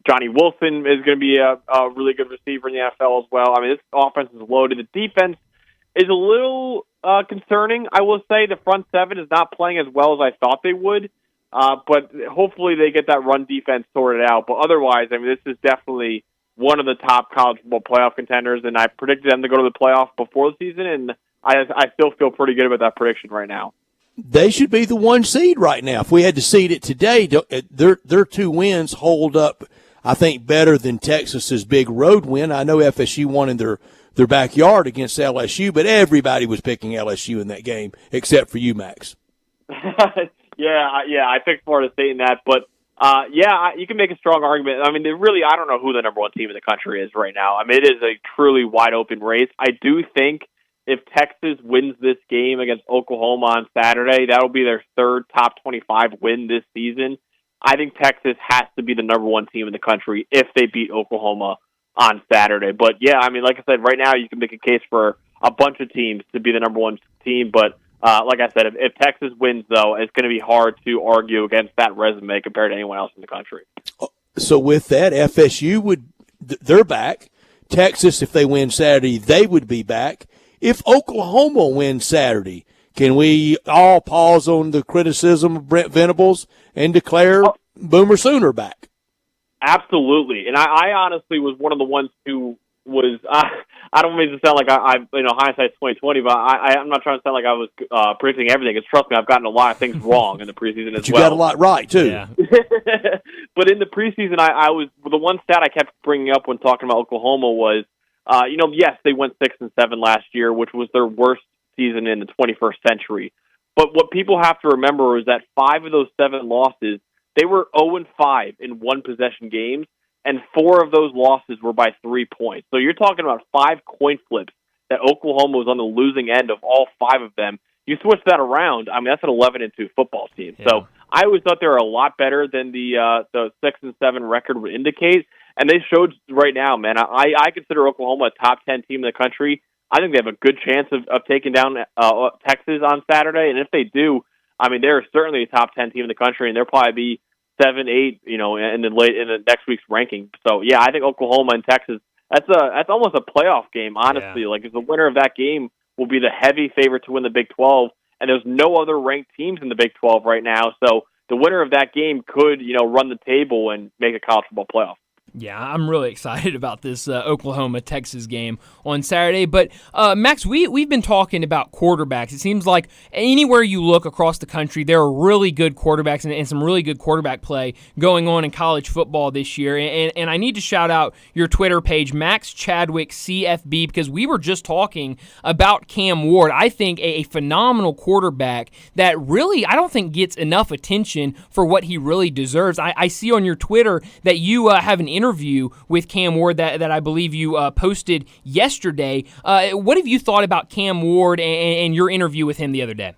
Johnny Wilson is going to be a really good receiver in the NFL as well. I mean, this offense is loaded. The defense is a little concerning, I will say. The front seven is not playing as well as I thought they would, but hopefully they get that run defense sorted out. But otherwise, I mean, this is definitely one of the top college football playoff contenders, and I predicted them to go to the playoff before the season, and I still feel pretty good about that prediction right now. They should be the 1 seed right now. If we had to seed it today, their 2 wins hold up, I think, better than Texas's big road win. I know FSU won in their backyard against LSU, but everybody was picking LSU in that game except for you, Max. Yeah, I picked Florida State in that, but you can make a strong argument. I mean, I don't know who the number 1 team in the country is right now. I mean, it is a truly wide open race. I do think if Texas wins this game against Oklahoma on Saturday, that'll be their 3rd top 25 win this season. I think Texas has to be the number 1 team in the country if they beat Oklahoma on Saturday. But yeah, I mean, like I said, right now you can make a case for a bunch of teams to be the number 1 team. But like I said, if Texas wins, though, it's going to be hard to argue against that resume compared to anyone else in the country. So with that, FSU they're back. Texas, if they win Saturday, they would be back. If Oklahoma wins Saturday, can we all pause on the criticism of Brent Venables and declare Boomer Sooner back? Absolutely. And I honestly was one of the ones who was I don't mean to sound like I hindsight's 2020, but I'm not trying to sound like I was predicting everything. Because trust me, I've gotten a lot of things wrong in the preseason as well. You got a lot right too. Yeah. But in the preseason, I was the one stat I kept bringing up when talking about Oklahoma was, yes, they went 6-7 last year, which was their worst season in the 21st century. But what people have to remember is that 5 of those 7 losses, they were 0-5 in 1-possession games, and 4 of those losses were by 3 points. So you're talking about 5 coin flips that Oklahoma was on the losing end of all 5 of them. You switch that around, I mean, that's an 11-2 football team. Yeah. So I always thought they were a lot better than the 6-7 record would indicate, and they showed right now, man. I consider Oklahoma a top 10 team in the country. I think they have a good chance of taking down Texas on Saturday, and if they do, I mean, they're certainly a top 10 team in the country, and they'll probably be 7, 8, in the next week's ranking. So yeah, I think Oklahoma and Texas, that's almost a playoff game, honestly. Yeah. Like, if the winner of that game will be the heavy favorite to win the Big 12, and there's no other ranked teams in the Big 12 right now. So the winner of that game could, run the table and make a college football playoff. Yeah, I'm really excited about this Oklahoma-Texas game on Saturday. But, Max, we've been talking about quarterbacks. It seems like anywhere you look across the country, there are really good quarterbacks and some really good quarterback play going on in college football this year. And I need to shout out your Twitter page, Max Chadwick CFB, because we were just talking about Cam Ward. I think a phenomenal quarterback that really, I don't think, gets enough attention for what he really deserves. I see on your Twitter that you have an interview with Cam Ward that I believe you posted yesterday. What have you thought about Cam Ward and your interview with him the other day?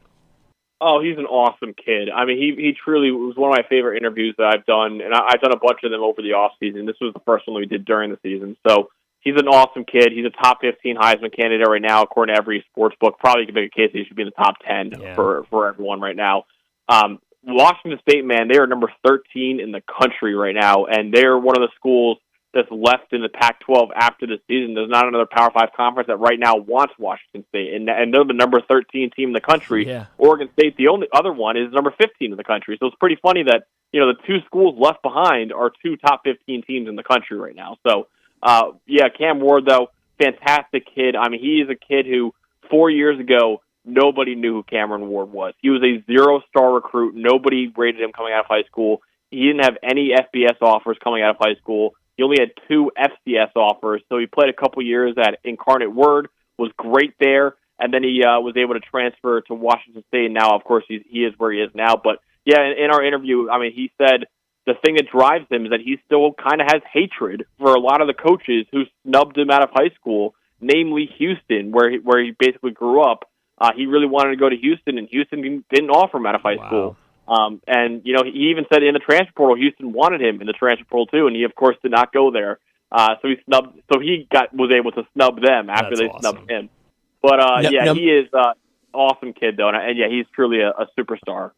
Oh, he's an awesome kid. I mean, he truly was one of my favorite interviews that I've done, and I've done a bunch of them over the offseason. This was the first one we did during the season. So he's an awesome kid. He's a top 15 Heisman candidate right now, according to every sports book. Probably can make a case that he should be in the top 10 for everyone right now. Washington State, man, they are number 13 in the country right now, and they're one of the schools that's left in the Pac-12 after the season. There's not another Power 5 conference that right now wants Washington State, and they're the number 13 team in the country. Yeah. Oregon State, the only other one, is number 15 in the country. So it's pretty funny that the 2 schools left behind are 2 top 15 teams in the country right now. So Cam Ward, though, fantastic kid. I mean, he is a kid who 4 years ago, nobody knew who Cameron Ward was. He was a 0-star recruit. Nobody rated him coming out of high school. He didn't have any FBS offers coming out of high school. He only had 2 FCS offers, so he played a couple years at Incarnate Word, was great there, and then he was able to transfer to Washington State, and now, of course, he is where he is now. But, yeah, in our interview, I mean, he said the thing that drives him is that he still kind of has hatred for a lot of the coaches who snubbed him out of high school, namely Houston, where he basically grew up. He really wanted to go to Houston, and Houston didn't offer him out of high school. And, you know, he even said in the transfer portal, Houston wanted him in the transfer portal too, and he, of course, did not go there. So he was able to snub them after they snubbed him. But, he is an awesome kid, though, and he's truly a superstar.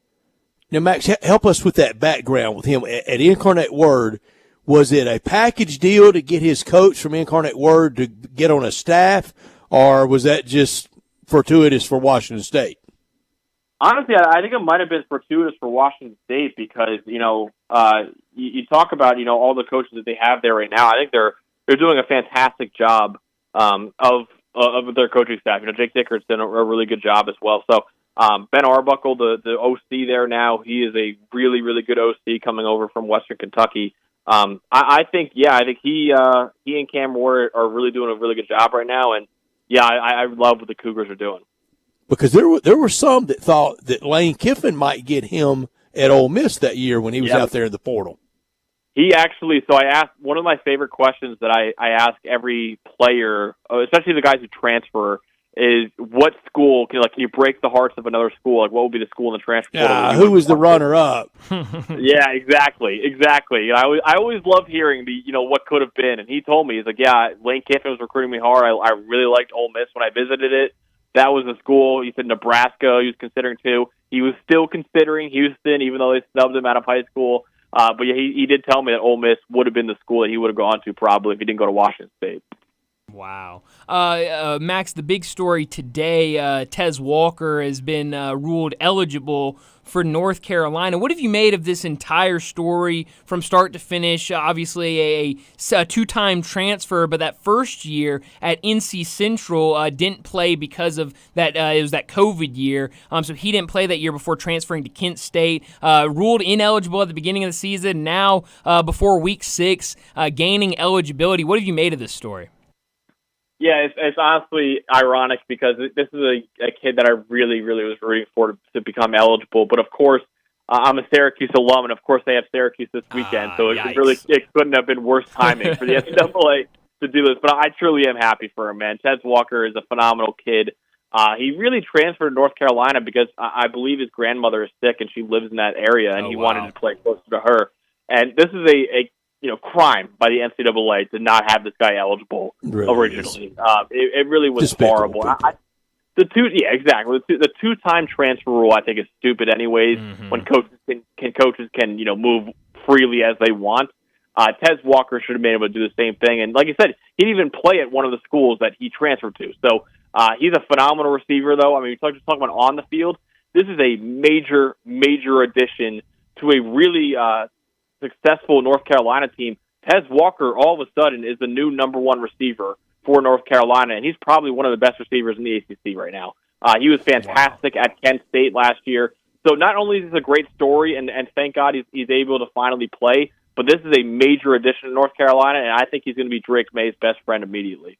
Now, Max, help us with that background with him. At Incarnate Word, was it a package deal to get his coach from Incarnate Word to get on a staff, or was that just fortuitous for Washington State? Honestly, I think it might have been fortuitous for Washington State because, you talk about, all the coaches that they have there right now. I think they're doing a fantastic job of their coaching staff. Jake Dickert's done a really good job as well. So Ben Arbuckle, the OC there now, he is a really, really good OC coming over from Western Kentucky. I think he and Cam Ward are really doing a really good job right now. And, I love what the Cougars are doing. Because there were some that thought that Lane Kiffin might get him at Ole Miss that year when he was out there in the portal. He actually, so I asked, one of my favorite questions that I ask every player, especially the guys who transfer, is what school, can you break the hearts of another school? Like, what would be the school in the transfer portal? Who was the runner-up? Yeah, exactly. I always love hearing what could have been. And he told me, he's like, Lane Kiffin was recruiting me hard. I really liked Ole Miss when I visited it. That was a school. He said Nebraska he was considering too. He was still considering Houston, even though they snubbed him out of high school. But he did tell me that Ole Miss would have been the school that he would have gone to probably if he didn't go to Washington State. Wow. Max, the big story today, Tez Walker has been ruled eligible for North Carolina. What have you made of this entire story from start to finish? Obviously a two-time transfer, but that first year at NC Central didn't play because of that. It was that COVID year, so he didn't play that year before transferring to Kent State. Ruled ineligible at the beginning of the season. Now, before Week 6, gaining eligibility. What have you made of this story? Yeah, it's honestly ironic because this is a kid that I really, really was rooting for to become eligible. But of course, I'm a Syracuse alum, and of course they have Syracuse this weekend, so it couldn't have been worse timing for the NCAA to do this. But I truly am happy for him, man. Tez Walker is a phenomenal kid. He really transferred to North Carolina because I believe his grandmother is sick and she lives in that area, and he wanted to play closer to her. And this is a crime by the NCAA to not have this guy eligible originally. It really was horrible. The two-time transfer rule I think is stupid anyways. When coaches can move freely as they want. Tez Walker should have been able to do the same thing. And like you said, he didn't even play at one of the schools that he transferred to. So he's a phenomenal receiver, though. I mean, just talking about on the field, this is a major, major addition to a really successful North Carolina team. Tez Walker, all of a sudden, is the new number one receiver for North Carolina, and he's probably one of the best receivers in the ACC right now. He was fantastic at Kent State last year. So not only is this a great story, and thank God he's able to finally play, but this is a major addition to North Carolina, and I think he's going to be Drake May's best friend immediately.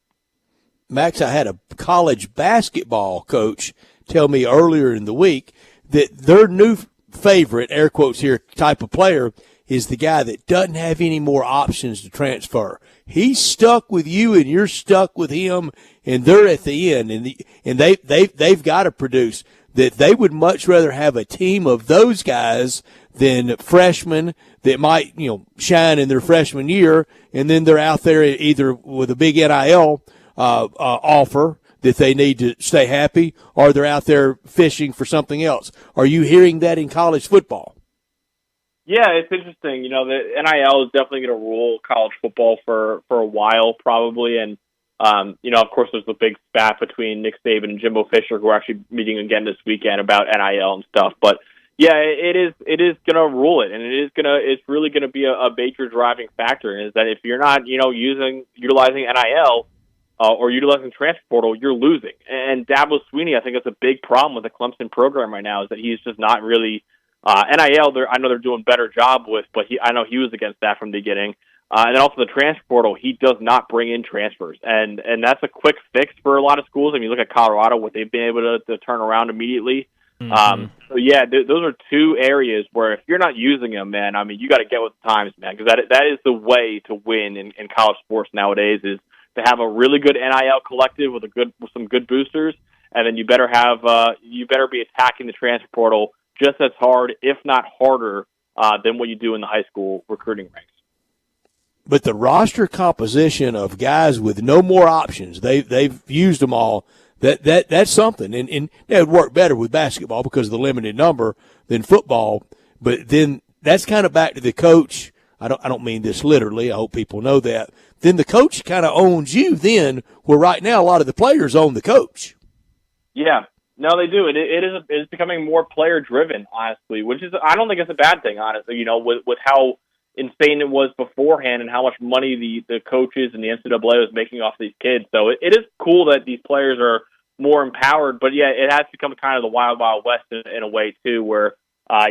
Max, I had a college basketball coach tell me earlier in the week that their new favorite, air quotes here, type of player is the guy that doesn't have any more options to transfer. He's stuck with you, and you're stuck with him, and they're at the end, and they've got to produce. That they would much rather have a team of those guys than freshmen that might shine in their freshman year, and then they're out there either with a big NIL offer that they need to stay happy, or they're out there fishing for something else. Are you hearing that in college football? Yeah, it's interesting. The NIL is definitely going to rule college football for a while, probably. And, of course, there's the big spat between Nick Saban and Jimbo Fisher, who are actually meeting again this weekend about NIL and stuff. But, Yeah, it is. It is going to rule it, and it's really going to be a major driving factor. Is that if you're not, utilizing NIL or utilizing transfer portal, you're losing. And Dabo Swinney, I think that's a big problem with the Clemson program right now, is that he's just not really NIL. I know they're doing a better job with, but I know he was against that from the beginning. And then also the transfer portal, he does not bring in transfers, and that's a quick fix for a lot of schools. I mean, you look at Colorado, what they've been able to turn around immediately. So yeah, those are two areas where if you're not using them, man, I mean, you got to get with the times, man, because that is the way to win in college sports nowadays, is to have a really good NIL collective with some good boosters, and then you better be attacking the transfer portal just as hard, if not harder, than what you do in the high school recruiting ranks. But the roster composition of guys with no more options, they've used them all. That's something, and it would work better with basketball because of the limited number than football. But then that's kind of back to the coach. I don't mean this literally. I hope people know that. Then the coach kind of owns you. Then, where right now a lot of the players own the coach. Yeah, no, they do. It's becoming more player driven, honestly, which is, I don't think it's a bad thing, honestly. With how insane it was beforehand and how much money the coaches and the NCAA was making off these kids. So it is cool that these players are more empowered, but yeah, it has become kind of the wild, wild west in a way too, where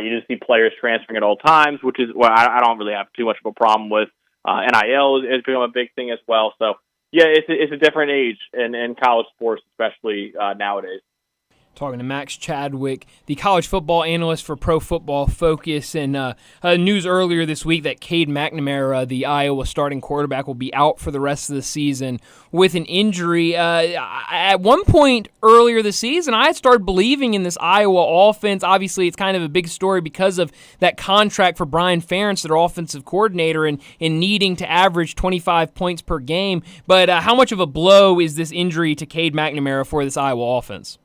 you just see players transferring at all times, which is what I don't really have too much of a problem with. NIL has become a big thing as well. So yeah, it's a different age in college sports, especially nowadays. Talking to Max Chadwick, the college football analyst for Pro Football Focus, and news earlier this week that Cade McNamara, the Iowa starting quarterback, will be out for the rest of the season with an injury. At one point earlier this season, I had started believing in this Iowa offense. Obviously, it's kind of a big story because of that contract for Brian Ferentz, their offensive coordinator, and needing to average 25 points per game. But how much of a blow is this injury to Cade McNamara for this Iowa offense?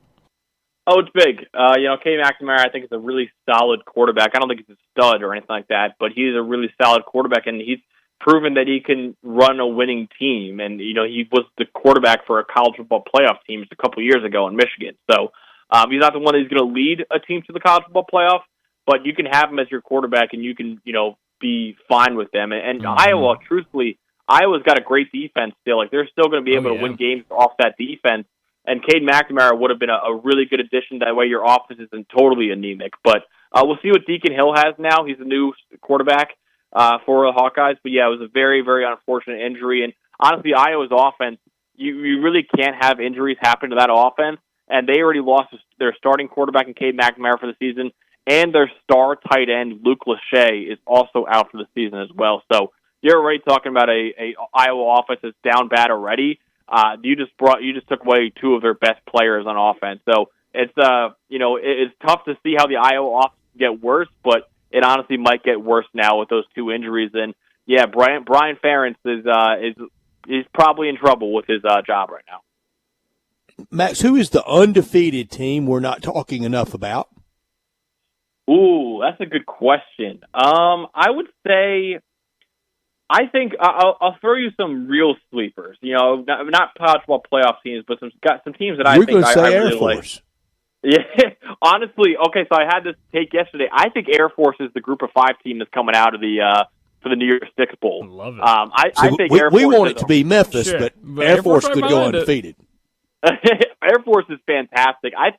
Oh, it's big. Cade McNamara, I think, is a really solid quarterback. I don't think he's a stud or anything like that, but he's a really solid quarterback, and he's proven that he can run a winning team. And, he was the quarterback for a college football playoff team just a couple of years ago in Michigan. So he's not the one that's going to lead a team to the college football playoff, but you can have him as your quarterback, and you can, be fine with them. And Iowa, truthfully, Iowa's got a great defense still. Like, they're still going to be able to win games off that defense. And Cade McNamara would have been a really good addition. That way your offense isn't totally anemic. But we'll see what Deacon Hill has now. He's the new quarterback for the Hawkeyes. But, yeah, it was a very, very unfortunate injury. And, honestly, Iowa's offense, you really can't have injuries happen to that offense. And they already lost their starting quarterback in Cade McNamara for the season. And their star tight end, Luke Lachey, is also out for the season as well. So you're already talking about a Iowa offense that's down bad already. You just took away two of their best players on offense. So it's it's tough to see how the Iowa offense get worse, but it honestly might get worse now with those two injuries. And yeah, Brian Ferentz is probably in trouble with his job right now. Max, who is the undefeated team we're not talking enough about? Ooh, that's a good question. I would say, I think I'll throw you some real sleepers. Not college football playoff teams, but some teams that I think I really like. Yeah, honestly, okay. So I had this take yesterday. I think Air Force is the Group of 5 team that's coming out of for the New Year's Six Bowl. I love it. I think Air Force. We want it to be Memphis, but Air Force could go undefeated. Air Force is fantastic. I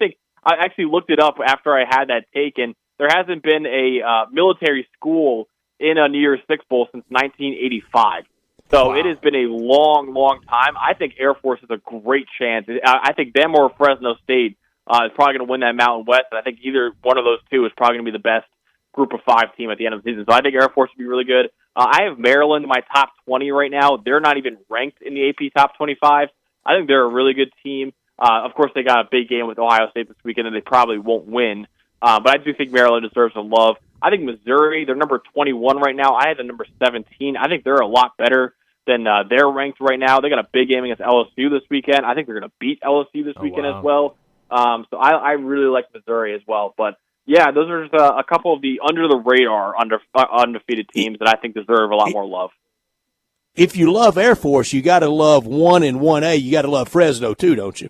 actually looked it up after I had that take, and there hasn't been a military school in a New Year's Six Bowl since 1985. So It has been a long, long time. I think Air Force has a great chance. I think them or Fresno State is probably going to win that Mountain West, and I think either one of those two is probably going to be the best Group of 5 team at the end of the season. So I think Air Force would be really good. I have Maryland in my top 20 right now. They're not even ranked in the AP top 25. I think they're a really good team. Of course, they got a big game with Ohio State this weekend, and they probably won't win. But I do think Maryland deserves some love. I think Missouri, they're number 21 right now. I had them number 17. I think they're a lot better than they're ranked right now. They got a big game against LSU this weekend. I think they're going to beat LSU this weekend as well. So I really like Missouri as well. But, yeah, those are just a couple of the under-the-radar undefeated teams that I think deserve a lot more love. If you love Air Force, you got to love 1 and 1A. You got to love Fresno too, don't you?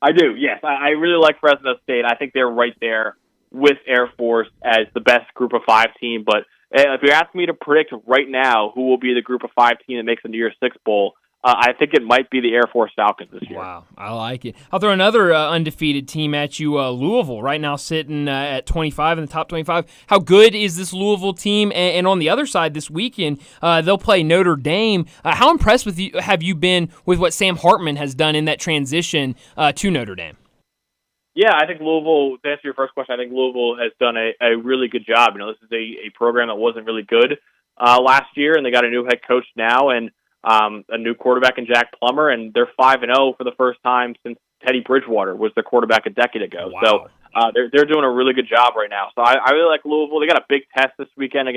I do, yes. I really like Fresno State. I think they're right there with Air Force as the best Group of 5 team. But if you're asking me to predict right now who will be the Group of 5 team that makes the New Year's Six Bowl, I think it might be the Air Force Falcons this year. Wow, I like it. I'll throw another undefeated team at you, Louisville, right now sitting at 25 in the top 25. How good is this Louisville team? And on the other side this weekend, they'll play Notre Dame. How impressed have you been with what Sam Hartman has done in that transition to Notre Dame? Yeah, I think Louisville, to answer your first question, I think Louisville has done a really good job. This is a program that wasn't really good last year, and they got a new head coach now, and a new quarterback in Jack Plummer, and they're 5-0 for the first time since Teddy Bridgewater was their quarterback a decade ago. Wow. So they're doing a really good job right now. So I really like Louisville. They got a big test this weekend against